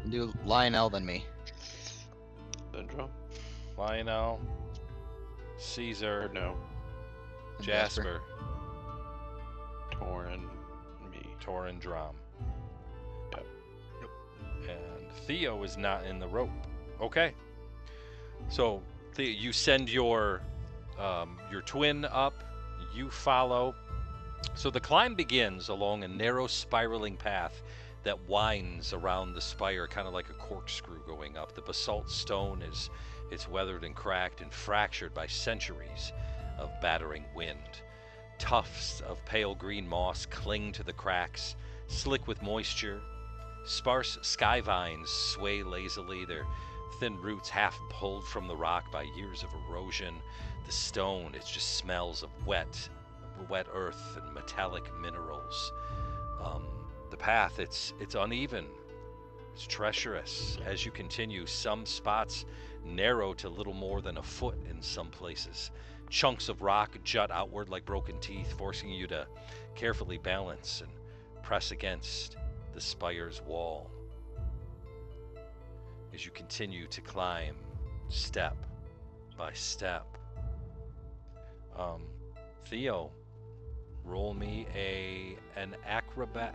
[SPEAKER 5] Do Lionel than me.
[SPEAKER 6] Then Drom?
[SPEAKER 1] Lionel,
[SPEAKER 6] Or
[SPEAKER 1] Caesar,
[SPEAKER 6] no?
[SPEAKER 5] and
[SPEAKER 1] Jasper,
[SPEAKER 6] Torin, me.
[SPEAKER 1] Torin, Drom.
[SPEAKER 6] Yep.
[SPEAKER 1] And Theo is not in the rope. Okay. So Theo, you send your twin up. You follow. So the climb begins along a narrow spiraling path that winds around the spire, kind of like a corkscrew going up. The basalt stone it's weathered and cracked and fractured by centuries of battering wind. Tufts of pale green moss cling to the cracks, slick with moisture. Sparse sky vines sway lazily, their thin roots half pulled from the rock by years of erosion. The stone, it just smells of wet earth and metallic minerals. The path, it's uneven, it's treacherous. As you continue, some spots narrow to little more than a foot in some places. Chunks of rock jut outward like broken teeth, forcing you to carefully balance and press against the spire's wall. As you continue to climb step by step. Theo, roll me an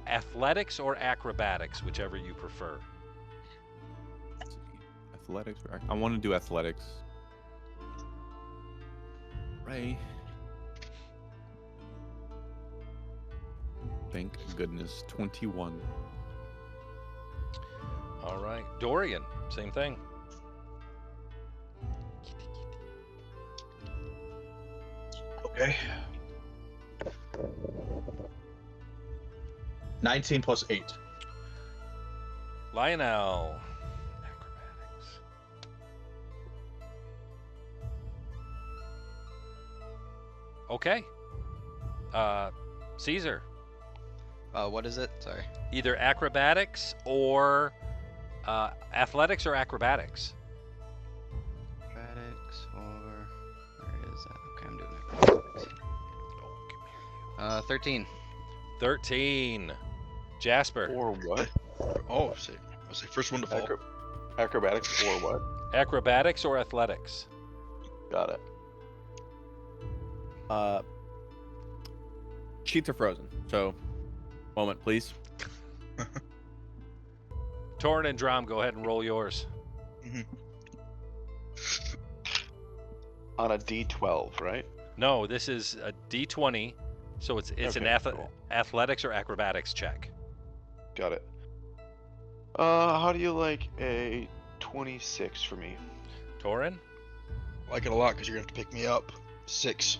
[SPEAKER 1] athletics or acrobatics, whichever you prefer.
[SPEAKER 2] Athletics. I want to do athletics. Right. Thank goodness. 21.
[SPEAKER 1] All right. Dorian, same thing.
[SPEAKER 8] Okay. 19 plus 8.
[SPEAKER 1] Lionel. Acrobatics. Okay. Caesar.
[SPEAKER 5] What is it? Sorry.
[SPEAKER 1] Either acrobatics or athletics or acrobatics.
[SPEAKER 5] Acrobatics or where is that? Okay, I'm doing acrobatics. 13.
[SPEAKER 1] 13. Jasper.
[SPEAKER 6] Or what?
[SPEAKER 7] Oh, say first one to fall.
[SPEAKER 6] Acrobatics or what?
[SPEAKER 1] Acrobatics or athletics.
[SPEAKER 6] Got it.
[SPEAKER 3] Sheets are frozen. So, moment, please.
[SPEAKER 1] Torn and Drom, go ahead and roll yours.
[SPEAKER 6] On a D12, right?
[SPEAKER 1] No, this is a D20, so it's
[SPEAKER 6] Okay,
[SPEAKER 1] an
[SPEAKER 6] cool.
[SPEAKER 1] athletics or acrobatics check.
[SPEAKER 6] Got it. How do you like a 26 for me?
[SPEAKER 1] Torin,
[SPEAKER 7] I like it a lot because you're gonna have to pick me up. 6.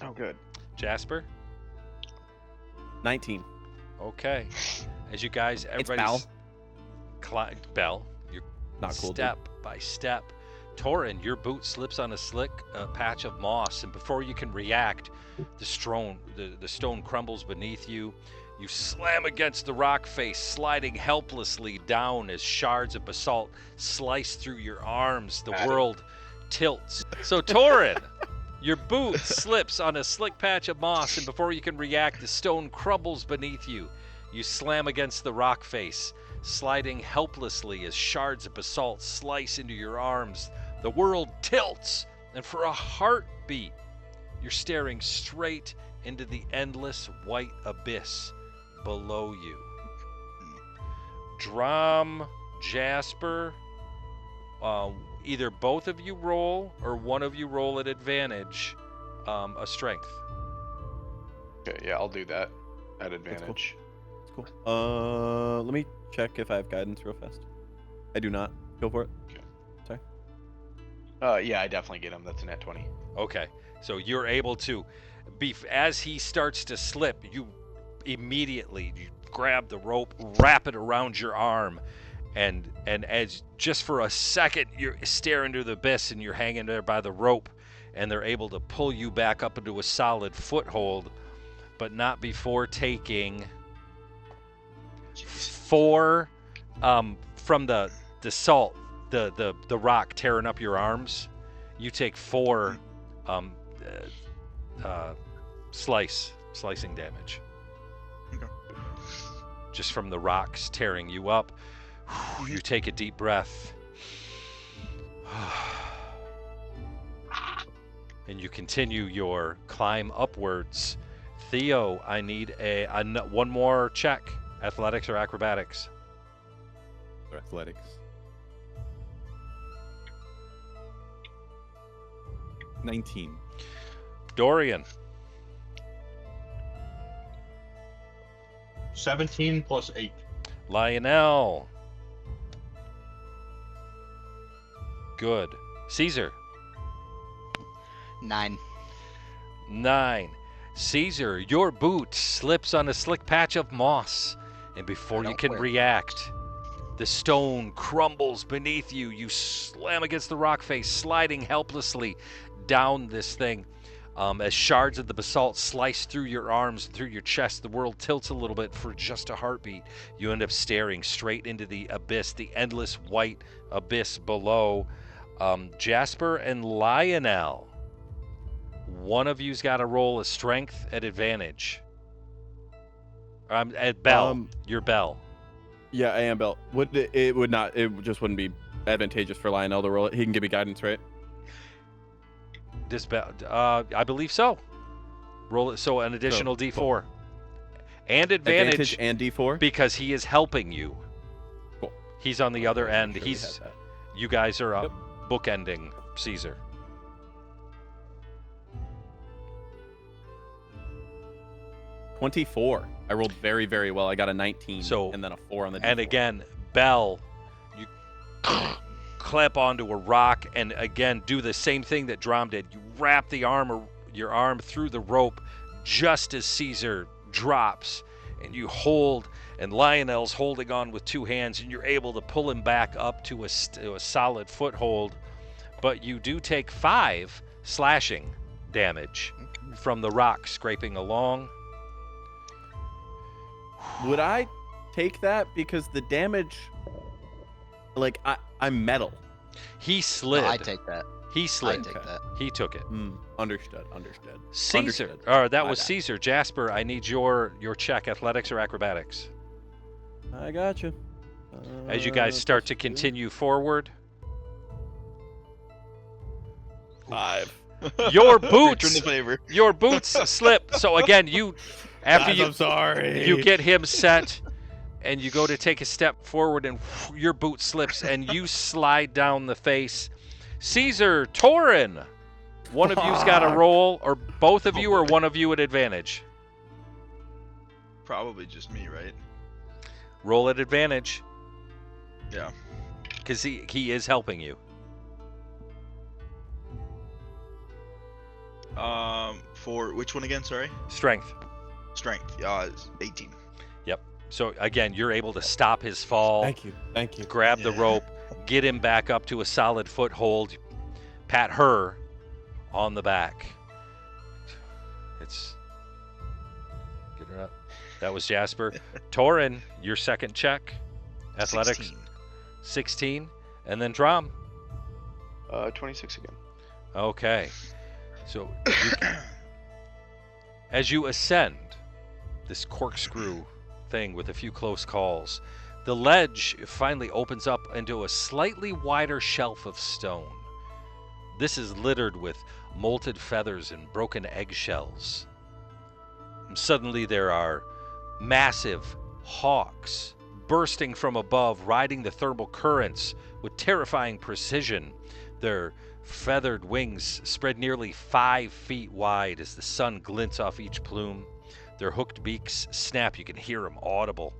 [SPEAKER 6] Oh, good.
[SPEAKER 1] Jasper.
[SPEAKER 3] 19.
[SPEAKER 1] Okay. As you guys, everybody's Bell. You're
[SPEAKER 3] Not cool.
[SPEAKER 1] step by step. Torin, your boot slips on a slick patch of moss, and before you can react, the stone crumbles beneath you. You slam against the rock face, sliding helplessly down as shards of basalt slice through your arms. The world tilts. So Torin, your boot slips on a slick patch of moss, and before you can react, the stone crumbles beneath you. You slam against the rock face, sliding helplessly as shards of basalt slice into your arms. The world tilts, and for a heartbeat, you're staring straight into the endless white abyss below you. Drom, Jasper, either both of you roll or one of you roll at advantage a strength.
[SPEAKER 6] Okay, yeah, I'll do that at advantage.
[SPEAKER 3] That's cool. Let me check if I have guidance real fast. I do not. Go for it.
[SPEAKER 6] Yeah, I definitely get him. That's a net 20.
[SPEAKER 1] Okay, so you're able to, as he starts to slip, you immediately grab the rope, wrap it around your arm, and as just for a second you stare into the abyss and you're hanging there by the rope, and they're able to pull you back up into a solid foothold, but not before taking 4 from the salt, the rock tearing up your arms. You take 4 slicing damage.
[SPEAKER 7] Okay.
[SPEAKER 1] Just from the rocks tearing you up. You take a deep breath. And you continue your climb upwards. Theo, I need one more check. Athletics or acrobatics?
[SPEAKER 2] Or athletics. 19.
[SPEAKER 1] Dorian.
[SPEAKER 8] 17 plus 8.
[SPEAKER 1] Lionel. Good. Caesar.
[SPEAKER 5] 9.
[SPEAKER 1] 9. Caesar, your boot slips on a slick patch of moss. And before you
[SPEAKER 5] don't
[SPEAKER 1] can
[SPEAKER 5] quit.
[SPEAKER 1] react, the stone crumbles beneath you. You slam against the rock face, sliding helplessly down this thing. As shards of the basalt slice through your arms and through your chest, the world tilts a little bit for just a heartbeat. You end up staring straight into the abyss, the endless white abyss below. Jasper and Lionel, one of you's got to roll a strength at advantage. At Bell, your Bell.
[SPEAKER 3] Yeah, I am Bell. It would not. It just wouldn't be advantageous for Lionel to roll it. He can give me guidance, right?
[SPEAKER 1] I believe so. Roll it. So an additional D4. And advantage
[SPEAKER 3] and D4
[SPEAKER 1] because he is helping you.
[SPEAKER 3] Cool.
[SPEAKER 1] He's on the other end.
[SPEAKER 3] Sure
[SPEAKER 1] You guys are
[SPEAKER 3] Yep.
[SPEAKER 1] bookending Caesar.
[SPEAKER 3] 24. I rolled very, very well. I got a 19
[SPEAKER 1] So-
[SPEAKER 3] and then a 4 on the D4.
[SPEAKER 1] And again, Bell, you clamp onto a rock and again do the same thing that Drom did. You wrap your arm through the rope just as Caesar drops, and you hold, and Lionel's holding on with two hands, and you're able to pull him back up to a solid foothold. But you do take 5 slashing damage from the rock scraping along.
[SPEAKER 3] Would I take that because the damage, like I'm metal.
[SPEAKER 1] He slid.
[SPEAKER 5] I take that.
[SPEAKER 1] He slid.
[SPEAKER 5] I take that.
[SPEAKER 1] He took it.
[SPEAKER 3] Understood.
[SPEAKER 1] Caesar.
[SPEAKER 3] Understood.
[SPEAKER 1] Or that
[SPEAKER 3] My
[SPEAKER 1] was
[SPEAKER 3] bad.
[SPEAKER 1] Caesar. Jasper, I need your check, athletics or acrobatics.
[SPEAKER 3] I got you.
[SPEAKER 1] As you guys start to continue forward,
[SPEAKER 3] 5.
[SPEAKER 1] your
[SPEAKER 7] Return
[SPEAKER 1] boots,
[SPEAKER 7] the favor.
[SPEAKER 1] your boots slip. So again, after
[SPEAKER 3] Guys, I'm sorry.
[SPEAKER 1] you get him set, and you go to take a step forward, and your boot slips, and you slide down the face. Caesar, Torin, one of you's got to roll, or both of you, or one of you at advantage.
[SPEAKER 7] Probably just me, right?
[SPEAKER 1] Roll at advantage.
[SPEAKER 7] Yeah.
[SPEAKER 1] Because he is helping you.
[SPEAKER 7] For which one again? Sorry.
[SPEAKER 1] Strength.
[SPEAKER 7] Strength. It's 18.
[SPEAKER 1] Yep. So again, you're able to stop his fall.
[SPEAKER 3] Thank you.
[SPEAKER 1] Grab the
[SPEAKER 7] Yeah.
[SPEAKER 1] rope, get him back up to a solid foothold, pat her on the back. Get her up. That was Jasper. Torin, your second check. Athletics.
[SPEAKER 7] 16.
[SPEAKER 1] 16. And then Drom.
[SPEAKER 6] 26 again.
[SPEAKER 1] Okay. So as you ascend this corkscrew thing with a few close calls, the ledge finally opens up into a slightly wider shelf of stone. This is littered with molted feathers and broken eggshells. And suddenly there are massive hawks bursting from above, riding the thermal currents with terrifying precision. Their feathered wings spread nearly 5 feet wide as the sun glints off each plume. Their hooked beaks snap, you can hear them audible.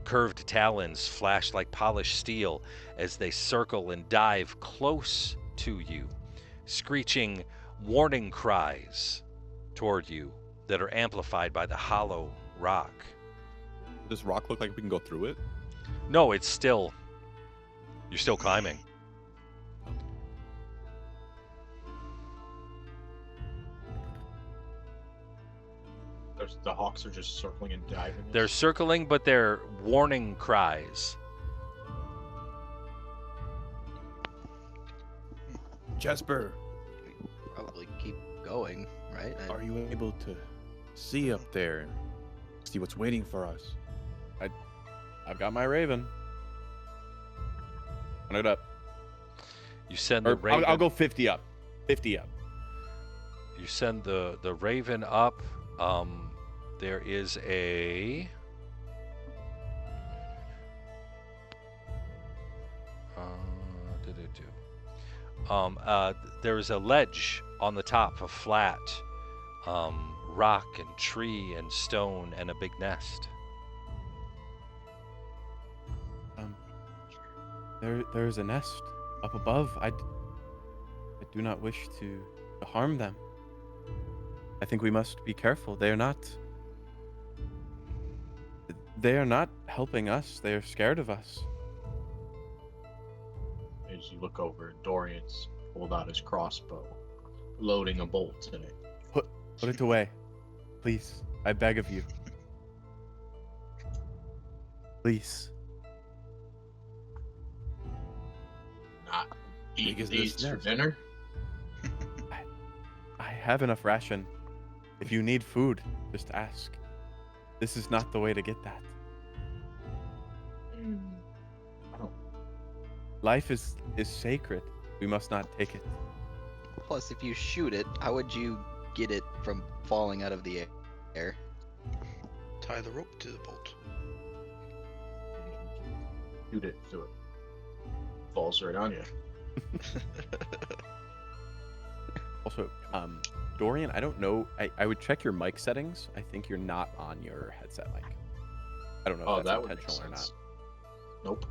[SPEAKER 1] Curved talons flash like polished steel as they circle and dive close to you, screeching warning cries toward you that are amplified by the hollow rock.
[SPEAKER 2] Does rock look like we can go through it?
[SPEAKER 1] No, you're still climbing.
[SPEAKER 8] The hawks are just circling and diving.
[SPEAKER 1] They're circling, but they're warning cries.
[SPEAKER 2] Jasper,
[SPEAKER 5] Probably keep going, right?
[SPEAKER 2] are you able to see up there? See what's waiting for us?
[SPEAKER 3] I've got my raven. Run it up.
[SPEAKER 1] You send the
[SPEAKER 3] Or
[SPEAKER 1] raven.
[SPEAKER 3] I'll go 50 up. 50 up.
[SPEAKER 1] You send the raven up. There is a there is a ledge on the top, a flat rock and tree and stone and a big nest.
[SPEAKER 3] There's a nest up above. I do not wish to harm them. I think we must be careful. They are not helping us. They are scared of us.
[SPEAKER 8] As you look over, Dorian's pulled out his crossbow, loading a bolt in it.
[SPEAKER 3] Put it away. Please. I beg of you. Please.
[SPEAKER 8] Not eating
[SPEAKER 2] Big as
[SPEAKER 8] these
[SPEAKER 2] this
[SPEAKER 8] for
[SPEAKER 2] nest.
[SPEAKER 8] dinner.
[SPEAKER 3] I have enough ration. If you need food, just ask. This is not the way to get that.
[SPEAKER 8] Oh,
[SPEAKER 3] Life is sacred. We must not take it.
[SPEAKER 5] Plus, if you shoot it, how would you get it from falling out of the air?
[SPEAKER 7] Tie the rope to the bolt.
[SPEAKER 8] shoot it so it falls right on you.
[SPEAKER 3] Also, Dorian, I don't know. I would check your mic settings. I think you're not on your headset mic. I don't know
[SPEAKER 8] Oh,
[SPEAKER 3] if
[SPEAKER 8] that
[SPEAKER 3] that's
[SPEAKER 8] would make
[SPEAKER 3] intentional or not.
[SPEAKER 8] sense. Nope.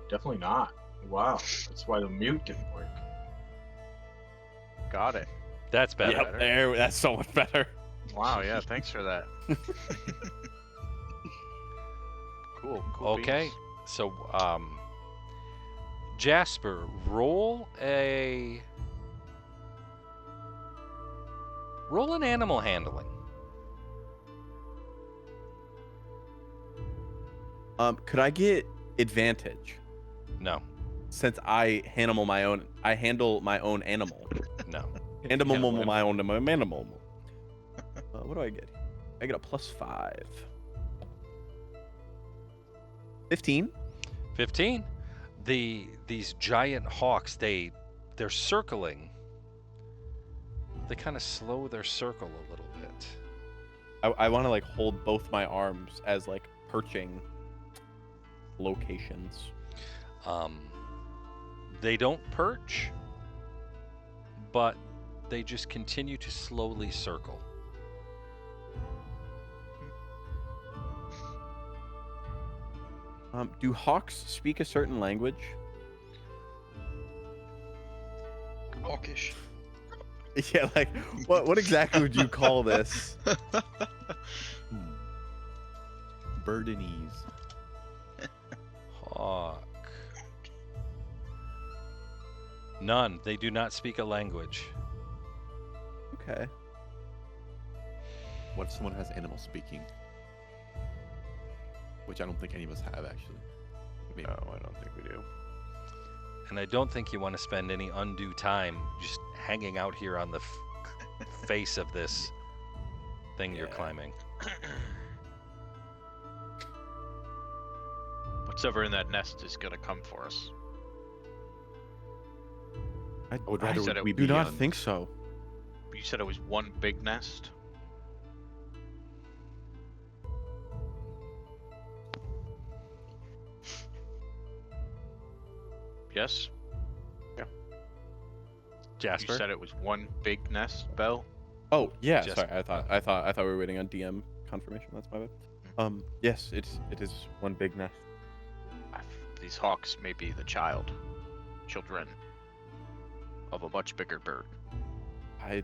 [SPEAKER 8] Definitely not. Wow, that's why the mute didn't work.
[SPEAKER 4] Got it.
[SPEAKER 1] That's better.
[SPEAKER 3] Yep, there. That's so much better.
[SPEAKER 4] Wow, yeah, thanks for that. Cool.
[SPEAKER 1] Okay,
[SPEAKER 4] beans.
[SPEAKER 1] so Jasper, roll an animal handling.
[SPEAKER 3] Could I get advantage
[SPEAKER 1] No,
[SPEAKER 3] since I handle my own animal?
[SPEAKER 1] no.
[SPEAKER 3] Animal,
[SPEAKER 1] Animal.
[SPEAKER 3] my own animal. What do I get? I get a +5. 15.
[SPEAKER 1] 15. These giant hawks, they're circling. They kind of slow their circle a little bit.
[SPEAKER 3] I want to like hold both my arms as like perching locations.
[SPEAKER 1] They don't perch, but they just continue to slowly circle.
[SPEAKER 3] Do hawks speak a certain language?
[SPEAKER 7] Hawkish.
[SPEAKER 3] Yeah, like what exactly would you call this?
[SPEAKER 2] Birdanese.
[SPEAKER 1] Hawk. None. They do not speak a language.
[SPEAKER 3] Okay.
[SPEAKER 2] What if someone has animal speaking? Which I don't think any of us have, actually. Maybe.
[SPEAKER 3] No, I don't think we do.
[SPEAKER 1] And I don't think you want to spend any undue time just hanging out here on the face of this thing you're
[SPEAKER 3] Yeah.
[SPEAKER 1] climbing.
[SPEAKER 4] What's ever in that nest is gonna come for us.
[SPEAKER 2] I would
[SPEAKER 4] I
[SPEAKER 2] rather
[SPEAKER 4] said it-
[SPEAKER 2] we
[SPEAKER 3] Do
[SPEAKER 2] be
[SPEAKER 3] not
[SPEAKER 2] on-
[SPEAKER 3] think so.
[SPEAKER 4] You said it was one big nest. Yes.
[SPEAKER 1] Jasper?
[SPEAKER 4] You said it was one big nest, Bell.
[SPEAKER 3] Oh yeah,
[SPEAKER 1] Just-
[SPEAKER 3] sorry. I thought we were waiting on DM confirmation. That's my bad. Yes, it is one big nest.
[SPEAKER 4] These hawks may be the children of a much bigger bird.
[SPEAKER 3] I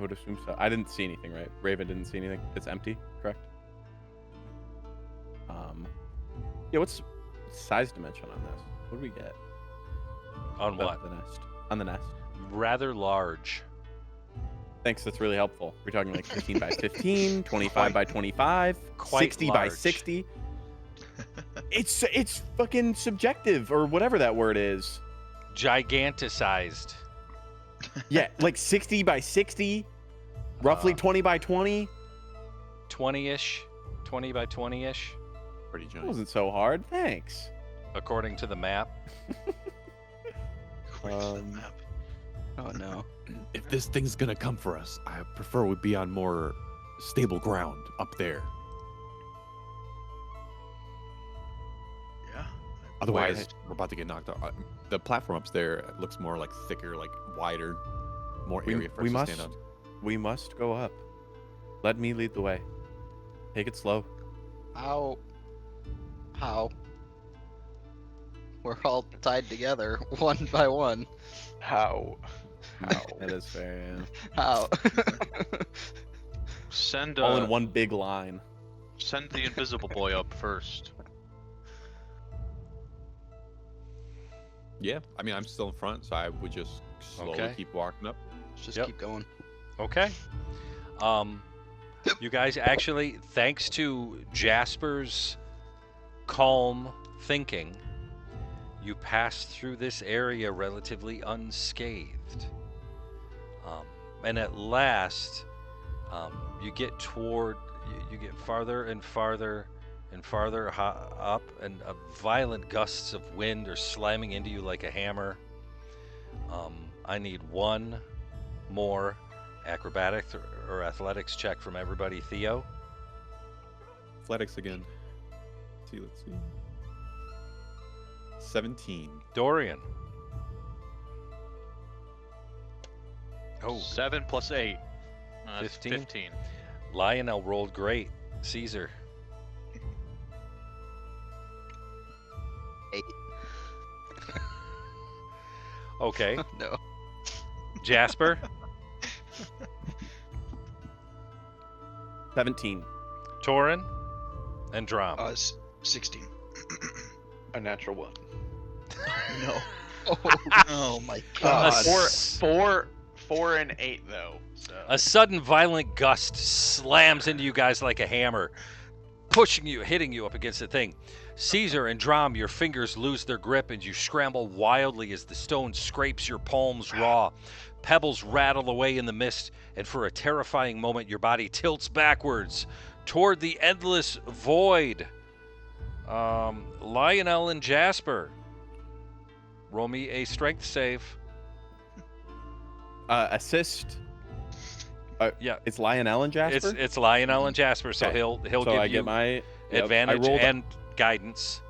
[SPEAKER 3] would assume so. I didn't see anything, right? Raven didn't see anything. It's empty, correct? Yeah. What's size dimension on this? What do we get?
[SPEAKER 1] On what?
[SPEAKER 3] The nest. On the nest.
[SPEAKER 1] Rather large.
[SPEAKER 3] Thanks. That's really helpful. We're talking like 15 by 15, 25 by 25,
[SPEAKER 1] Quite
[SPEAKER 3] 60 by
[SPEAKER 1] large.
[SPEAKER 3] 60. It's fucking subjective or whatever that word is.
[SPEAKER 1] Giganticized.
[SPEAKER 3] Yeah, like 60 by 60, roughly
[SPEAKER 1] Uh,
[SPEAKER 3] 20 by 20.
[SPEAKER 1] 20-ish. 20 by 20-ish,
[SPEAKER 2] Pretty
[SPEAKER 3] That
[SPEAKER 2] giant.
[SPEAKER 3] wasn't so hard. Thanks.
[SPEAKER 1] according to the map.
[SPEAKER 7] According to the
[SPEAKER 3] Um,
[SPEAKER 7] map.
[SPEAKER 5] Oh no.
[SPEAKER 2] If this thing's gonna come for us, I prefer we be on more stable ground up there.
[SPEAKER 7] Yeah.
[SPEAKER 2] Otherwise,
[SPEAKER 3] Wait.
[SPEAKER 2] we're about to get knocked out. The platform up there looks more like thicker, like wider, more
[SPEAKER 3] We-
[SPEAKER 2] area for
[SPEAKER 3] we
[SPEAKER 2] us
[SPEAKER 3] must-
[SPEAKER 2] to stand on.
[SPEAKER 3] We must go up. Let me lead the way. Take it slow.
[SPEAKER 5] How? We're all tied together, one by one.
[SPEAKER 6] How?
[SPEAKER 3] That is fair. Yeah.
[SPEAKER 5] How?
[SPEAKER 4] Send
[SPEAKER 3] All
[SPEAKER 4] a
[SPEAKER 3] in one big line.
[SPEAKER 4] Send the invisible boy up first.
[SPEAKER 2] Yeah, I mean, I'm still in front, so I would just slowly
[SPEAKER 1] Okay.
[SPEAKER 2] keep walking up.
[SPEAKER 5] Just
[SPEAKER 1] Yep.
[SPEAKER 5] keep going.
[SPEAKER 1] Okay. You guys actually, thanks to Jasper's calm thinking, you pass through this area relatively unscathed. And at last, you get toward, you get farther and farther and farther up, and violent gusts of wind are slamming into you like a hammer. I need one more acrobatics or athletics check from everybody. Theo?
[SPEAKER 2] Athletics again. Let's see. 17.
[SPEAKER 1] Dorian? Oh,
[SPEAKER 4] 7 plus 8. That's
[SPEAKER 1] 15?
[SPEAKER 4] 15.
[SPEAKER 1] Lionel rolled great. Caesar?
[SPEAKER 5] 8.
[SPEAKER 1] Okay.
[SPEAKER 5] No.
[SPEAKER 1] Jasper?
[SPEAKER 3] 17.
[SPEAKER 1] Torin? And Drom?
[SPEAKER 7] 16.
[SPEAKER 6] A natural 1.
[SPEAKER 7] No. Oh my
[SPEAKER 1] A
[SPEAKER 7] god.
[SPEAKER 1] s-
[SPEAKER 6] 4 and 8 though. So
[SPEAKER 1] A sudden violent gust slams into you guys like a hammer, pushing you, hitting you up against the thing. Caesar and Drom, your fingers lose their grip and you scramble wildly as the stone scrapes your palms raw. Pebbles rattle away in the mist, and for a terrifying moment, your body tilts backwards toward the endless void. Lionel and Jasper, roll me a strength save.
[SPEAKER 3] Assist.
[SPEAKER 1] Yeah.
[SPEAKER 3] It's Lionel and Jasper.
[SPEAKER 1] It's Lionel and Jasper, so
[SPEAKER 3] Okay.
[SPEAKER 1] he'll
[SPEAKER 3] so
[SPEAKER 1] give
[SPEAKER 3] I
[SPEAKER 1] you
[SPEAKER 3] get my yep,
[SPEAKER 1] advantage
[SPEAKER 3] I rolled,
[SPEAKER 1] and guidance.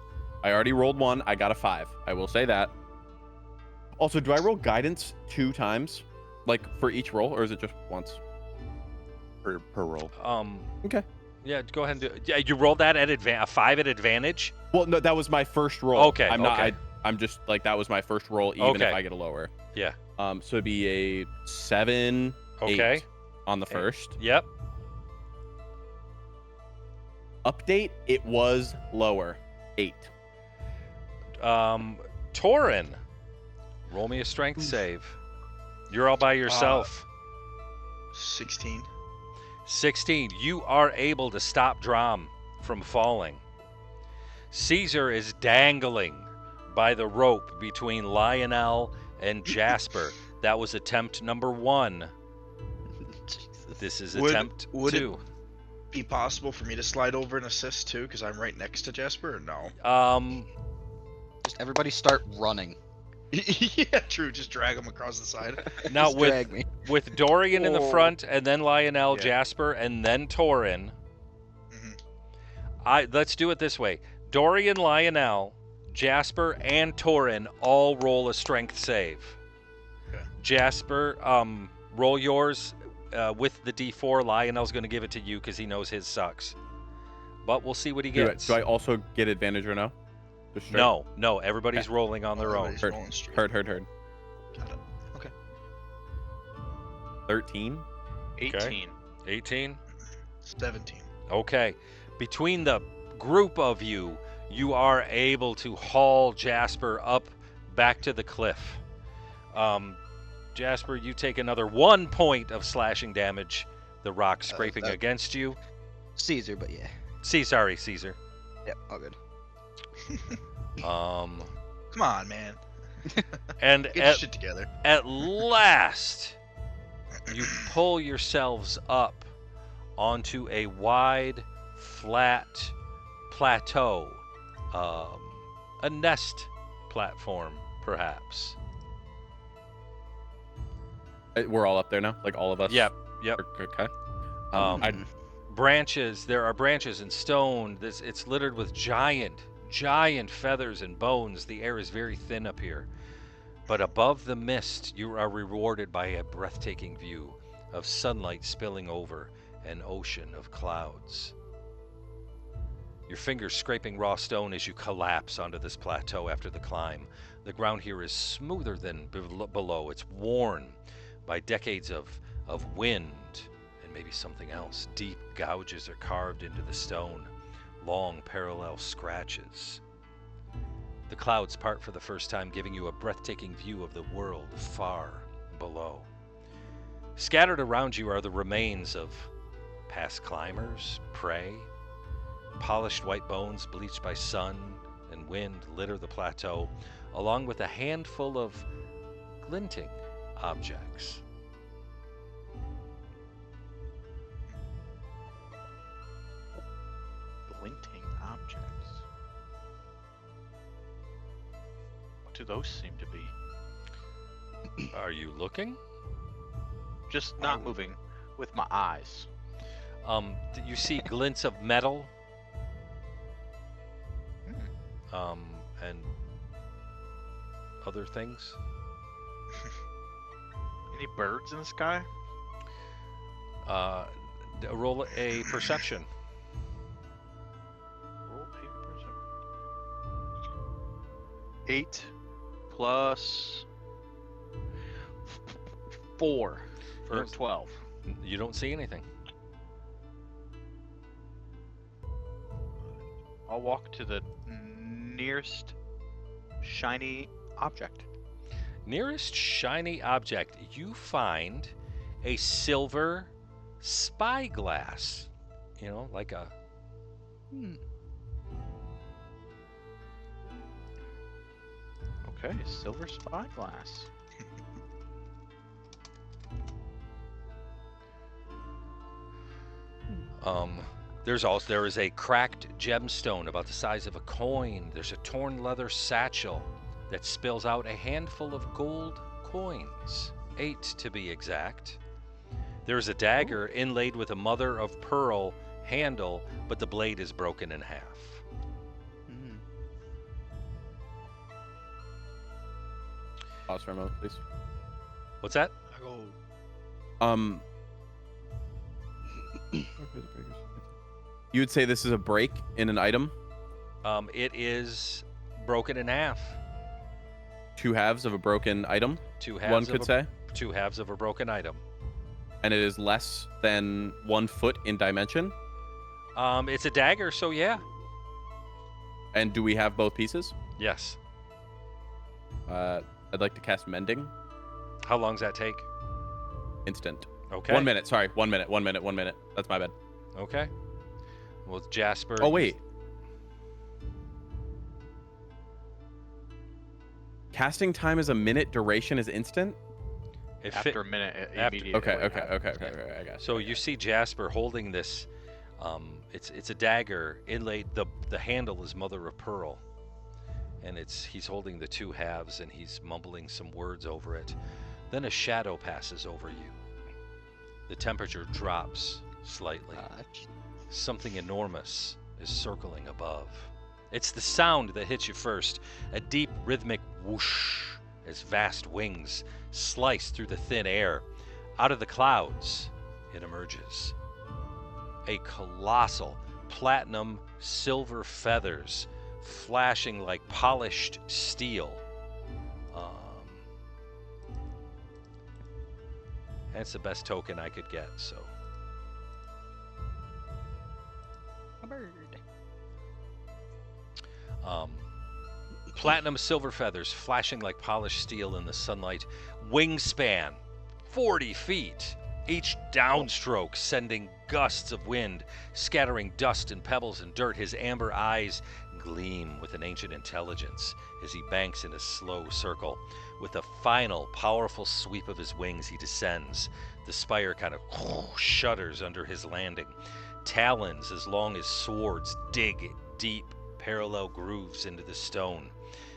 [SPEAKER 3] I already rolled 1. I got a 5. I will say that. Also, do I roll guidance 2 times, like for each roll, or is it just once?
[SPEAKER 2] Per roll.
[SPEAKER 3] Okay.
[SPEAKER 1] Yeah, go ahead and do it. Yeah, you rolled that at a 5 at advantage.
[SPEAKER 3] Well, no, that was my first roll.
[SPEAKER 1] Okay,
[SPEAKER 3] I'm not.
[SPEAKER 1] okay.
[SPEAKER 3] I'm just like that was my first roll, even
[SPEAKER 1] Okay.
[SPEAKER 3] if I get a lower.
[SPEAKER 1] Yeah.
[SPEAKER 3] So it'd be a 7,
[SPEAKER 1] Okay.
[SPEAKER 3] 8 on the first.
[SPEAKER 1] Yep.
[SPEAKER 3] Update, it was lower. 8.
[SPEAKER 1] Torin, roll me a strength save. You're all by yourself.
[SPEAKER 7] 16.
[SPEAKER 1] 16. You are able to stop Drom from falling. Caesar is dangling by the rope between Lionel and Jasper. That was attempt number 1.
[SPEAKER 5] Jesus.
[SPEAKER 1] This is
[SPEAKER 7] Would-
[SPEAKER 1] attempt
[SPEAKER 7] would it-
[SPEAKER 1] 2.
[SPEAKER 7] Be possible for me to slide over and assist too, because I'm right next to Jasper, or no?
[SPEAKER 5] Just everybody start running.
[SPEAKER 7] Yeah, true. Just drag him across the side.
[SPEAKER 1] Now
[SPEAKER 5] Just drag me.
[SPEAKER 1] with Dorian in the
[SPEAKER 6] Oh.
[SPEAKER 1] front, and then Lionel,
[SPEAKER 6] Yeah.
[SPEAKER 1] Jasper, and then Torin.
[SPEAKER 7] Mhm.
[SPEAKER 1] Let's do it this way: Dorian, Lionel, Jasper, and Torin all roll a strength save.
[SPEAKER 7] Okay.
[SPEAKER 1] Jasper, roll yours with the D4. Lionel's going to give it to you because he knows his sucks. But we'll see what he gets.
[SPEAKER 3] Do I also get advantage or no? Just straight?
[SPEAKER 1] No, everybody's rolling on their own.
[SPEAKER 7] Everybody's rolling straight.
[SPEAKER 3] Heard.
[SPEAKER 7] Got it. Okay.
[SPEAKER 3] 13.
[SPEAKER 4] 18.
[SPEAKER 1] 18.
[SPEAKER 7] 17.
[SPEAKER 1] Okay. Between the group of you, you are able to haul Jasper up back to the cliff. Jasper, you take another 1 point of slashing damage. The rock scraping
[SPEAKER 5] that-
[SPEAKER 1] against you.
[SPEAKER 5] Caesar, but yeah.
[SPEAKER 1] Sorry, Caesar.
[SPEAKER 5] Yep, all good.
[SPEAKER 1] Um,
[SPEAKER 7] Come on, man.
[SPEAKER 1] and
[SPEAKER 7] Get your shit together.
[SPEAKER 1] at last, you pull yourselves up onto a wide, flat plateau. A nest platform, perhaps.
[SPEAKER 3] We're all up there now, like all of us.
[SPEAKER 1] Yep.
[SPEAKER 3] Okay.
[SPEAKER 1] Um, Branches. There are branches and stone. It's littered with giant feathers and bones. The air is very thin up here. But above the mist, you are rewarded by a breathtaking view of sunlight spilling over an ocean of clouds. Your fingers scraping raw stone as you collapse onto this plateau after the climb. The ground here is smoother than below. It's worn by decades of wind and maybe something else. Deep gouges are carved into the stone, long parallel scratches. The clouds part for the first time, giving you a breathtaking view of the world far below. Scattered around you are the remains of past climbers, prey. Polished white bones bleached by sun and wind litter the plateau, along with a handful of glinting objects.
[SPEAKER 4] Glinting objects. What do those seem to be?
[SPEAKER 1] Are you looking?
[SPEAKER 4] Just not moving with my eyes.
[SPEAKER 1] You see glints of metal, and other things.
[SPEAKER 4] Any birds in the sky?
[SPEAKER 1] Roll a perception.
[SPEAKER 4] Roll paper perception. 8 plus 4 for
[SPEAKER 1] Yes.
[SPEAKER 4] 12.
[SPEAKER 1] You don't see anything.
[SPEAKER 4] I'll walk to the nearest shiny object.
[SPEAKER 1] Nearest shiny object, you find a silver spyglass. You know, like a.
[SPEAKER 4] Okay, silver spyglass.
[SPEAKER 1] There is a cracked gemstone about the size of a coin. There's a torn leather satchel that spills out a handful of gold coins, 8 to be exact. There's a dagger inlaid with a mother of pearl handle, but the blade is broken in half.
[SPEAKER 3] Pause for a moment, please.
[SPEAKER 1] What's that?
[SPEAKER 7] I go.
[SPEAKER 3] You would say this is a break in an item?
[SPEAKER 1] It is broken in half.
[SPEAKER 3] 2 halves of a broken item,
[SPEAKER 1] Two halves
[SPEAKER 3] one
[SPEAKER 1] of
[SPEAKER 3] could
[SPEAKER 1] a,
[SPEAKER 3] say?
[SPEAKER 1] 2 halves of a broken item.
[SPEAKER 3] And it is less than 1 foot in dimension?
[SPEAKER 1] It's a dagger, so yeah.
[SPEAKER 3] And do we have both pieces?
[SPEAKER 1] Yes.
[SPEAKER 3] I'd like to cast Mending.
[SPEAKER 1] How long does that take?
[SPEAKER 3] Instant.
[SPEAKER 1] Okay.
[SPEAKER 3] 1 minute, sorry. 1 minute, 1 minute, 1 minute. That's my bad.
[SPEAKER 1] Okay. Well, Jasper.
[SPEAKER 3] Oh, wait. Casting time is a minute, duration is instant?
[SPEAKER 1] It
[SPEAKER 4] After a minute, it
[SPEAKER 1] after-
[SPEAKER 4] immediately.
[SPEAKER 3] Okay,
[SPEAKER 4] would
[SPEAKER 3] okay,
[SPEAKER 4] happen.
[SPEAKER 3] okay, I got
[SPEAKER 1] So you see Jasper holding this. It's a dagger inlaid. The handle is mother of pearl, and he's holding the 2 halves and he's mumbling some words over it. Then a shadow passes over you. The temperature drops slightly. Something enormous is circling above. It's the sound that hits you first, a deep rhythmic whoosh as vast wings slice through the thin air. Out of the clouds, it emerges. A colossal platinum silver feathers flashing like polished steel. That's the best token I could get, so.
[SPEAKER 5] A bird.
[SPEAKER 1] Platinum silver feathers flashing like polished steel in the sunlight. Wingspan, 40 feet. Each downstroke sending gusts of wind, scattering dust and pebbles and dirt. His amber eyes gleam with an ancient intelligence as he banks in a slow circle. With a final, powerful sweep of his wings, he descends. The spire kind of shudders under his landing. Talons as long as swords dig deep, parallel grooves into the stone.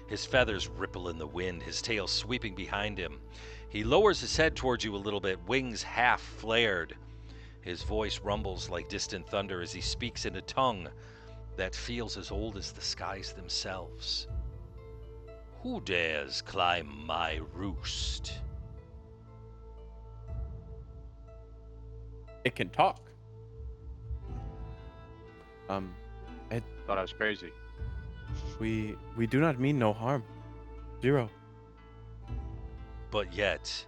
[SPEAKER 1] His feathers ripple in the wind, his tail sweeping behind him. He lowers his head towards you a little bit, wings half flared. His voice rumbles like distant thunder as he speaks in a tongue that feels as old as the skies themselves. Who dares climb my roost?
[SPEAKER 3] It can talk.
[SPEAKER 4] Thought I was crazy.
[SPEAKER 3] We do not mean no harm. 0.
[SPEAKER 1] But yet,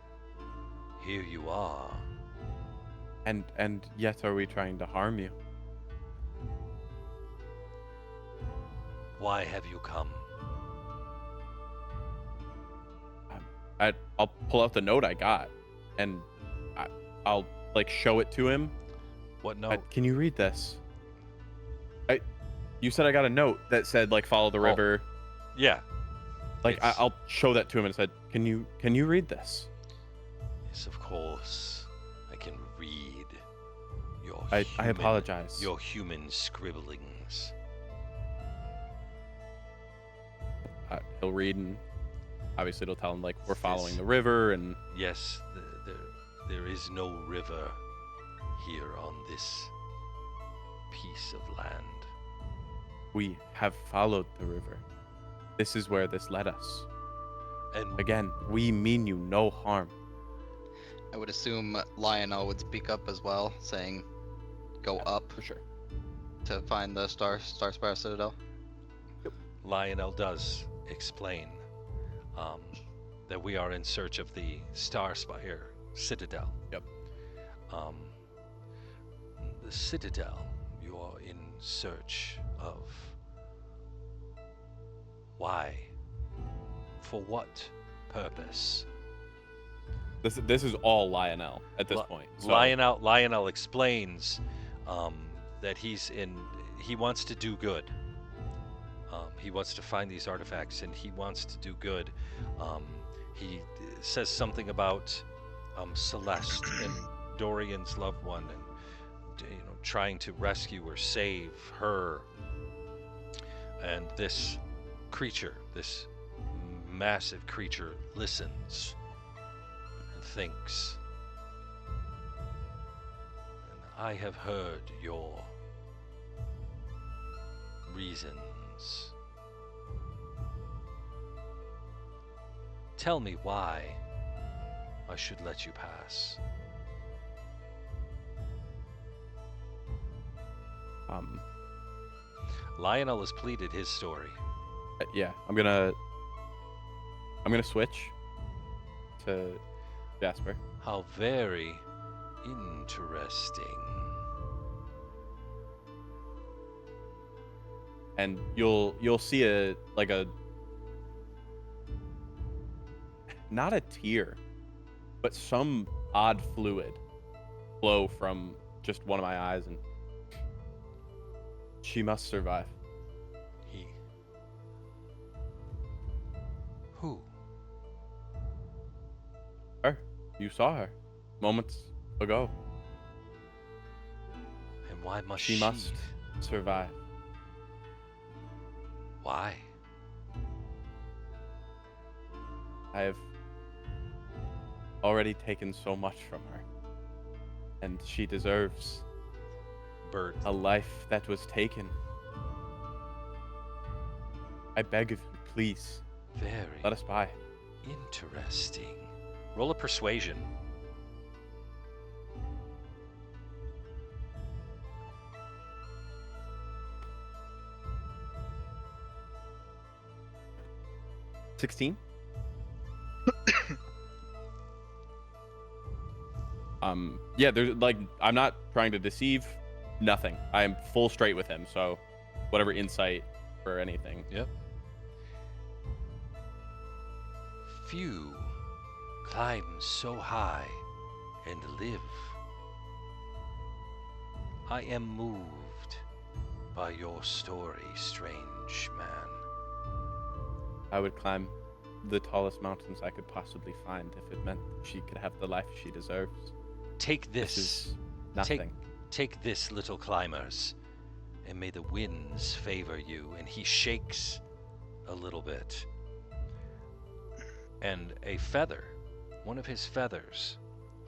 [SPEAKER 1] here you are.
[SPEAKER 3] And yet are we trying to harm you?
[SPEAKER 1] Why have you come?
[SPEAKER 3] I'll pull out the note I got, and I'll like show it to him.
[SPEAKER 1] What note?
[SPEAKER 3] Can you read this? You said I got a note that said like follow the river.
[SPEAKER 1] Yeah.
[SPEAKER 3] Like
[SPEAKER 1] It's-
[SPEAKER 3] I'll show that to him and said, can you read this?
[SPEAKER 1] Yes, of course. I can read your
[SPEAKER 3] I
[SPEAKER 1] human-
[SPEAKER 3] apologize.
[SPEAKER 1] Your human scribblings.
[SPEAKER 3] He'll read, and obviously it'll tell him like we're following
[SPEAKER 1] This-
[SPEAKER 3] the river, and
[SPEAKER 1] Yes, there is no river here on this piece of land.
[SPEAKER 3] we have followed the river. This is where this led us.
[SPEAKER 1] And
[SPEAKER 3] Again, we mean you no harm.
[SPEAKER 5] I would assume Lionel would speak up as well, saying, "Go up
[SPEAKER 3] For sure.
[SPEAKER 5] to find the Starspire Citadel."
[SPEAKER 1] Lionel does explain that we are in search of the Starspire Citadel.
[SPEAKER 3] Yep.
[SPEAKER 1] The Citadel, you are in search of. Why? For what purpose?
[SPEAKER 3] This is all Lionel at this point. So,
[SPEAKER 1] Lionel explains that he wants to do good. He wants to find these artifacts, and he wants to do good. He says something about Celeste and Dorian's loved one, and trying to rescue or save her. And this creature, this massive creature, listens and thinks. And I have heard your reasons. Tell me why I should let you pass. Lionel has pleaded his story.
[SPEAKER 3] yeah, I'm gonna switch to Jasper.
[SPEAKER 1] How very interesting.
[SPEAKER 3] And you'll see a not a tear, but some odd fluid flow from just one of my eyes, and she must survive.
[SPEAKER 1] Who?
[SPEAKER 3] Her. You saw her moments ago.
[SPEAKER 1] And why must
[SPEAKER 3] She must survive.
[SPEAKER 1] Why?
[SPEAKER 3] I have already taken so much from her, and she deserves
[SPEAKER 1] Bird.
[SPEAKER 3] a life that was taken. I beg of you, please,
[SPEAKER 1] Very
[SPEAKER 3] let us by.
[SPEAKER 1] interesting. Roll a persuasion.
[SPEAKER 3] $16. Yeah, there's like, I'm not trying to deceive, nothing. I am full straight with him, so whatever insight or anything.
[SPEAKER 1] Yep. Few climb so high and live. I am moved by your story, strange man.
[SPEAKER 3] I would climb the tallest mountains I could possibly find if it meant she could have the life she deserves.
[SPEAKER 1] Take
[SPEAKER 3] This
[SPEAKER 1] this.
[SPEAKER 3] is nothing.
[SPEAKER 1] Take this, little climbers, and may the winds favor you. And he shakes a little bit. And a feather, one of his feathers,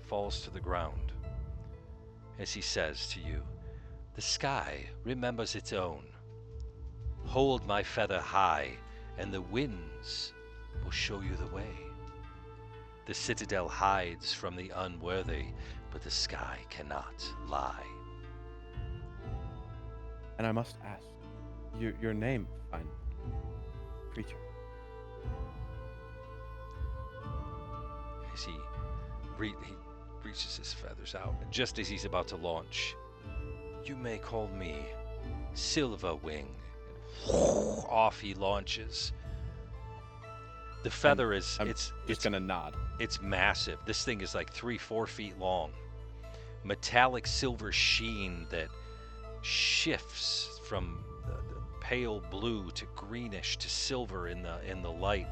[SPEAKER 1] falls to the ground. As he says to you, the sky remembers its own. Hold my feather high, and the winds will show you the way. The citadel hides from the unworthy, but the sky cannot lie.
[SPEAKER 3] And I must ask, your name, fine creature.
[SPEAKER 1] As he reaches his feathers out. And just as he's about to launch, you may call me Silverwing. Off he launches. The feather
[SPEAKER 3] it's gonna nod.
[SPEAKER 1] It's massive. This thing is like 3-4 feet long. Metallic silver sheen that shifts from the pale blue to greenish to silver in the light.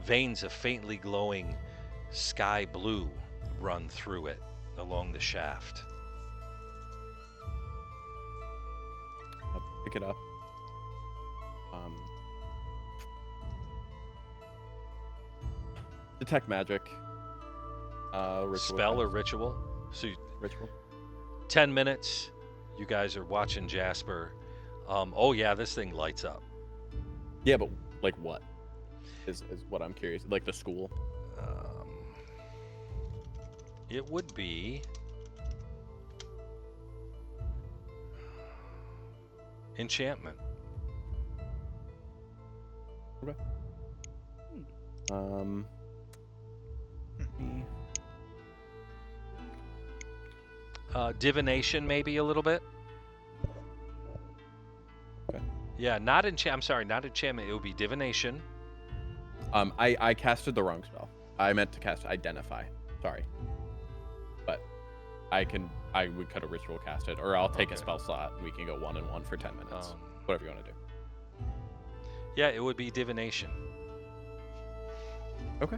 [SPEAKER 1] Veins of faintly glowing sky blue run through it along the shaft.
[SPEAKER 3] I'll pick it up. Detect magic. Ritual
[SPEAKER 1] Spell or
[SPEAKER 3] effects.
[SPEAKER 1] ritual? So
[SPEAKER 3] Ritual.
[SPEAKER 1] 10 minutes. You guys are watching Jasper. Oh yeah, this thing lights up.
[SPEAKER 3] Yeah, but like what? Is what I'm curious. Like the school.
[SPEAKER 1] It would be enchantment.
[SPEAKER 3] Okay.
[SPEAKER 1] Divination, maybe a little bit.
[SPEAKER 3] Okay.
[SPEAKER 1] Yeah, not enchant. I'm sorry, not enchantment. It would be divination.
[SPEAKER 3] I casted the wrong spell. I meant to cast identify. Sorry. But I could have ritual cast it, or I'll take a
[SPEAKER 1] Okay.
[SPEAKER 3] spell slot and we can go 1 and 1 for 10 minutes. Whatever you want to do.
[SPEAKER 1] Yeah, it would be divination.
[SPEAKER 3] Okay.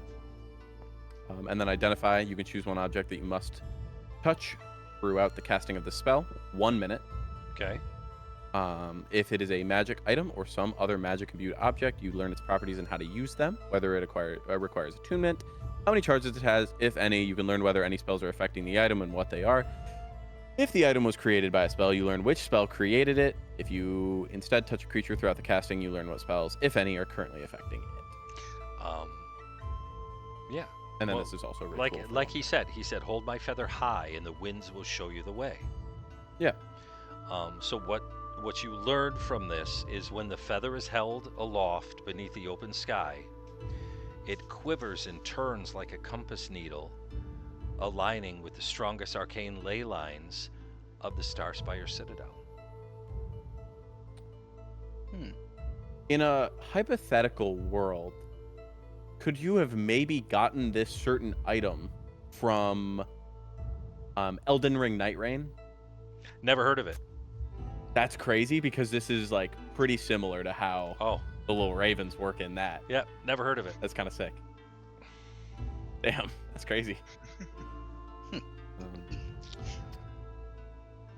[SPEAKER 3] And then identify, you can choose one object that you must touch throughout the casting of the spell. 1 minute.
[SPEAKER 1] Okay.
[SPEAKER 3] If it is a magic item or some other magic imbued object, you learn its properties and how to use them, whether it requires attunement, how many charges it has, if any. You can learn whether any spells are affecting the item and what they are. If the item was created by a spell, you learn which spell created it. If you instead touch a creature throughout the casting, you learn what spells, if any, are currently affecting it.
[SPEAKER 1] Yeah.
[SPEAKER 3] And then
[SPEAKER 1] Well,
[SPEAKER 3] this is also a ritual
[SPEAKER 1] Like
[SPEAKER 3] for
[SPEAKER 1] like
[SPEAKER 3] all.
[SPEAKER 1] he said, hold my feather high, and the winds will show you the way.
[SPEAKER 3] Yeah.
[SPEAKER 1] So what you learned from this is when the feather is held aloft beneath the open sky, it quivers and turns like a compass needle, aligning with the strongest arcane ley lines of the Starspire Citadel.
[SPEAKER 3] In a hypothetical world, could you have maybe gotten this certain item from Elden Ring Night Rain?
[SPEAKER 1] Never heard of it.
[SPEAKER 3] That's crazy because this is like pretty similar to how
[SPEAKER 1] Oh,
[SPEAKER 3] the little ravens work in that.
[SPEAKER 1] yeah, never heard of it.
[SPEAKER 3] That's kind of sick. Damn, that's crazy.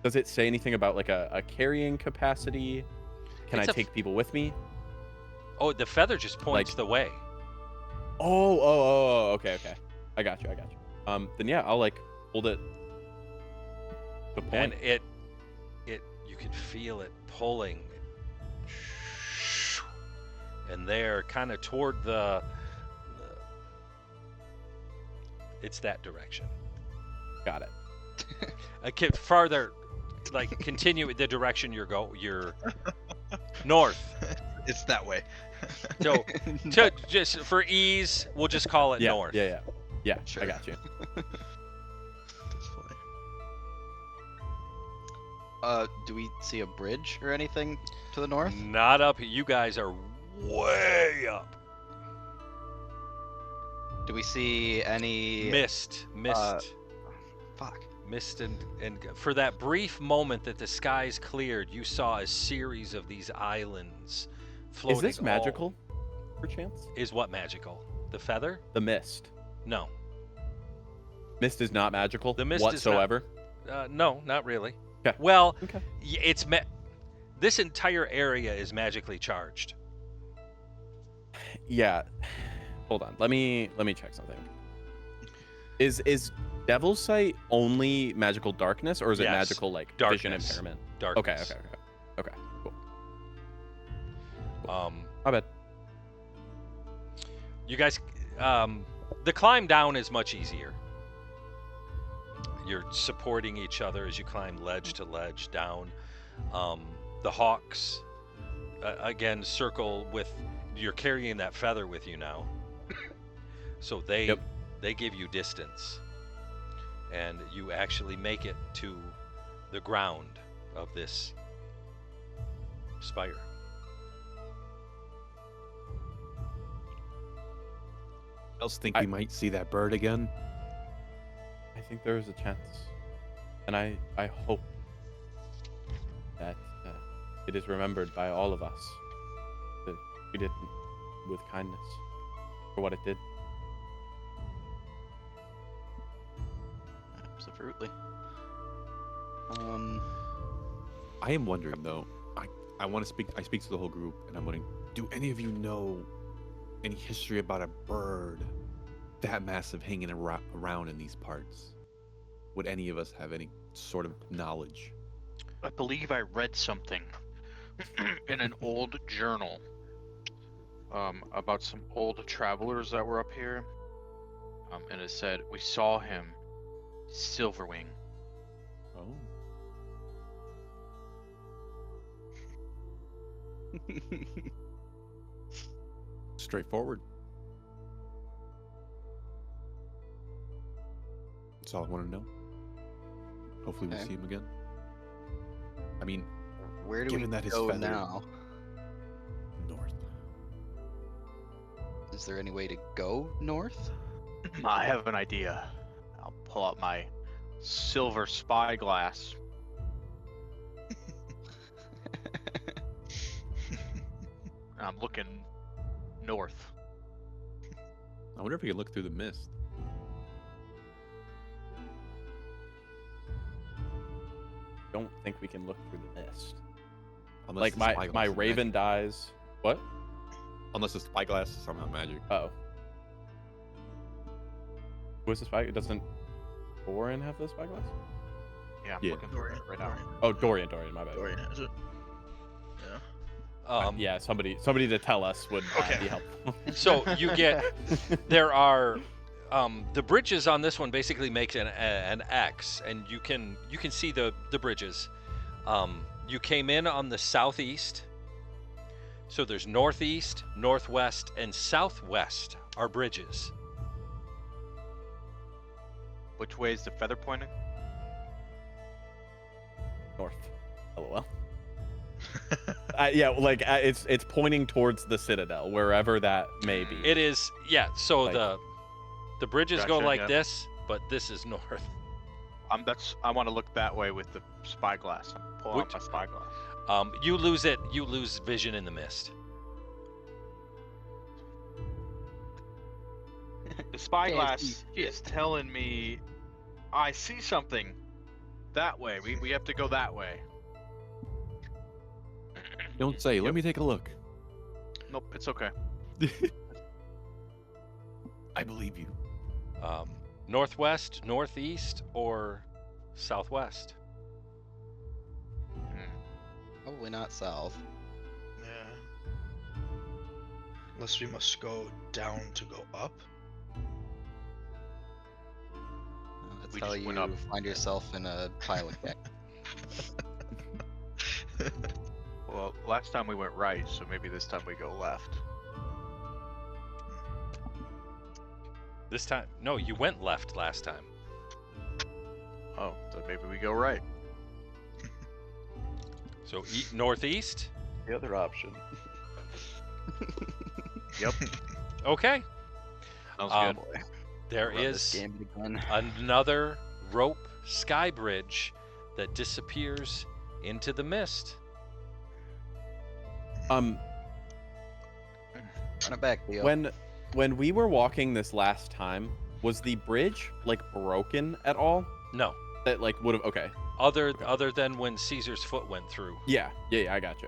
[SPEAKER 3] Does it say anything about like a carrying capacity? Can
[SPEAKER 1] It's
[SPEAKER 3] I take people with me?
[SPEAKER 1] Oh, the feather just points
[SPEAKER 3] Like-
[SPEAKER 1] the way.
[SPEAKER 3] Oh, okay. I got you. Then yeah, I'll like hold it. The point.
[SPEAKER 1] And it you could feel it pulling, and there, kind of toward it's that direction.
[SPEAKER 3] Got it.
[SPEAKER 1] Farther, like continue the direction you're north.
[SPEAKER 7] It's that way.
[SPEAKER 1] So, just for ease, we'll just call it
[SPEAKER 3] Yeah,
[SPEAKER 1] north.
[SPEAKER 3] yeah.
[SPEAKER 7] Sure.
[SPEAKER 3] I got you.
[SPEAKER 7] That's funny.
[SPEAKER 5] Do we see a bridge or anything to the north?
[SPEAKER 1] Not up. You guys are way up.
[SPEAKER 5] Do we see any
[SPEAKER 1] Mist.
[SPEAKER 5] Fuck.
[SPEAKER 1] Mist and for that brief moment that the skies cleared, you saw a series of these islands floating.
[SPEAKER 3] Is this
[SPEAKER 1] all-
[SPEAKER 3] magical, perchance?
[SPEAKER 1] Is what magical? The feather?
[SPEAKER 3] The mist.
[SPEAKER 1] No.
[SPEAKER 3] Mist is not magical
[SPEAKER 1] The mist is not-
[SPEAKER 3] whatsoever.
[SPEAKER 1] No, not really.
[SPEAKER 3] 'Kay.
[SPEAKER 1] Well,
[SPEAKER 3] Okay.
[SPEAKER 1] this entire area is magically charged.
[SPEAKER 3] Yeah. Hold on. Let me check something. Is Devil's Sight only magical darkness, or is it
[SPEAKER 1] Yes.
[SPEAKER 3] magical like vision
[SPEAKER 1] Darkness.
[SPEAKER 3] impairment?
[SPEAKER 1] Darkness.
[SPEAKER 3] Okay. Cool.
[SPEAKER 1] Um,
[SPEAKER 3] My bad.
[SPEAKER 1] you guys, the climb down is much easier. You're supporting each other as you climb ledge to ledge down. The hawks, again, circle with. You're carrying that feather with you now, so they
[SPEAKER 3] Yep.
[SPEAKER 1] they give you distance, and you actually make it to the ground of this spire.
[SPEAKER 2] Else think we might see that bird again?
[SPEAKER 3] I think there is a chance, and I hope that it is remembered by all of us that we did it with kindness for what it did.
[SPEAKER 5] Absolutely.
[SPEAKER 2] I am wondering though. I want to speak. I speak to the whole group, and I'm wondering: do any of you know any history about a bird that massive hanging around in these parts? Would any of us have any sort of knowledge?
[SPEAKER 4] I believe I read something in an old journal about some old travelers that were up here, and it said we saw him, Silverwing.
[SPEAKER 2] Oh. Straightforward. That's all I want to know. Hopefully we'll
[SPEAKER 5] Okay.
[SPEAKER 2] see him again. I mean,
[SPEAKER 5] Where do
[SPEAKER 2] given
[SPEAKER 5] we
[SPEAKER 2] that his
[SPEAKER 5] go
[SPEAKER 2] feather-
[SPEAKER 5] now?
[SPEAKER 2] north.
[SPEAKER 5] Is there any way to go north?
[SPEAKER 4] I have an idea. I'll pull out my silver spyglass. I'm looking north.
[SPEAKER 2] I wonder if we can look through the mist.
[SPEAKER 3] Don't think we can look through the mist.
[SPEAKER 2] Unless
[SPEAKER 3] Like
[SPEAKER 2] the
[SPEAKER 3] my
[SPEAKER 2] spyglass is
[SPEAKER 3] raven
[SPEAKER 2] magic.
[SPEAKER 3] dies. What?
[SPEAKER 2] Unless the spyglass is somehow magic.
[SPEAKER 3] Oh. What's the spy? Doesn't Dorian have the spyglass?
[SPEAKER 4] Yeah, I'm
[SPEAKER 2] Yeah.
[SPEAKER 4] looking for it right now.
[SPEAKER 3] Oh, Dorian, my bad.
[SPEAKER 7] Dorian has it. Yeah.
[SPEAKER 3] Yeah, somebody to tell us would
[SPEAKER 7] Okay.
[SPEAKER 3] be helpful.
[SPEAKER 1] So you get, there are, the bridges on this one basically make an X, and you can see the bridges. You came in on the southeast, so there's northeast, northwest, and southwest are bridges.
[SPEAKER 4] Which way is the feather pointing?
[SPEAKER 3] North. LOL. Yeah, like it's pointing towards the Citadel, wherever that may be.
[SPEAKER 1] It is, yeah. So
[SPEAKER 3] Like-
[SPEAKER 1] the bridges go
[SPEAKER 4] Gotcha,
[SPEAKER 1] like
[SPEAKER 4] yeah.
[SPEAKER 1] this, but this is north.
[SPEAKER 4] I want to look that way with the spyglass. Pull out
[SPEAKER 1] Which-
[SPEAKER 4] my spyglass.
[SPEAKER 1] You lose it. You lose vision in the mist.
[SPEAKER 4] The spyglass is telling me I see something that way. We have to go that way.
[SPEAKER 2] Don't say. Let me take a look.
[SPEAKER 4] Nope, it's okay.
[SPEAKER 2] I believe you.
[SPEAKER 1] Northwest, northeast, or southwest.
[SPEAKER 5] Probably not south.
[SPEAKER 7] Yeah. Unless we must go down to go up.
[SPEAKER 5] That's
[SPEAKER 4] We
[SPEAKER 5] how
[SPEAKER 4] just
[SPEAKER 5] you
[SPEAKER 4] went up.
[SPEAKER 5] find yourself in a pile of cactus.
[SPEAKER 4] Well, last time we went right, so maybe this time we go left.
[SPEAKER 1] This time, no, you went left last time.
[SPEAKER 4] Oh, so maybe we go right.
[SPEAKER 1] So northeast.
[SPEAKER 3] The other option.
[SPEAKER 4] Yep.
[SPEAKER 1] Okay.
[SPEAKER 4] Sounds good.
[SPEAKER 1] There
[SPEAKER 5] Run this
[SPEAKER 1] is
[SPEAKER 5] game again.
[SPEAKER 1] another rope sky bridge that disappears into the mist.
[SPEAKER 5] Run it back, Leo.
[SPEAKER 3] When we were walking this last time, was the bridge like broken at all?
[SPEAKER 1] No,
[SPEAKER 3] That like would have okay.
[SPEAKER 1] other than when Caesar's foot went through.
[SPEAKER 3] Yeah, I got you.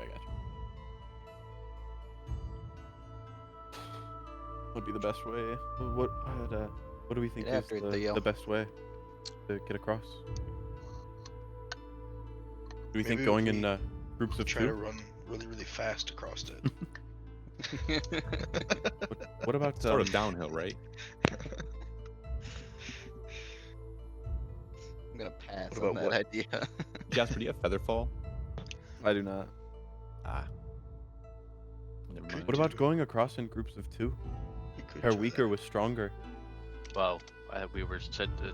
[SPEAKER 3] Would be the best way. What do we think
[SPEAKER 5] Get
[SPEAKER 3] is
[SPEAKER 5] after it, Theo.
[SPEAKER 3] the best way to get across? Do we think
[SPEAKER 7] Maybe
[SPEAKER 3] going
[SPEAKER 7] we
[SPEAKER 3] in groups of
[SPEAKER 7] Try to
[SPEAKER 3] two?
[SPEAKER 7] run really, really fast across it.
[SPEAKER 3] What about
[SPEAKER 2] Sort of downhill, right?
[SPEAKER 5] I'm gonna pass
[SPEAKER 3] What
[SPEAKER 5] on
[SPEAKER 3] about
[SPEAKER 5] that
[SPEAKER 3] what?
[SPEAKER 5] idea.
[SPEAKER 2] Jasper, do you have Featherfall?
[SPEAKER 3] I do not.
[SPEAKER 2] Ah. Never mind.
[SPEAKER 3] What about going across in groups of two?
[SPEAKER 7] We could
[SPEAKER 3] Pair
[SPEAKER 7] try
[SPEAKER 3] weaker
[SPEAKER 7] that.
[SPEAKER 3] with stronger.
[SPEAKER 4] Well, we were said that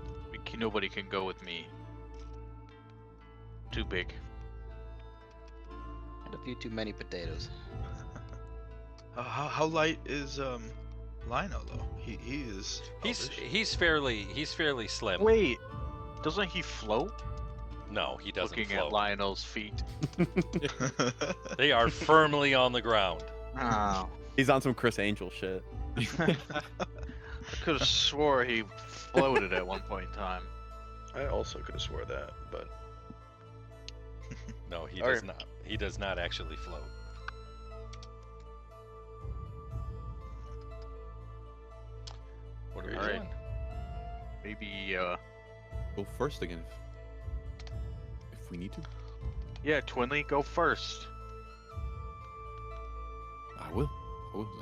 [SPEAKER 4] nobody can go with me. Too big.
[SPEAKER 5] And a few too many potatoes.
[SPEAKER 7] How light is Lino though? He is.
[SPEAKER 1] He's fairly slim.
[SPEAKER 4] Wait, doesn't he float?
[SPEAKER 1] No, he doesn't
[SPEAKER 4] Looking
[SPEAKER 1] float.
[SPEAKER 4] at Lionel's feet.
[SPEAKER 1] They are firmly on the ground.
[SPEAKER 5] Oh.
[SPEAKER 3] He's on some Chris Angel shit.
[SPEAKER 4] I could have swore he floated at one point in time.
[SPEAKER 6] I also could have swore that, but
[SPEAKER 1] No, he
[SPEAKER 6] Okay.
[SPEAKER 1] does not. He does not actually float. What are we
[SPEAKER 4] All right.
[SPEAKER 1] doing?
[SPEAKER 4] Maybe,
[SPEAKER 2] Go first again. If we need to.
[SPEAKER 4] yeah, Twinley, go first.
[SPEAKER 2] I will.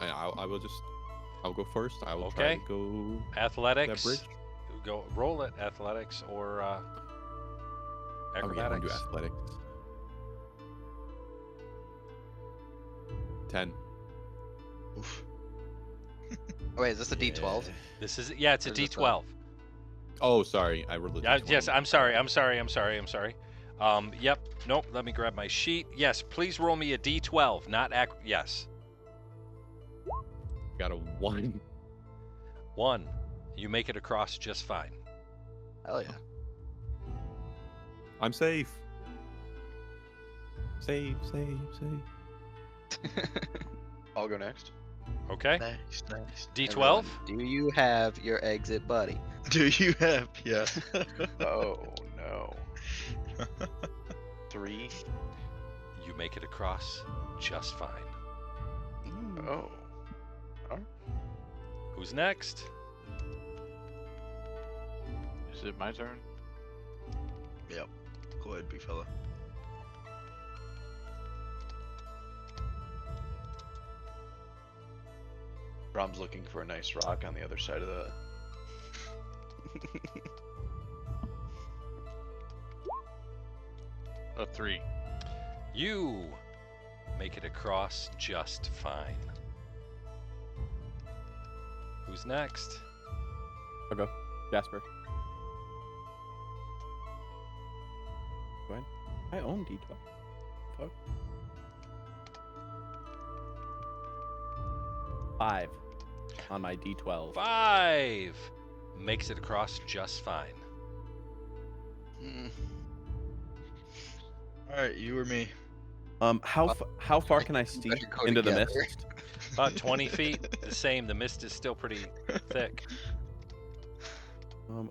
[SPEAKER 2] I will just. I'll go first. I will
[SPEAKER 1] Okay.
[SPEAKER 2] try to go
[SPEAKER 1] Athletics.
[SPEAKER 2] that bridge.
[SPEAKER 1] Go roll it. Athletics or
[SPEAKER 2] Oh yeah, I'm gonna
[SPEAKER 1] acrobatics.
[SPEAKER 2] do athletics. 10.
[SPEAKER 7] Oof.
[SPEAKER 5] Wait, is this a D12?
[SPEAKER 1] This is it's a
[SPEAKER 5] Or is this a-
[SPEAKER 1] D12.
[SPEAKER 2] Oh, sorry. I rolled a D20.
[SPEAKER 1] Yes, I'm sorry. Yep. Nope. Let me grab my sheet. Yes, please roll me a D12, not yes.
[SPEAKER 2] Got a 1.
[SPEAKER 1] 1. You make it across just fine.
[SPEAKER 5] Hell yeah.
[SPEAKER 2] I'm safe. Safe.
[SPEAKER 6] I'll go next.
[SPEAKER 1] Okay.
[SPEAKER 7] Nice.
[SPEAKER 1] D12.
[SPEAKER 5] Do you have your exit buddy?
[SPEAKER 7] Do you have? Yeah.
[SPEAKER 6] Oh no. 3.
[SPEAKER 1] You make it across just fine.
[SPEAKER 6] Oh.
[SPEAKER 1] Who's next?
[SPEAKER 4] Is it my turn?
[SPEAKER 7] Yep. Go ahead, big fella.
[SPEAKER 6] Brom's looking for a nice rock on the other side of the.
[SPEAKER 4] A 3.
[SPEAKER 1] You make it across just fine. Who's next?
[SPEAKER 3] I'll go. Jasper. Go ahead. I own D12. Fuck. 5 on my D12.
[SPEAKER 1] 5 makes it across just fine.
[SPEAKER 7] All right, you or me.
[SPEAKER 3] How far can I see
[SPEAKER 5] better go
[SPEAKER 3] into the
[SPEAKER 5] together.
[SPEAKER 3] mist?
[SPEAKER 1] About 20 feet. The same. The mist is still pretty thick.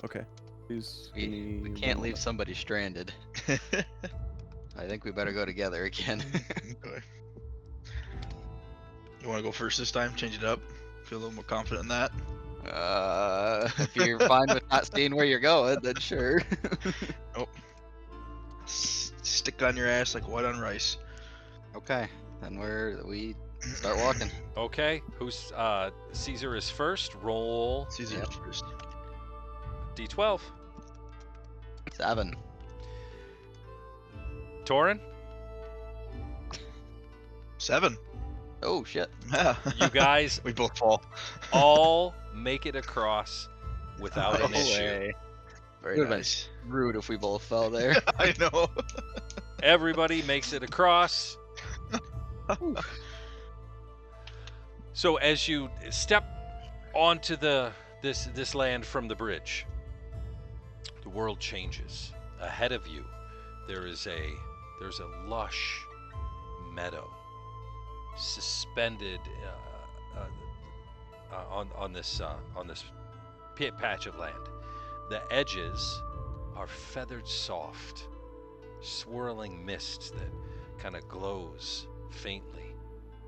[SPEAKER 3] Okay. Please.
[SPEAKER 5] We
[SPEAKER 3] give me
[SPEAKER 5] can't
[SPEAKER 3] 1
[SPEAKER 5] leave
[SPEAKER 3] moment.
[SPEAKER 5] somebody stranded. I think we better go together again.
[SPEAKER 7] Okay. You want to go first this time? Change it up. Feel a little more confident in that.
[SPEAKER 5] If you're fine with not seeing where you're going, then sure.
[SPEAKER 7] Stick on your ass like white on rice.
[SPEAKER 5] Okay, then we start walking.
[SPEAKER 1] Okay. Who's Caesar is first. Roll
[SPEAKER 7] Caesar
[SPEAKER 5] Yep.
[SPEAKER 7] first.
[SPEAKER 1] D12.
[SPEAKER 5] 7.
[SPEAKER 1] Torin,
[SPEAKER 7] 7.
[SPEAKER 5] Oh shit.
[SPEAKER 7] Yeah.
[SPEAKER 1] you guys
[SPEAKER 7] we both fall.
[SPEAKER 1] all make it across without an
[SPEAKER 7] No
[SPEAKER 1] issue.
[SPEAKER 7] way. Very
[SPEAKER 5] Would've been
[SPEAKER 7] nice.
[SPEAKER 5] Rude if we both fell there.
[SPEAKER 7] I know.
[SPEAKER 1] Everybody makes it across. So as you step onto this land from the bridge, the world changes. Ahead of you, there's a lush meadow suspended on this patch of land. The edges are feathered soft, swirling mist that kind of glows faintly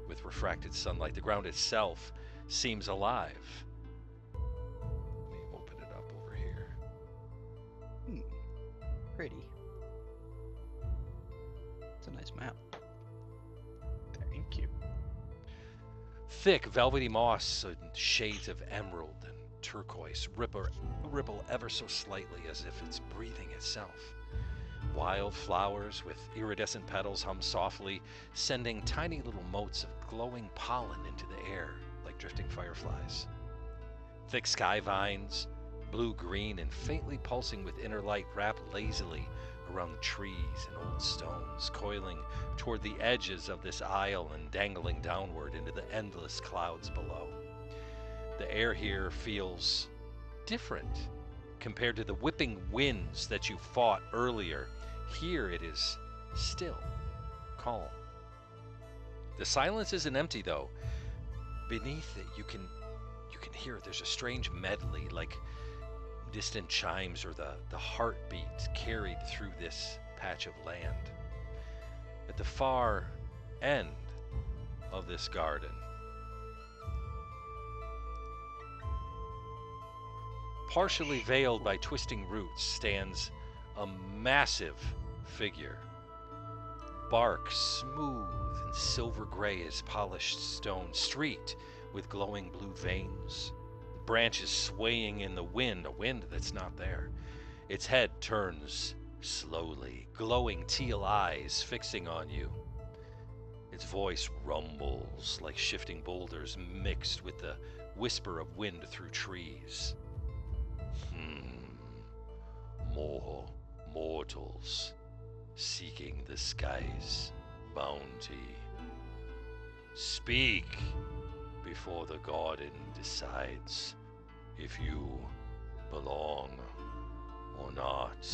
[SPEAKER 1] with refracted sunlight. The ground itself seems alive. Let me open it up over here.
[SPEAKER 5] Pretty. It's a nice map.
[SPEAKER 6] Thank you.
[SPEAKER 1] Thick, velvety moss and shades of emerald and turquoise ripple ever so slightly as if it's breathing itself. Wild flowers with iridescent petals hum softly, sending tiny little motes of glowing pollen into the air like drifting fireflies. Thick sky vines, blue-green and faintly pulsing with inner light, wrap lazily around the trees and old stones, coiling toward the edges of this aisle and dangling downward into the endless clouds below. The air here feels different compared to the whipping winds that you fought earlier. Here it is still, calm. The silence isn't empty though. Beneath it you can hear there's a strange medley, like distant chimes or the heartbeat carried through this patch of land. At the far end of this garden, partially veiled by twisting roots, stands a massive figure. Bark smooth and silver gray as polished stone, streaked with glowing blue veins. Branches swaying in the wind, a wind that's not there. Its head turns slowly, glowing teal eyes fixing on you. Its voice rumbles like shifting boulders mixed with the whisper of wind through trees. More mortals seeking the sky's bounty. Speak before the garden decides if you belong or not.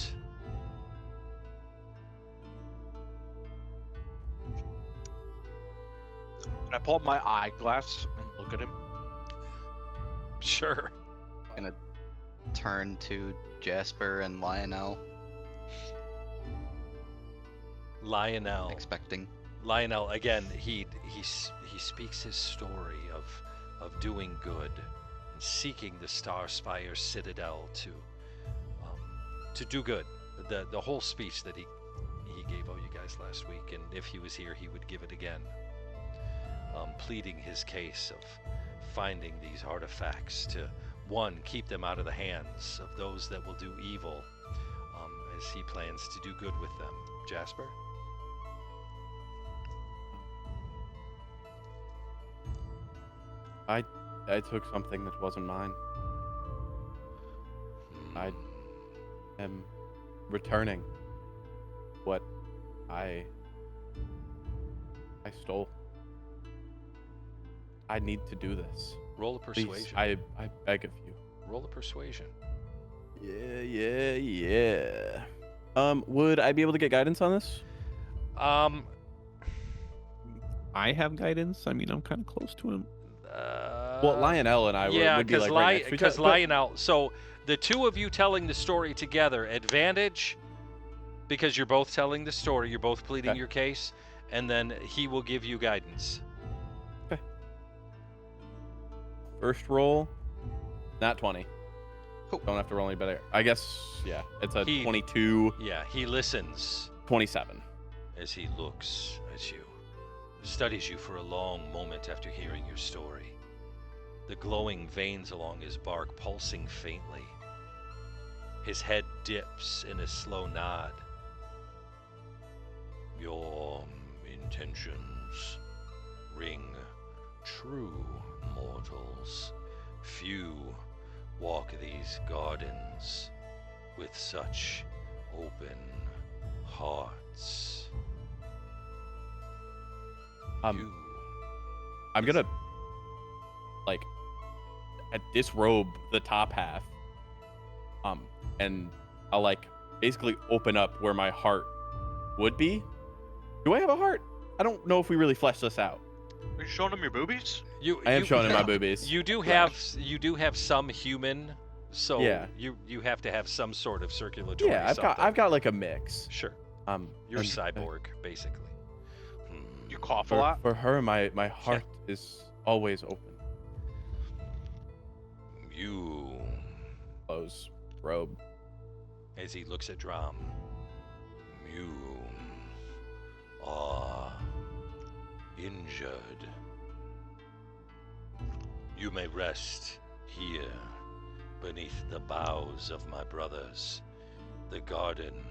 [SPEAKER 4] Can I pull up my eyeglass and look at him?
[SPEAKER 1] Sure.
[SPEAKER 5] Gonna turn to Jasper and Lionel,
[SPEAKER 1] Lionel.
[SPEAKER 5] expecting.
[SPEAKER 1] Lionel, again, he speaks his story of doing good and seeking the Starspire Citadel to do good. The whole speech that he gave all you guys last week, and if he was here, he would give it again, pleading his case of finding these artifacts to, one, keep them out of the hands of those that will do evil, as he plans to do good with them. Jasper?
[SPEAKER 3] I took something that wasn't mine. I am returning what I stole. I need to do this.
[SPEAKER 1] Roll a
[SPEAKER 3] Please,
[SPEAKER 1] persuasion.
[SPEAKER 3] I beg of you.
[SPEAKER 1] Roll a persuasion.
[SPEAKER 3] Yeah. Would I be able to get guidance on this?
[SPEAKER 2] I have guidance. I mean, I'm kind of close to him.
[SPEAKER 3] Well, Lionel and I
[SPEAKER 1] yeah,
[SPEAKER 3] would be like right next to each
[SPEAKER 1] because
[SPEAKER 3] other, but-
[SPEAKER 1] Lionel. So the two of you telling the story together, advantage, because you're both telling the story, you're both pleading
[SPEAKER 3] Okay.
[SPEAKER 1] your case, and then he will give you guidance.
[SPEAKER 3] First roll, not 20.
[SPEAKER 5] Oh.
[SPEAKER 3] Don't have to roll any better. I guess, yeah, it's a
[SPEAKER 1] He-
[SPEAKER 3] 22,
[SPEAKER 1] Yeah, he listens
[SPEAKER 3] 27.
[SPEAKER 1] as he looks at you, studies you for a long moment after hearing your story. The glowing veins along his bark pulsing faintly. His head dips in a slow nod. Your intentions ring true, mortals. Few walk these gardens with such open hearts. You
[SPEAKER 3] I'm gonna like disrobe the top half, and I'll like basically open up where my heart would be. Do I have a heart? I don't know if we really fleshed this out.
[SPEAKER 4] Are you showing him your boobies?
[SPEAKER 3] I am showing him my boobies.
[SPEAKER 1] You do
[SPEAKER 3] Yeah.
[SPEAKER 1] have some human, so
[SPEAKER 3] Yeah.
[SPEAKER 1] you have to have some sort of circulatory.
[SPEAKER 3] Yeah, I've got like a mix.
[SPEAKER 1] Sure.
[SPEAKER 3] Um,
[SPEAKER 1] You're
[SPEAKER 3] and,
[SPEAKER 1] cyborg, basically.
[SPEAKER 4] You cough a lot?
[SPEAKER 3] For her, my heart is always open.
[SPEAKER 1] You,
[SPEAKER 3] Close robe.
[SPEAKER 1] as he looks at Drom, you are injured. You may rest here beneath the boughs of my brothers. The garden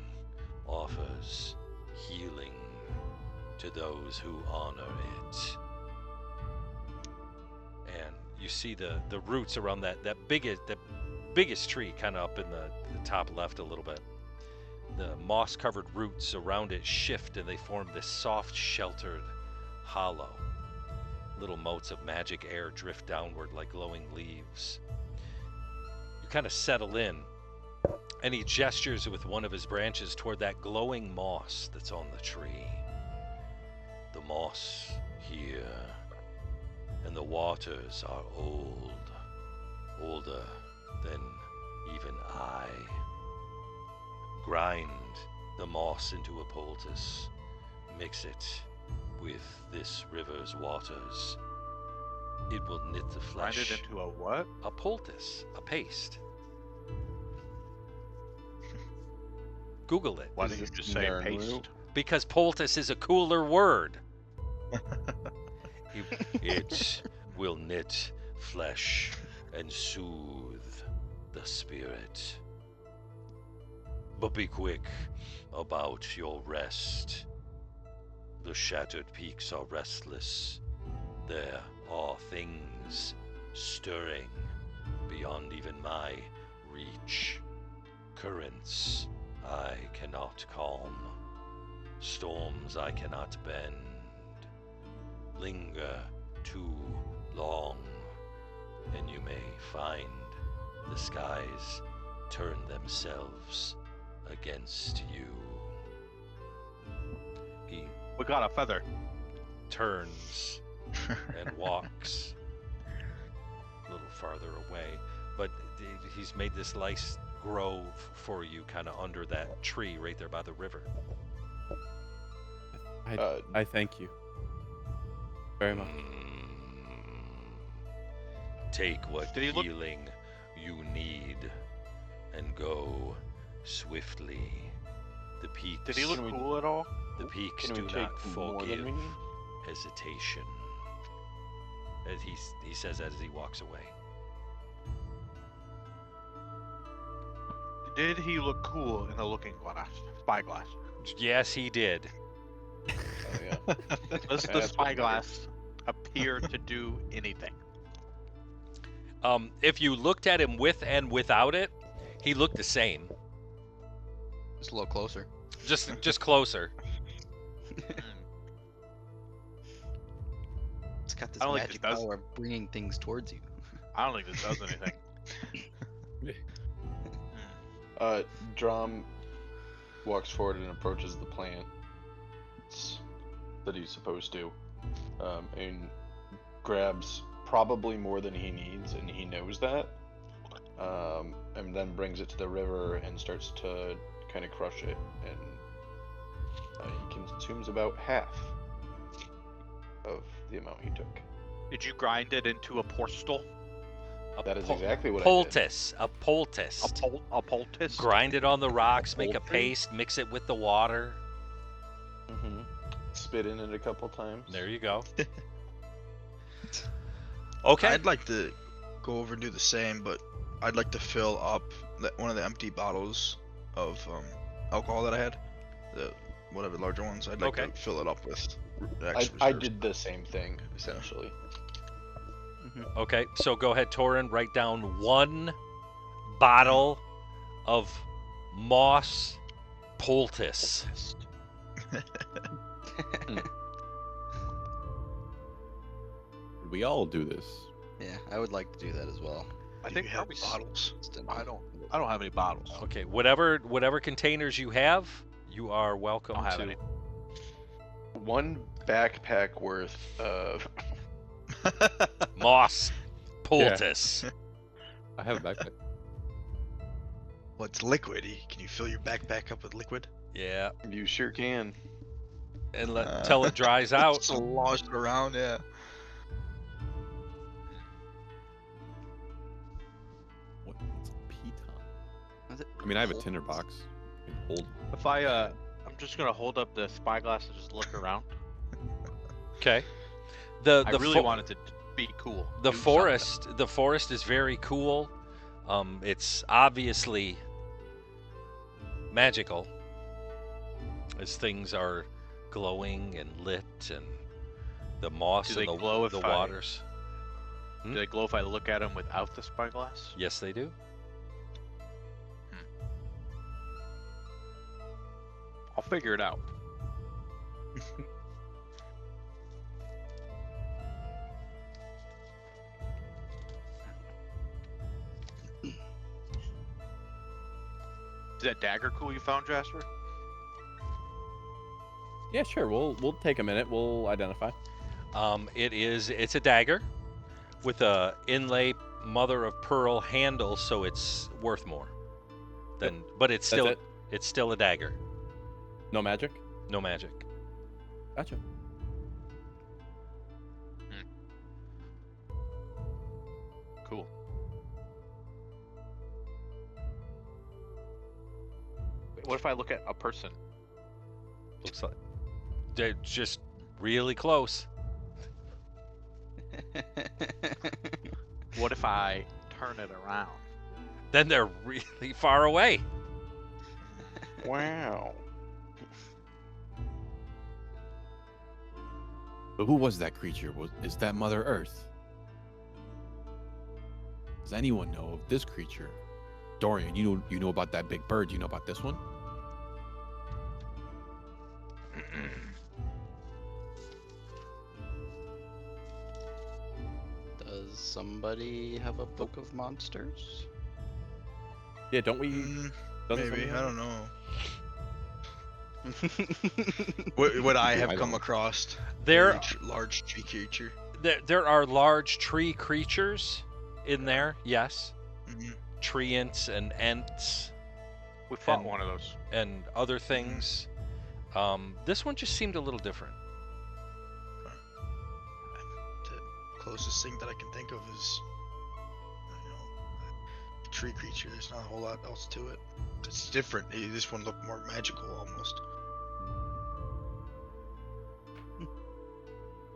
[SPEAKER 1] offers healing to those who honor it. And you see the roots around that biggest tree kind of up in the top left a little bit. The moss-covered roots around it shift and they form this soft, sheltered hollow. Little motes of magic air drift downward like glowing leaves. You kind of settle in, and he gestures with one of his branches toward that glowing moss that's on the tree. The moss here, and the waters are old, older than even I. Grind the moss into a poultice, mix it with this river's waters. It will knit the flesh.
[SPEAKER 4] Grind it into a what?
[SPEAKER 1] A poultice, a paste. Google it.
[SPEAKER 4] Why
[SPEAKER 6] Is
[SPEAKER 4] don't you
[SPEAKER 6] this
[SPEAKER 4] just say
[SPEAKER 6] Nern
[SPEAKER 4] paste?
[SPEAKER 6] root?
[SPEAKER 1] Because poultice is a cooler word. It will knit flesh and soothe the spirit. But be quick about your rest. The shattered peaks are restless. There are things stirring beyond even my reach. Currents I cannot calm. Storms I cannot bend. Linger too long, and you may find the skies turn themselves against you. He
[SPEAKER 4] We got a feather.
[SPEAKER 1] turns and walks a little farther away, but he's made this nice grove for you kind of under that tree right there by the river.
[SPEAKER 3] I thank you very much.
[SPEAKER 1] Take what
[SPEAKER 4] Did he look-
[SPEAKER 1] healing you need and go swiftly. The peaks,
[SPEAKER 4] Did he look cool at all?
[SPEAKER 1] the peaks
[SPEAKER 6] Can
[SPEAKER 1] do
[SPEAKER 6] we
[SPEAKER 1] not
[SPEAKER 6] take more than
[SPEAKER 1] forgive
[SPEAKER 6] we need?
[SPEAKER 1] hesitation. As he says that as he walks away.
[SPEAKER 4] Did he look cool in the looking glass? Spyglass.
[SPEAKER 1] Yes, he did.
[SPEAKER 6] Oh, yeah.
[SPEAKER 4] Does the
[SPEAKER 6] That's what
[SPEAKER 4] spyglass appear to do anything?
[SPEAKER 1] If you looked at him with and without it, he looked the same.
[SPEAKER 5] Just a little closer.
[SPEAKER 1] Just closer.
[SPEAKER 5] It's got this
[SPEAKER 4] I don't think
[SPEAKER 5] magic
[SPEAKER 4] this does-
[SPEAKER 5] power of bringing things towards you.
[SPEAKER 4] I don't think this does anything.
[SPEAKER 6] Drom walks forward and approaches the plant that he's supposed to, and grabs probably more than he needs, and he knows that, and then brings it to the river and starts to kind of crush it, and he consumes about half of the amount he took.
[SPEAKER 4] Did you grind it into a postal?
[SPEAKER 6] That is exactly what
[SPEAKER 1] Poultice. A poultice.
[SPEAKER 4] A poultice?
[SPEAKER 1] Grind it on the rocks, make a
[SPEAKER 4] Poultry?
[SPEAKER 1] paste, mix it with the water.
[SPEAKER 6] I did. Spit in it a couple times.
[SPEAKER 1] There you go. Okay.
[SPEAKER 7] I'd like to go over and do the same, but I'd like to fill up one of the empty bottles of alcohol that I had, the whatever larger ones. I'd like
[SPEAKER 1] Okay.
[SPEAKER 7] to fill it up with.
[SPEAKER 6] I did the same thing essentially.
[SPEAKER 1] Okay, so go ahead, Torin, write down 1 bottle of moss poultice.
[SPEAKER 2] We all do this.
[SPEAKER 5] Yeah, I would like to do that as well.
[SPEAKER 4] I
[SPEAKER 7] Do
[SPEAKER 4] think
[SPEAKER 7] you have
[SPEAKER 4] probably
[SPEAKER 7] bottles.
[SPEAKER 4] I don't have any bottles.
[SPEAKER 1] Okay, whatever containers you have, you are welcome
[SPEAKER 4] I don't have
[SPEAKER 1] to.
[SPEAKER 4] any.
[SPEAKER 6] 1 backpack worth of
[SPEAKER 1] Moss poultice.
[SPEAKER 2] I have a backpack.
[SPEAKER 7] Well, it's liquid. Can you fill your backpack up with liquid?
[SPEAKER 1] Yeah,
[SPEAKER 6] You sure can.
[SPEAKER 1] and till it dries out.
[SPEAKER 7] Just slosh it around, yeah.
[SPEAKER 2] What's piton?
[SPEAKER 5] Is it
[SPEAKER 2] I mean, I have a
[SPEAKER 5] cold?
[SPEAKER 2] tinder box. You can hold.
[SPEAKER 4] If I'm just gonna hold up the spyglass and just look around.
[SPEAKER 1] Okay.
[SPEAKER 4] I really wanted to be cool.
[SPEAKER 1] The
[SPEAKER 4] Do
[SPEAKER 1] forest is very cool. It's obviously magical, as things are glowing and lit, and the moss
[SPEAKER 4] Do
[SPEAKER 1] and
[SPEAKER 4] they glow if
[SPEAKER 1] the
[SPEAKER 4] I-
[SPEAKER 1] waters. Hmm?
[SPEAKER 4] Do they glow if I look at them without the spyglass?
[SPEAKER 1] Yes, they do.
[SPEAKER 4] I'll figure it out. Is that dagger cool you found, Jasper?
[SPEAKER 3] Yeah, sure. We'll take a minute. We'll identify.
[SPEAKER 1] It's a dagger with a inlay mother of pearl handle, so it's worth more. Than, but it's
[SPEAKER 3] That's
[SPEAKER 1] still
[SPEAKER 3] it?
[SPEAKER 1] it's still a dagger.
[SPEAKER 3] No magic.
[SPEAKER 1] No magic.
[SPEAKER 3] Gotcha.
[SPEAKER 4] Cool. Wait, what if I look at a person?
[SPEAKER 1] Looks like they're just really close.
[SPEAKER 4] What if I turn it around?
[SPEAKER 1] Then they're really far away.
[SPEAKER 6] Wow.
[SPEAKER 2] But who was that creature? Is that Mother Earth? Does anyone know of this creature? Dorian, you know about that big bird. You know about this one?
[SPEAKER 5] Does somebody have a book of monsters?
[SPEAKER 3] Yeah, don't we? doesn't
[SPEAKER 7] Maybe,
[SPEAKER 3] someone-
[SPEAKER 7] I don't know. What I have
[SPEAKER 2] I
[SPEAKER 7] come
[SPEAKER 2] don't-
[SPEAKER 7] across.
[SPEAKER 1] There,
[SPEAKER 7] Very large tree creature.
[SPEAKER 1] there are large tree creatures in there. Yes,
[SPEAKER 7] Mhm.
[SPEAKER 1] treants and ents
[SPEAKER 4] We fought
[SPEAKER 1] And-
[SPEAKER 4] one of those.
[SPEAKER 1] and other things. This one just seemed a little different.
[SPEAKER 7] The closest thing that I can think of is, a tree creature. There's not a whole lot else to it. It's different. This one looked more magical almost.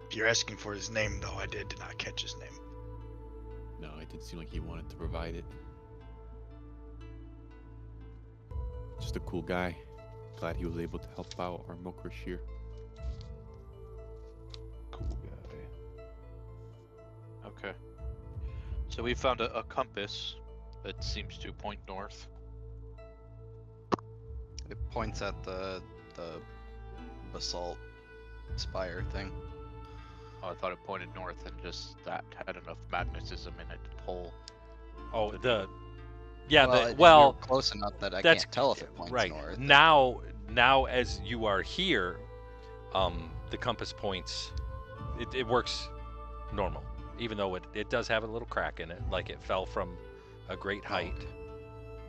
[SPEAKER 7] If you're asking for his name, though, I did not catch his name.
[SPEAKER 2] No, it didn't seem like he wanted to provide it. Just a cool guy. Glad he was able to help out our Mokrashir.
[SPEAKER 3] Cool guy.
[SPEAKER 4] Okay. So we found a compass that seems to point north.
[SPEAKER 5] It points at the basalt spire thing.
[SPEAKER 4] Oh, I thought it pointed north and just that had enough magnetism in it to pull.
[SPEAKER 1] Oh, yeah.
[SPEAKER 5] You're
[SPEAKER 1] Well,
[SPEAKER 5] close enough that I
[SPEAKER 1] that's
[SPEAKER 5] can't tell if it points
[SPEAKER 1] right
[SPEAKER 5] north.
[SPEAKER 1] now. Now, as you are here, the compass points. It works normal, even though it does have a little crack in it, like it fell from a great height.
[SPEAKER 5] okay.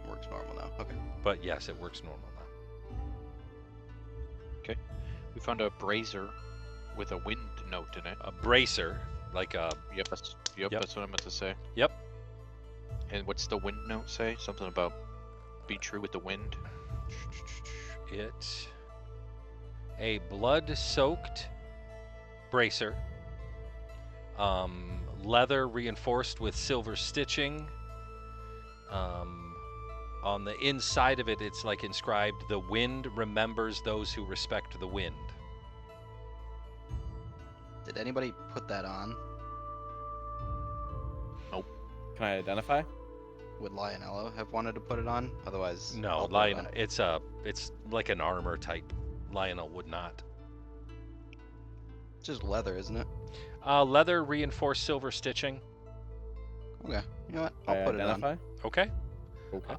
[SPEAKER 5] Works normal now. Okay.
[SPEAKER 1] But yes, it works normal now.
[SPEAKER 4] We found a brazier with a wind note in it.
[SPEAKER 1] A bracer, like a
[SPEAKER 4] Yep, that's
[SPEAKER 1] Yep.
[SPEAKER 4] that's what I meant to say.
[SPEAKER 1] Yep.
[SPEAKER 4] And what's the wind note say? Something about be true with the wind.
[SPEAKER 1] It a blood-soaked bracer, leather reinforced with silver stitching. On the inside of it, it's like inscribed, "The wind remembers those who respect the wind."
[SPEAKER 5] Did anybody put that on?
[SPEAKER 3] Can I identify?
[SPEAKER 5] Would Lionello have wanted to put it on? Otherwise,
[SPEAKER 1] No,
[SPEAKER 5] I'll put it
[SPEAKER 1] Lionel.
[SPEAKER 5] on.
[SPEAKER 1] It's like an armor type. Lionel would not.
[SPEAKER 5] It's just leather, isn't it?
[SPEAKER 1] Leather reinforced silver stitching.
[SPEAKER 5] Okay. You know what?
[SPEAKER 3] Can
[SPEAKER 5] I'll
[SPEAKER 3] I
[SPEAKER 5] put it on.
[SPEAKER 3] identify?
[SPEAKER 1] Okay.
[SPEAKER 3] Okay.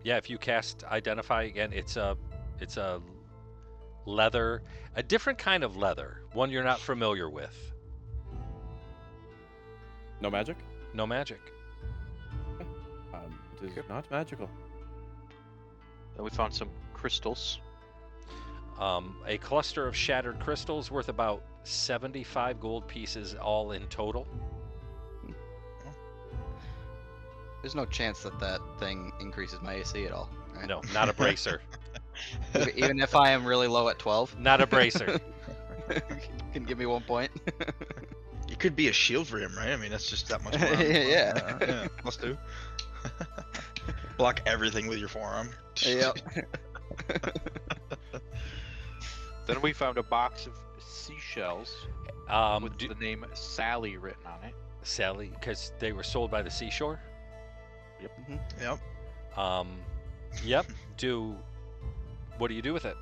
[SPEAKER 1] Yeah, if you cast identify again, it's a leather, a different kind of leather, one you're not familiar with.
[SPEAKER 3] No magic.
[SPEAKER 1] No magic.
[SPEAKER 3] It is not magical.
[SPEAKER 4] Then we found some crystals.
[SPEAKER 1] A cluster of shattered crystals worth about 75 gold pieces, all in total.
[SPEAKER 5] There's no chance that thing increases my AC at all. Right?
[SPEAKER 1] No, not a bracer.
[SPEAKER 5] Even if I am really low at 12.
[SPEAKER 1] Not a bracer.
[SPEAKER 5] Can give me 1 point.
[SPEAKER 7] It could be a shield for him, right? I mean, that's just that much more.
[SPEAKER 5] Yeah.
[SPEAKER 7] Yeah. Plus 2. Block everything with your forearm.
[SPEAKER 5] Yep.
[SPEAKER 4] Then we found a box of seashells with
[SPEAKER 1] Do-
[SPEAKER 4] the name Sally written on it.
[SPEAKER 1] Sally, because they were sold by the seashore.
[SPEAKER 7] Yep.
[SPEAKER 1] Yep. What do you do with it?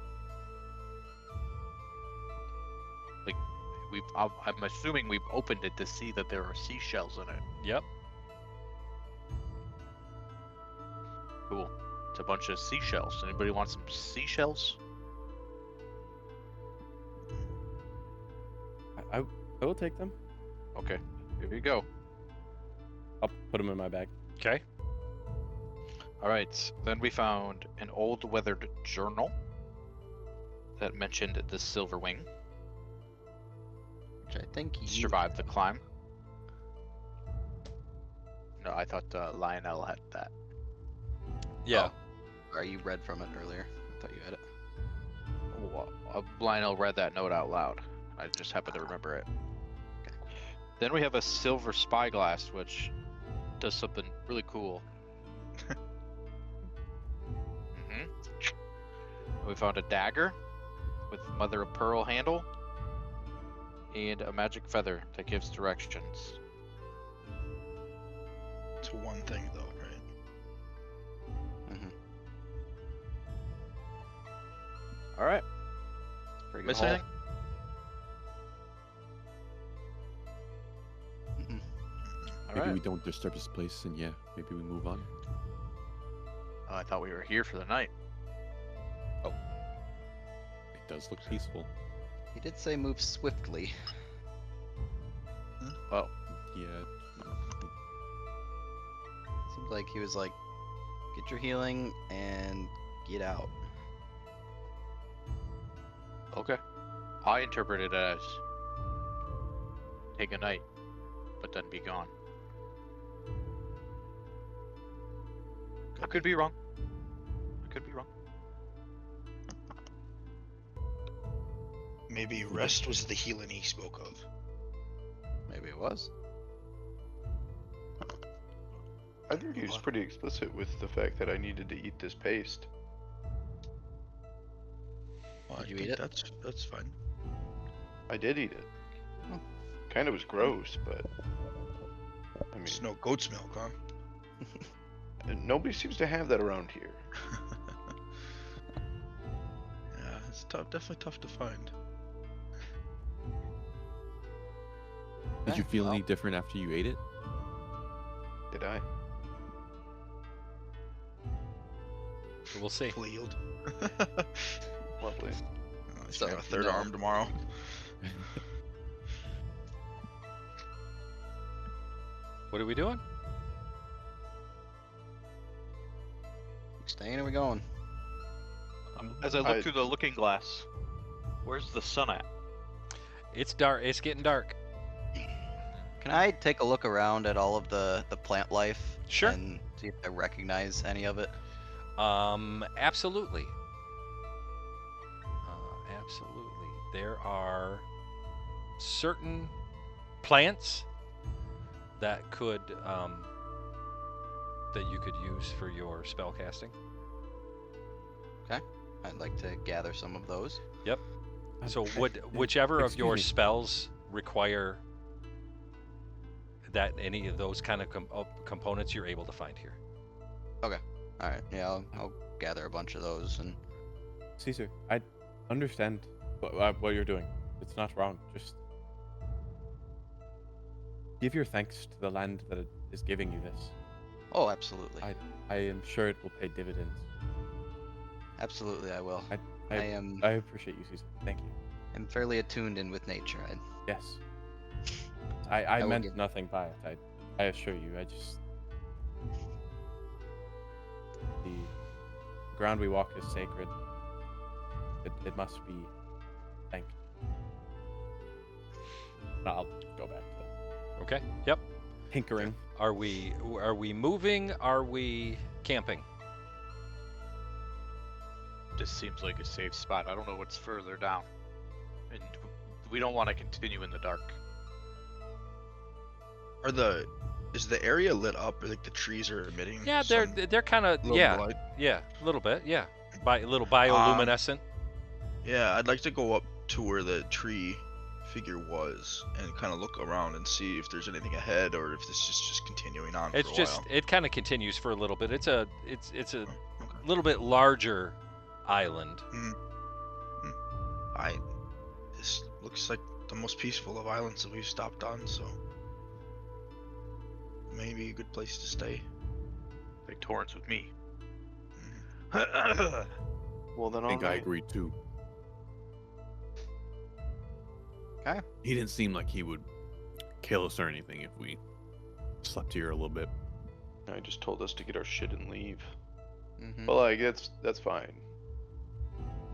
[SPEAKER 4] I'm assuming we've opened it to see that there are seashells in it.
[SPEAKER 1] Yep.
[SPEAKER 4] Cool. It's a bunch of seashells. Anybody want some seashells?
[SPEAKER 3] I will take them.
[SPEAKER 4] Okay, here you go.
[SPEAKER 3] I'll put them in my bag.
[SPEAKER 1] Okay.
[SPEAKER 4] All right. Then we found an old weathered journal that mentioned the Silverwing
[SPEAKER 5] Which I think you
[SPEAKER 4] survived the climb. No, I thought Lionel had that.
[SPEAKER 1] Yeah.
[SPEAKER 5] Or you read from it earlier. I thought you had it.
[SPEAKER 4] Lionel read that note out loud. I just happened to remember it. Then we have a silver spyglass, which does something really cool. We found a dagger with mother of pearl handle and a magic feather that gives directions.
[SPEAKER 7] It's one thing though, right?
[SPEAKER 4] All right.
[SPEAKER 5] Pretty
[SPEAKER 4] Miss
[SPEAKER 5] good haul.
[SPEAKER 4] anything? All
[SPEAKER 2] Maybe
[SPEAKER 4] right.
[SPEAKER 2] we don't disturb this place, and yeah, maybe we move on.
[SPEAKER 4] Oh, I thought we were here for the night.
[SPEAKER 2] It does look peaceful.
[SPEAKER 5] He did say move swiftly.
[SPEAKER 4] Well,
[SPEAKER 2] Yeah.
[SPEAKER 5] Seems like he was like, get your healing and get out.
[SPEAKER 4] okay. I interpret it as take a night, but then be gone. I could be wrong.
[SPEAKER 7] Maybe rest was the healing he spoke of.
[SPEAKER 5] Maybe it was.
[SPEAKER 6] I think he was pretty explicit with the fact that I needed to eat this paste.
[SPEAKER 7] Well,
[SPEAKER 5] Did you
[SPEAKER 7] I
[SPEAKER 5] eat
[SPEAKER 7] think
[SPEAKER 5] it?
[SPEAKER 7] That's fine.
[SPEAKER 6] I did eat it.
[SPEAKER 5] Oh.
[SPEAKER 6] Kind of was gross, but I mean,
[SPEAKER 7] It's no goat's milk, huh?
[SPEAKER 6] nobody seems to have that around here.
[SPEAKER 7] Yeah, it's tough. Definitely tough to find.
[SPEAKER 2] Did you
[SPEAKER 5] Okay,
[SPEAKER 2] feel
[SPEAKER 5] well.
[SPEAKER 2] any different after you ate it?
[SPEAKER 6] Did I?
[SPEAKER 1] We'll see.
[SPEAKER 7] Fully healed.
[SPEAKER 6] Lovely.
[SPEAKER 7] He's
[SPEAKER 5] So,
[SPEAKER 7] got a
[SPEAKER 5] you
[SPEAKER 7] third
[SPEAKER 5] know.
[SPEAKER 7] arm tomorrow.
[SPEAKER 1] What are we doing?
[SPEAKER 5] Staying or we going?
[SPEAKER 4] As I look
[SPEAKER 6] I-
[SPEAKER 4] through the looking glass, where's the sun at?
[SPEAKER 1] It's dark. It's getting dark.
[SPEAKER 5] Can I take a look around at all of the plant life?
[SPEAKER 1] Sure.
[SPEAKER 5] And see if I recognize any of it?
[SPEAKER 1] Absolutely. Absolutely. There are certain plants that could that you could use for your spell casting.
[SPEAKER 5] I'd like to gather some of those.
[SPEAKER 1] So whichever of your
[SPEAKER 2] excuse me.
[SPEAKER 1] spells require that any of those kind of components you're able to find here.
[SPEAKER 5] All right, yeah, I'll gather a bunch of those and
[SPEAKER 3] Caesar, I understand what you're doing. It's not wrong. Just give your thanks to the land that is giving you this.
[SPEAKER 5] oh, absolutely,
[SPEAKER 3] I am sure it will pay dividends.
[SPEAKER 5] absolutely, I will.
[SPEAKER 3] I
[SPEAKER 5] I
[SPEAKER 3] appreciate you, Caesar. Thank you.
[SPEAKER 5] am fairly attuned in with nature.
[SPEAKER 3] Yes. I
[SPEAKER 5] will
[SPEAKER 3] meant
[SPEAKER 5] give-
[SPEAKER 3] nothing by it. I assure you. I just the ground we walk is sacred. It must be thanked. I'll go back to
[SPEAKER 1] Okay. Yep.
[SPEAKER 3] tinkering.
[SPEAKER 1] Are we moving? Are we camping?
[SPEAKER 4] This seems like a safe spot. I don't know what's further down, and we don't want to continue in the dark.
[SPEAKER 7] Is the area lit up? Or like the trees are emitting?
[SPEAKER 1] Yeah,
[SPEAKER 7] some
[SPEAKER 1] they're kind of
[SPEAKER 7] little
[SPEAKER 1] yeah,
[SPEAKER 7] light?
[SPEAKER 1] yeah, a little bit, yeah. By a little bioluminescent.
[SPEAKER 7] Yeah, I'd like to go up to where the tree figure was, and kind of look around and see if there's anything ahead or if this is just continuing on
[SPEAKER 1] It's
[SPEAKER 7] for a
[SPEAKER 1] just
[SPEAKER 7] while.
[SPEAKER 1] it kind of continues for a little bit. It's a
[SPEAKER 7] Okay.
[SPEAKER 1] little bit larger island.
[SPEAKER 7] This looks like the most peaceful of islands that we've stopped on, so maybe a good place to stay.
[SPEAKER 4] Take Torrance with me.
[SPEAKER 6] Well, then
[SPEAKER 2] I think I
[SPEAKER 6] alright.
[SPEAKER 2] agree too.
[SPEAKER 5] Okay.
[SPEAKER 2] He didn't seem like he would kill us or anything if we slept here a little bit.
[SPEAKER 6] I just told us to get our shit and leave.
[SPEAKER 5] Mm-hmm.
[SPEAKER 6] But like, that's fine.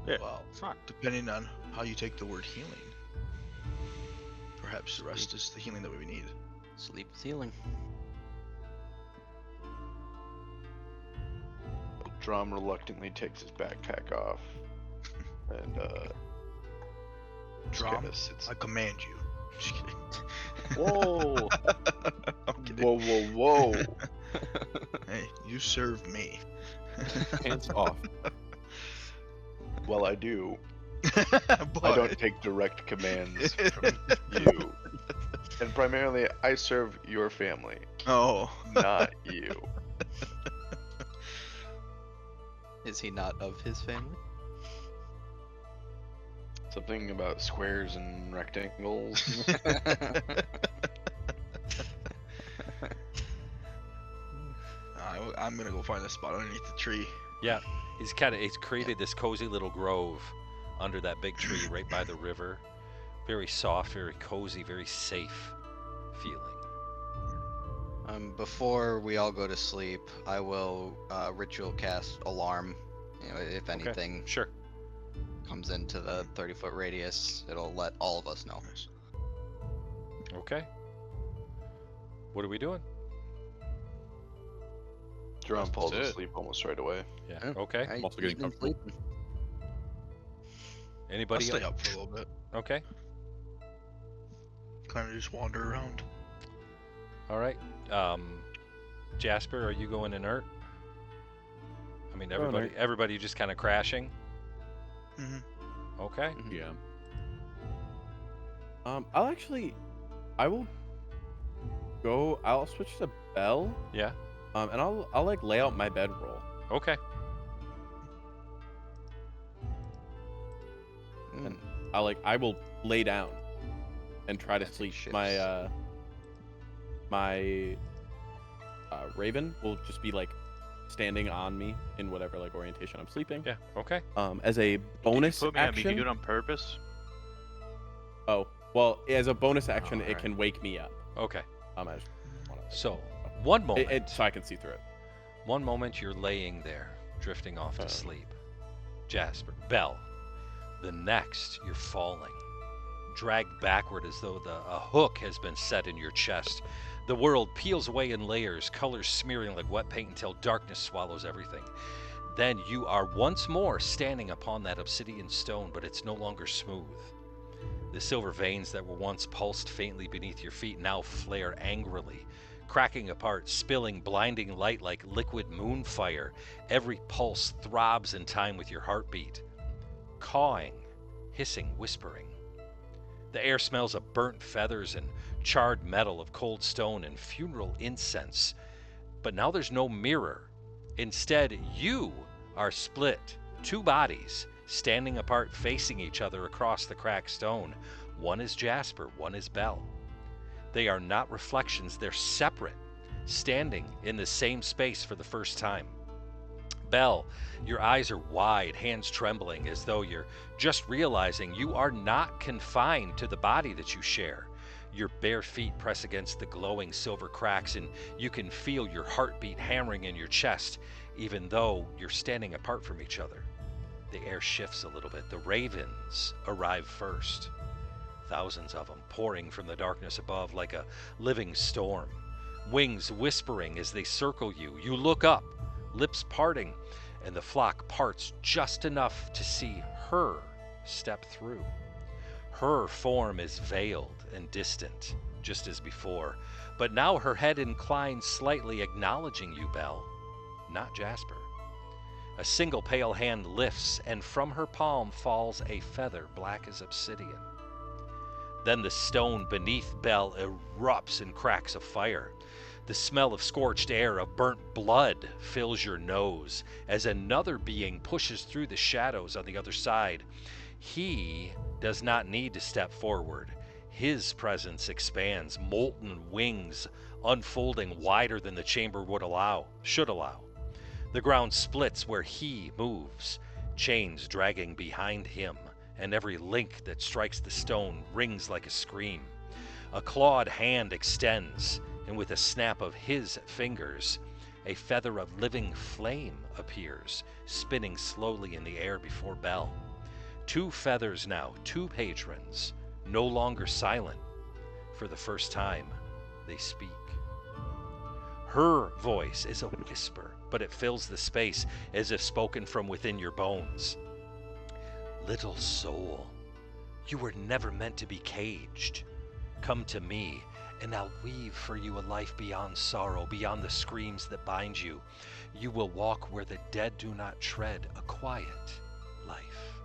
[SPEAKER 7] Well, depending on how you take the word healing, perhaps the rest is the healing that we need.
[SPEAKER 5] Sleep with healing.
[SPEAKER 6] Drom reluctantly takes his backpack off, and just
[SPEAKER 7] Drom,
[SPEAKER 6] kinda sits.
[SPEAKER 7] I command you. Just kidding.
[SPEAKER 6] Whoa!
[SPEAKER 7] I'm kidding.
[SPEAKER 6] Whoa!
[SPEAKER 7] Hey, you serve me.
[SPEAKER 2] Hands off.
[SPEAKER 6] Well, I do.
[SPEAKER 7] But...
[SPEAKER 6] I don't take direct commands from you. And primarily, I serve your family,
[SPEAKER 7] Oh.
[SPEAKER 6] not you.
[SPEAKER 5] Is he not of his family?
[SPEAKER 6] Something about squares and rectangles.
[SPEAKER 7] I'm gonna go find a spot underneath the tree.
[SPEAKER 1] Yeah, he's created this cozy little grove under that big tree right by the river. Very soft, very cozy, very safe feeling.
[SPEAKER 5] Before we all go to sleep, I will ritual cast alarm. You know, if anything
[SPEAKER 1] Sure.
[SPEAKER 5] comes into the 30-foot radius, it'll let all of us know.
[SPEAKER 1] Okay. What are we doing?
[SPEAKER 6] Drom falls
[SPEAKER 4] That's it.
[SPEAKER 6] asleep almost right away.
[SPEAKER 1] Yeah.
[SPEAKER 5] Yeah.
[SPEAKER 1] Okay.
[SPEAKER 5] Hey,
[SPEAKER 2] also getting
[SPEAKER 5] he's been
[SPEAKER 2] comfortable.
[SPEAKER 5] sleeping.
[SPEAKER 7] I'll
[SPEAKER 1] Anybody
[SPEAKER 7] stay
[SPEAKER 1] else?
[SPEAKER 7] up for a little bit.
[SPEAKER 1] Okay.
[SPEAKER 7] Kind of just wander around.
[SPEAKER 1] All right. Jasper, are you going inert? I mean,
[SPEAKER 2] Going inert.
[SPEAKER 1] everybody just kind of crashing.
[SPEAKER 7] Mm-hmm.
[SPEAKER 1] Okay.
[SPEAKER 2] Yeah.
[SPEAKER 3] I will go. I'll switch to Bell.
[SPEAKER 1] Yeah.
[SPEAKER 3] And I'll like lay out my bedroll.
[SPEAKER 1] Okay.
[SPEAKER 5] Mm.
[SPEAKER 3] I will lay down and try to
[SPEAKER 5] Fancy
[SPEAKER 3] sleep.
[SPEAKER 5] ships.
[SPEAKER 3] My Raven will just be like standing on me in whatever like orientation I'm sleeping.
[SPEAKER 1] Yeah. Okay.
[SPEAKER 3] As a bonus
[SPEAKER 4] Put me on me. Did you
[SPEAKER 3] action.
[SPEAKER 4] do it on purpose?
[SPEAKER 3] Oh, well, as a bonus action, it
[SPEAKER 1] Alright.
[SPEAKER 3] can wake me up.
[SPEAKER 1] Okay.
[SPEAKER 3] I just wanna,
[SPEAKER 1] So, one moment.
[SPEAKER 3] so I can see through it.
[SPEAKER 1] One moment you're laying there, drifting off to sleep. Jasper, Bell. The next, you're falling, dragged backward as though a hook has been set in your chest. The world peels away in layers, colors smearing like wet paint until darkness swallows everything. Then you are once more standing upon that obsidian stone, but it's no longer smooth. The silver veins that were once pulsed faintly beneath your feet now flare angrily, cracking apart, spilling blinding light like liquid moonfire. Every pulse throbs in time with your heartbeat. Cawing, hissing, whispering. The air smells of burnt feathers and charred metal, of cold stone and funeral incense. But now there's no mirror. Instead, you are split, two bodies, standing apart facing each other across the cracked stone. One is Jasper, one is Bell. They are not reflections, they're separate, standing in the same space for the first time. Bell, your eyes are wide, hands trembling, as though you're just realizing you are not confined to the body that you share. Your bare feet press against the glowing silver cracks, and you can feel your heartbeat hammering in your chest, even though you're standing apart from each other. The air shifts a little bit. The ravens arrive first. Thousands of them pouring from the darkness above like a living storm. Wings whispering as they circle you. You look up, lips parting, and the flock parts just enough to see her step through. Her form is veiled and distant, just as before, but now her head inclines slightly, acknowledging you, Bell, not Jasper. A single pale hand lifts, and from her palm falls a feather black as obsidian. Then the stone beneath Bell erupts in cracks of fire. The smell of scorched air, of burnt blood, fills your nose as another being pushes through the shadows on the other side. He does not need to step forward. His presence expands, molten wings unfolding wider than the chamber should allow. The ground splits where he moves, chains dragging behind him, and every link that strikes the stone rings like a scream. A clawed hand extends, and with a snap of his fingers, a feather of living flame appears, spinning slowly in the air before Bell. 2 feathers now, 2 patrons, no longer silent. For the first time, they speak. Her voice is a whisper, but it fills the space as if spoken from within your bones. Little soul, you were never meant to be caged. Come to me, and I'll weave for you a life beyond sorrow, beyond the screams that bind you. You will walk where the dead do not tread, a quiet life.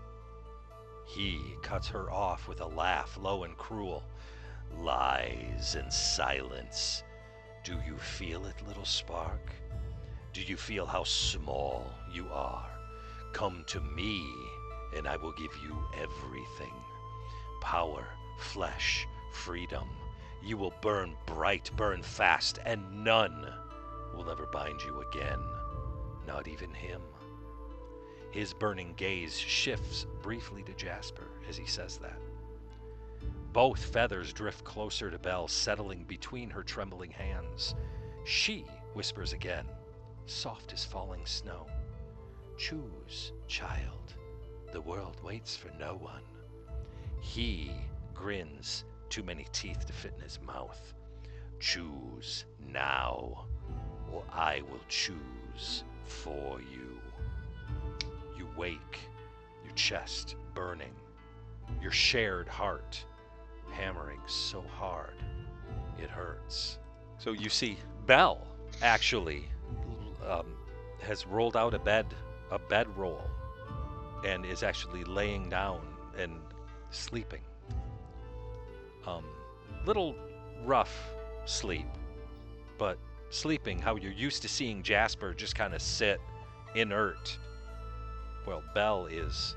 [SPEAKER 1] He cuts her off with a laugh, low and cruel. Lies and silence. Do you feel it, little spark? Do you feel how small you are? Come to me, and I will give you everything. Power, flesh, freedom. You will burn bright, burn fast, and none will ever bind you again. Not even him. His burning gaze shifts briefly to Jasper as he says that. Both feathers drift closer to Belle, settling between her trembling hands. She whispers again, soft as falling snow. Choose, child. The world waits for no one. He grins, too many teeth to fit in his mouth. Choose now, or I will choose for you. You wake, your chest burning, your shared heart hammering so hard it hurts. So you see, Belle actually has rolled out a bedroll, and is actually laying down and sleeping. Little rough sleep, but sleeping how you're used to seeing Jasper just kind of sit inert. Well, Belle is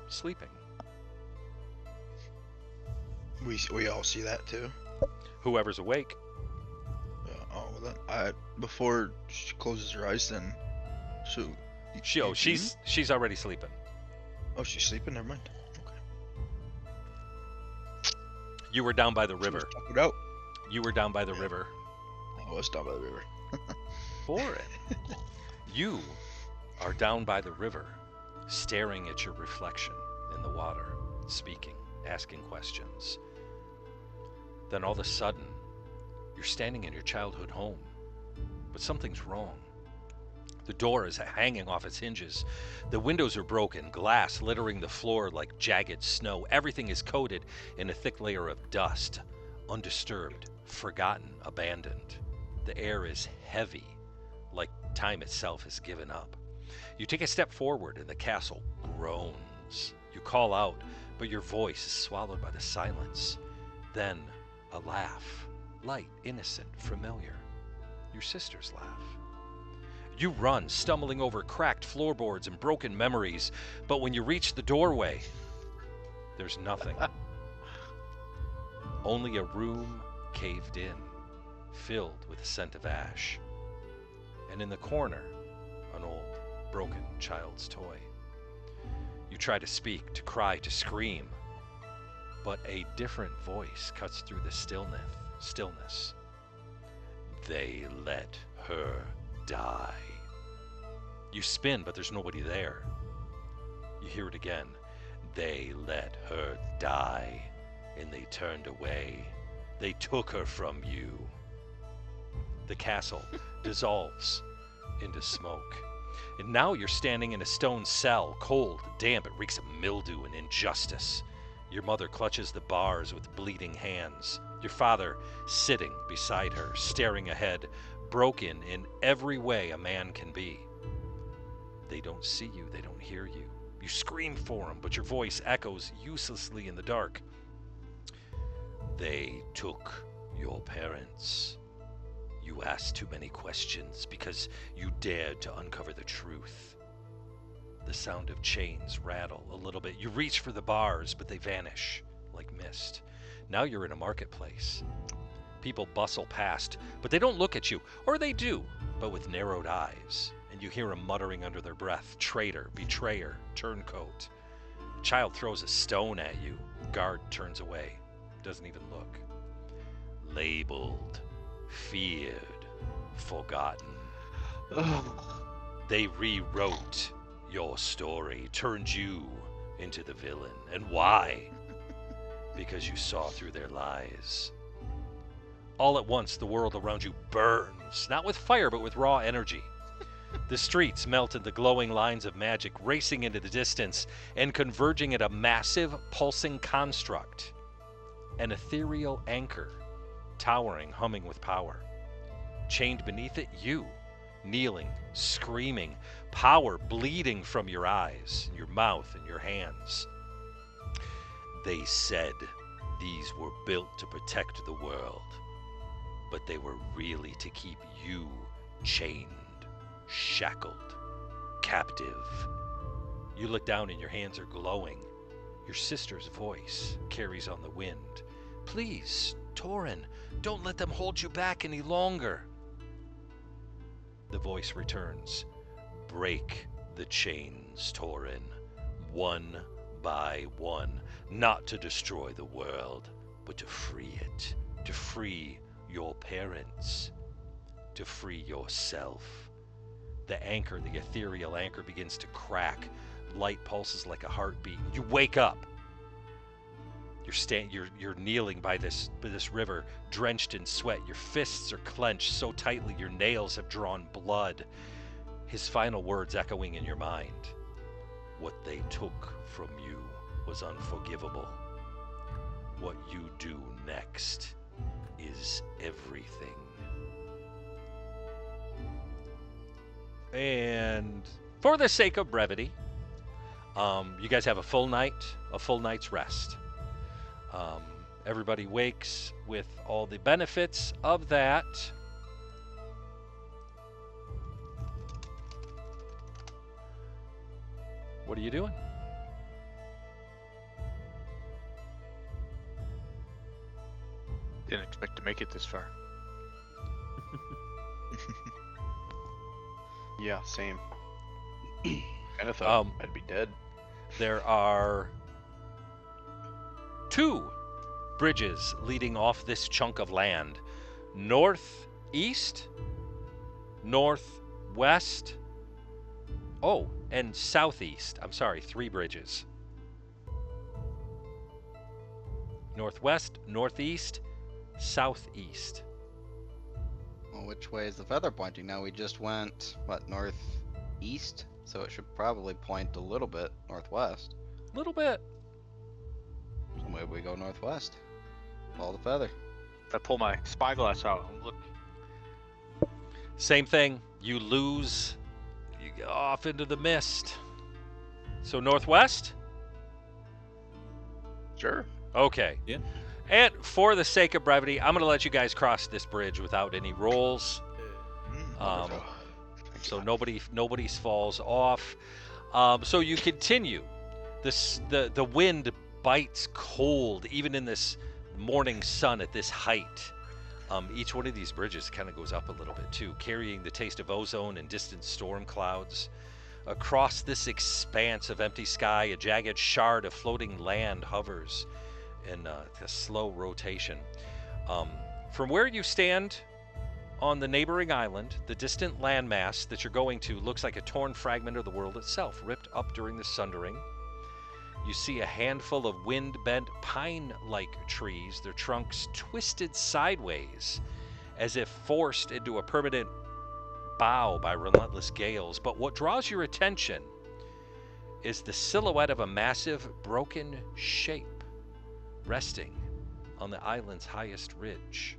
[SPEAKER 1] sleeping.
[SPEAKER 7] We all see that too.
[SPEAKER 1] Whoever's awake.
[SPEAKER 7] Oh well, then before she closes her eyes, then so
[SPEAKER 1] She's already sleeping.
[SPEAKER 7] Oh, she's sleeping. Never mind. Okay.
[SPEAKER 1] You were down by the river.
[SPEAKER 7] Talk it out.
[SPEAKER 1] You were down by the river.
[SPEAKER 7] I was down by the river.
[SPEAKER 1] For it. You are down by the river, staring at your reflection in the water, speaking, asking questions. Then all of a sudden, you're standing in your childhood home, but something's wrong. The door is hanging off its hinges. The windows are broken, glass littering the floor like jagged snow. Everything is coated in a thick layer of dust, undisturbed, forgotten, abandoned. The air is heavy, like time itself has given up. You take a step forward and the castle groans. You call out, but your voice is swallowed by the silence. Then a laugh, light, innocent, familiar. Your sister's laugh. You run, stumbling over cracked floorboards and broken memories, but when you reach the doorway, there's nothing. Only a room caved in, filled with a scent of ash. And in the corner, an old, broken child's toy. You try to speak, to cry, to scream, but a different voice cuts through the stillness. They let her die. You spin, but there's nobody there. You hear it again. They let her die, and they turned away. They took her from you. The castle dissolves into smoke. And now you're standing in a stone cell, cold, damp, it reeks of mildew and injustice. Your mother clutches the bars with bleeding hands. Your father sitting beside her, staring ahead, broken in every way a man can be. They don't see you, they don't hear you. You scream for them, but your voice echoes uselessly in the dark. They took your parents. You asked too many questions because you dared to uncover the truth. The sound of chains rattle a little bit. You reach for the bars, but they vanish like mist. Now you're in a marketplace. People bustle past, but they don't look at you. Or they do, but with narrowed eyes. And you hear them muttering under their breath, traitor, betrayer, turncoat. A child throws a stone at you. Guard turns away, doesn't even look. Labeled, feared, forgotten. They rewrote your story, turned you into the villain. And why? Because you saw through their lies. All at once, the world around you burns, not with fire, but with raw energy. The streets melt into glowing lines of magic, racing into the distance and converging at a massive, pulsing construct. An ethereal anchor, towering, humming with power. Chained beneath it, you, kneeling, screaming, power bleeding from your eyes, your mouth, and your hands. They said these were built to protect the world, but they were really to keep you chained, shackled, captive. You look down and your hands are glowing. Your sister's voice carries on the wind. Please, Torin, don't let them hold you back any longer. The voice returns. Break the chains, Torin, one by one, not to destroy the world, but to free it, to free your parents, to free yourself. The anchor, the ethereal anchor, begins to crack. Light pulses like a heartbeat. You wake up. You're kneeling by this river, drenched in sweat. Your fists are clenched so tightly your nails have drawn blood. His final words echoing in your mind. What they took from you was unforgivable. What you do next is everything. And for the sake of brevity, you guys have a full night's rest. Everybody wakes with all the benefits of that. What are you doing?
[SPEAKER 4] Didn't expect to make it this far.
[SPEAKER 6] Yeah, same. Kind of thought I'd be dead.
[SPEAKER 1] There are 2 bridges leading off this chunk of land. Northeast, northwest, and southeast. I'm sorry, 3 bridges. Northwest, northeast, southeast.
[SPEAKER 5] Well, which way is the feather pointing now? We just went, northeast? So it should probably point a little bit northwest.
[SPEAKER 1] Little bit.
[SPEAKER 5] So maybe we go northwest. Follow the feather.
[SPEAKER 4] If I pull my spyglass out and look.
[SPEAKER 1] Same thing. You lose. You go off into the mist. So northwest?
[SPEAKER 6] Sure.
[SPEAKER 1] Okay.
[SPEAKER 2] Yeah.
[SPEAKER 1] And for the sake of brevity, I'm going to let you guys cross this bridge without any rolls. So nobody falls off. So you continue. The wind bites cold, even in this morning sun at this height. Each one of these bridges kind of goes up a little bit too, carrying the taste of ozone and distant storm clouds. Across this expanse of empty sky, a jagged shard of floating land hovers in a slow rotation. From where you stand on the neighboring island, the distant landmass that you're going to looks like a torn fragment of the world itself, ripped up during the sundering. You see a handful of wind-bent pine-like trees, their trunks twisted sideways, as if forced into a permanent bow by relentless gales. But what draws your attention is the silhouette of a massive, broken shape resting on the island's highest ridge.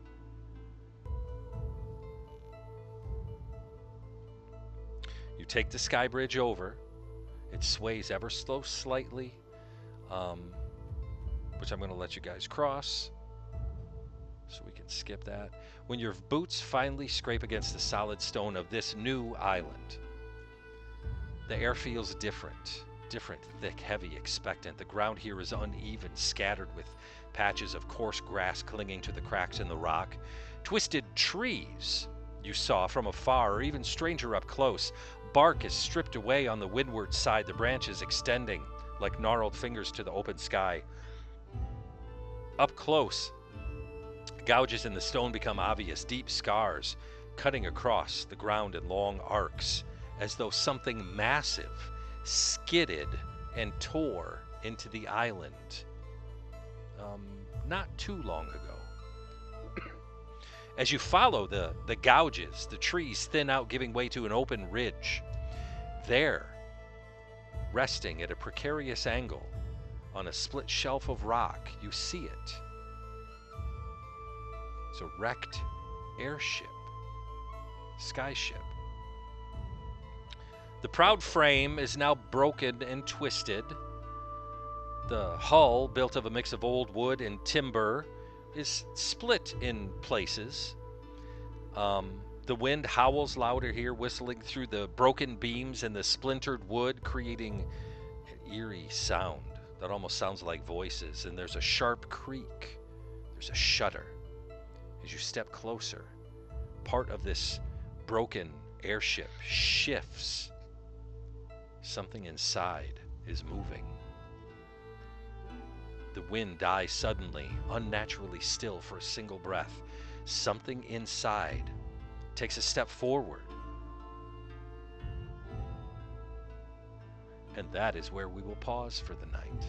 [SPEAKER 1] You take the sky bridge over. It sways ever so slightly, which I'm going to let you guys cross. so we can skip that. When your boots finally scrape against the solid stone of this new island, the air feels different. Different, thick, heavy, expectant. The ground here is uneven, scattered with patches of coarse grass clinging to the cracks in the rock. Twisted trees you saw from afar, or even stranger up close. Bark is stripped away on the windward side, the branches extending like gnarled fingers to the open sky. Up close, gouges in the stone become obvious, deep scars cutting across the ground in long arcs, as though something massive skidded and tore into the island not too long ago. As you follow the gouges, the trees thin out, giving way to an open ridge. There, resting at a precarious angle on a split shelf of rock, you see it. It's a wrecked airship, skyship. The proud frame is now broken and twisted. The hull, built of a mix of old wood and timber, is split in places. The wind howls louder here, whistling through the broken beams and the splintered wood, creating an eerie sound that almost sounds like voices. And there's a sharp creak. There's a shudder. As you step closer, part of this broken airship shifts. Something inside is moving. The wind dies suddenly, unnaturally still for a single breath. Something inside takes a step forward. And that is where we will pause for the night.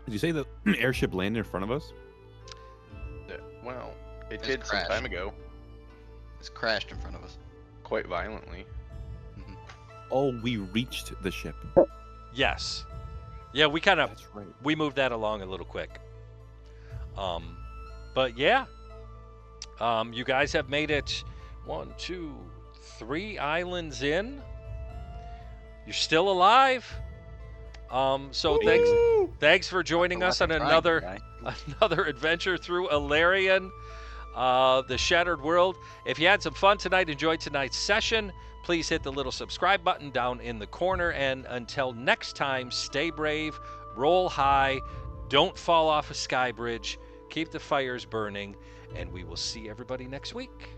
[SPEAKER 2] Did you say the airship landed in front of us?
[SPEAKER 6] Well, it
[SPEAKER 5] It's
[SPEAKER 6] did some
[SPEAKER 5] crashed.
[SPEAKER 6] time ago,
[SPEAKER 5] It's crashed in front of us.
[SPEAKER 6] quite violently.
[SPEAKER 2] Oh, we reached the ship.
[SPEAKER 1] Yes. Yeah, we kind of
[SPEAKER 2] That's right.
[SPEAKER 1] we moved that along a little quick. But yeah, you guys have made it 1, 2, 3 islands in. You're still alive. So thanks for joining us on another adventure through Elarion, the Shattered World. If you had some fun tonight, enjoyed tonight's session, please hit the little subscribe button down in the corner. And until next time, stay brave, roll high, don't fall off a sky bridge, keep the fires burning, and we will see everybody next week.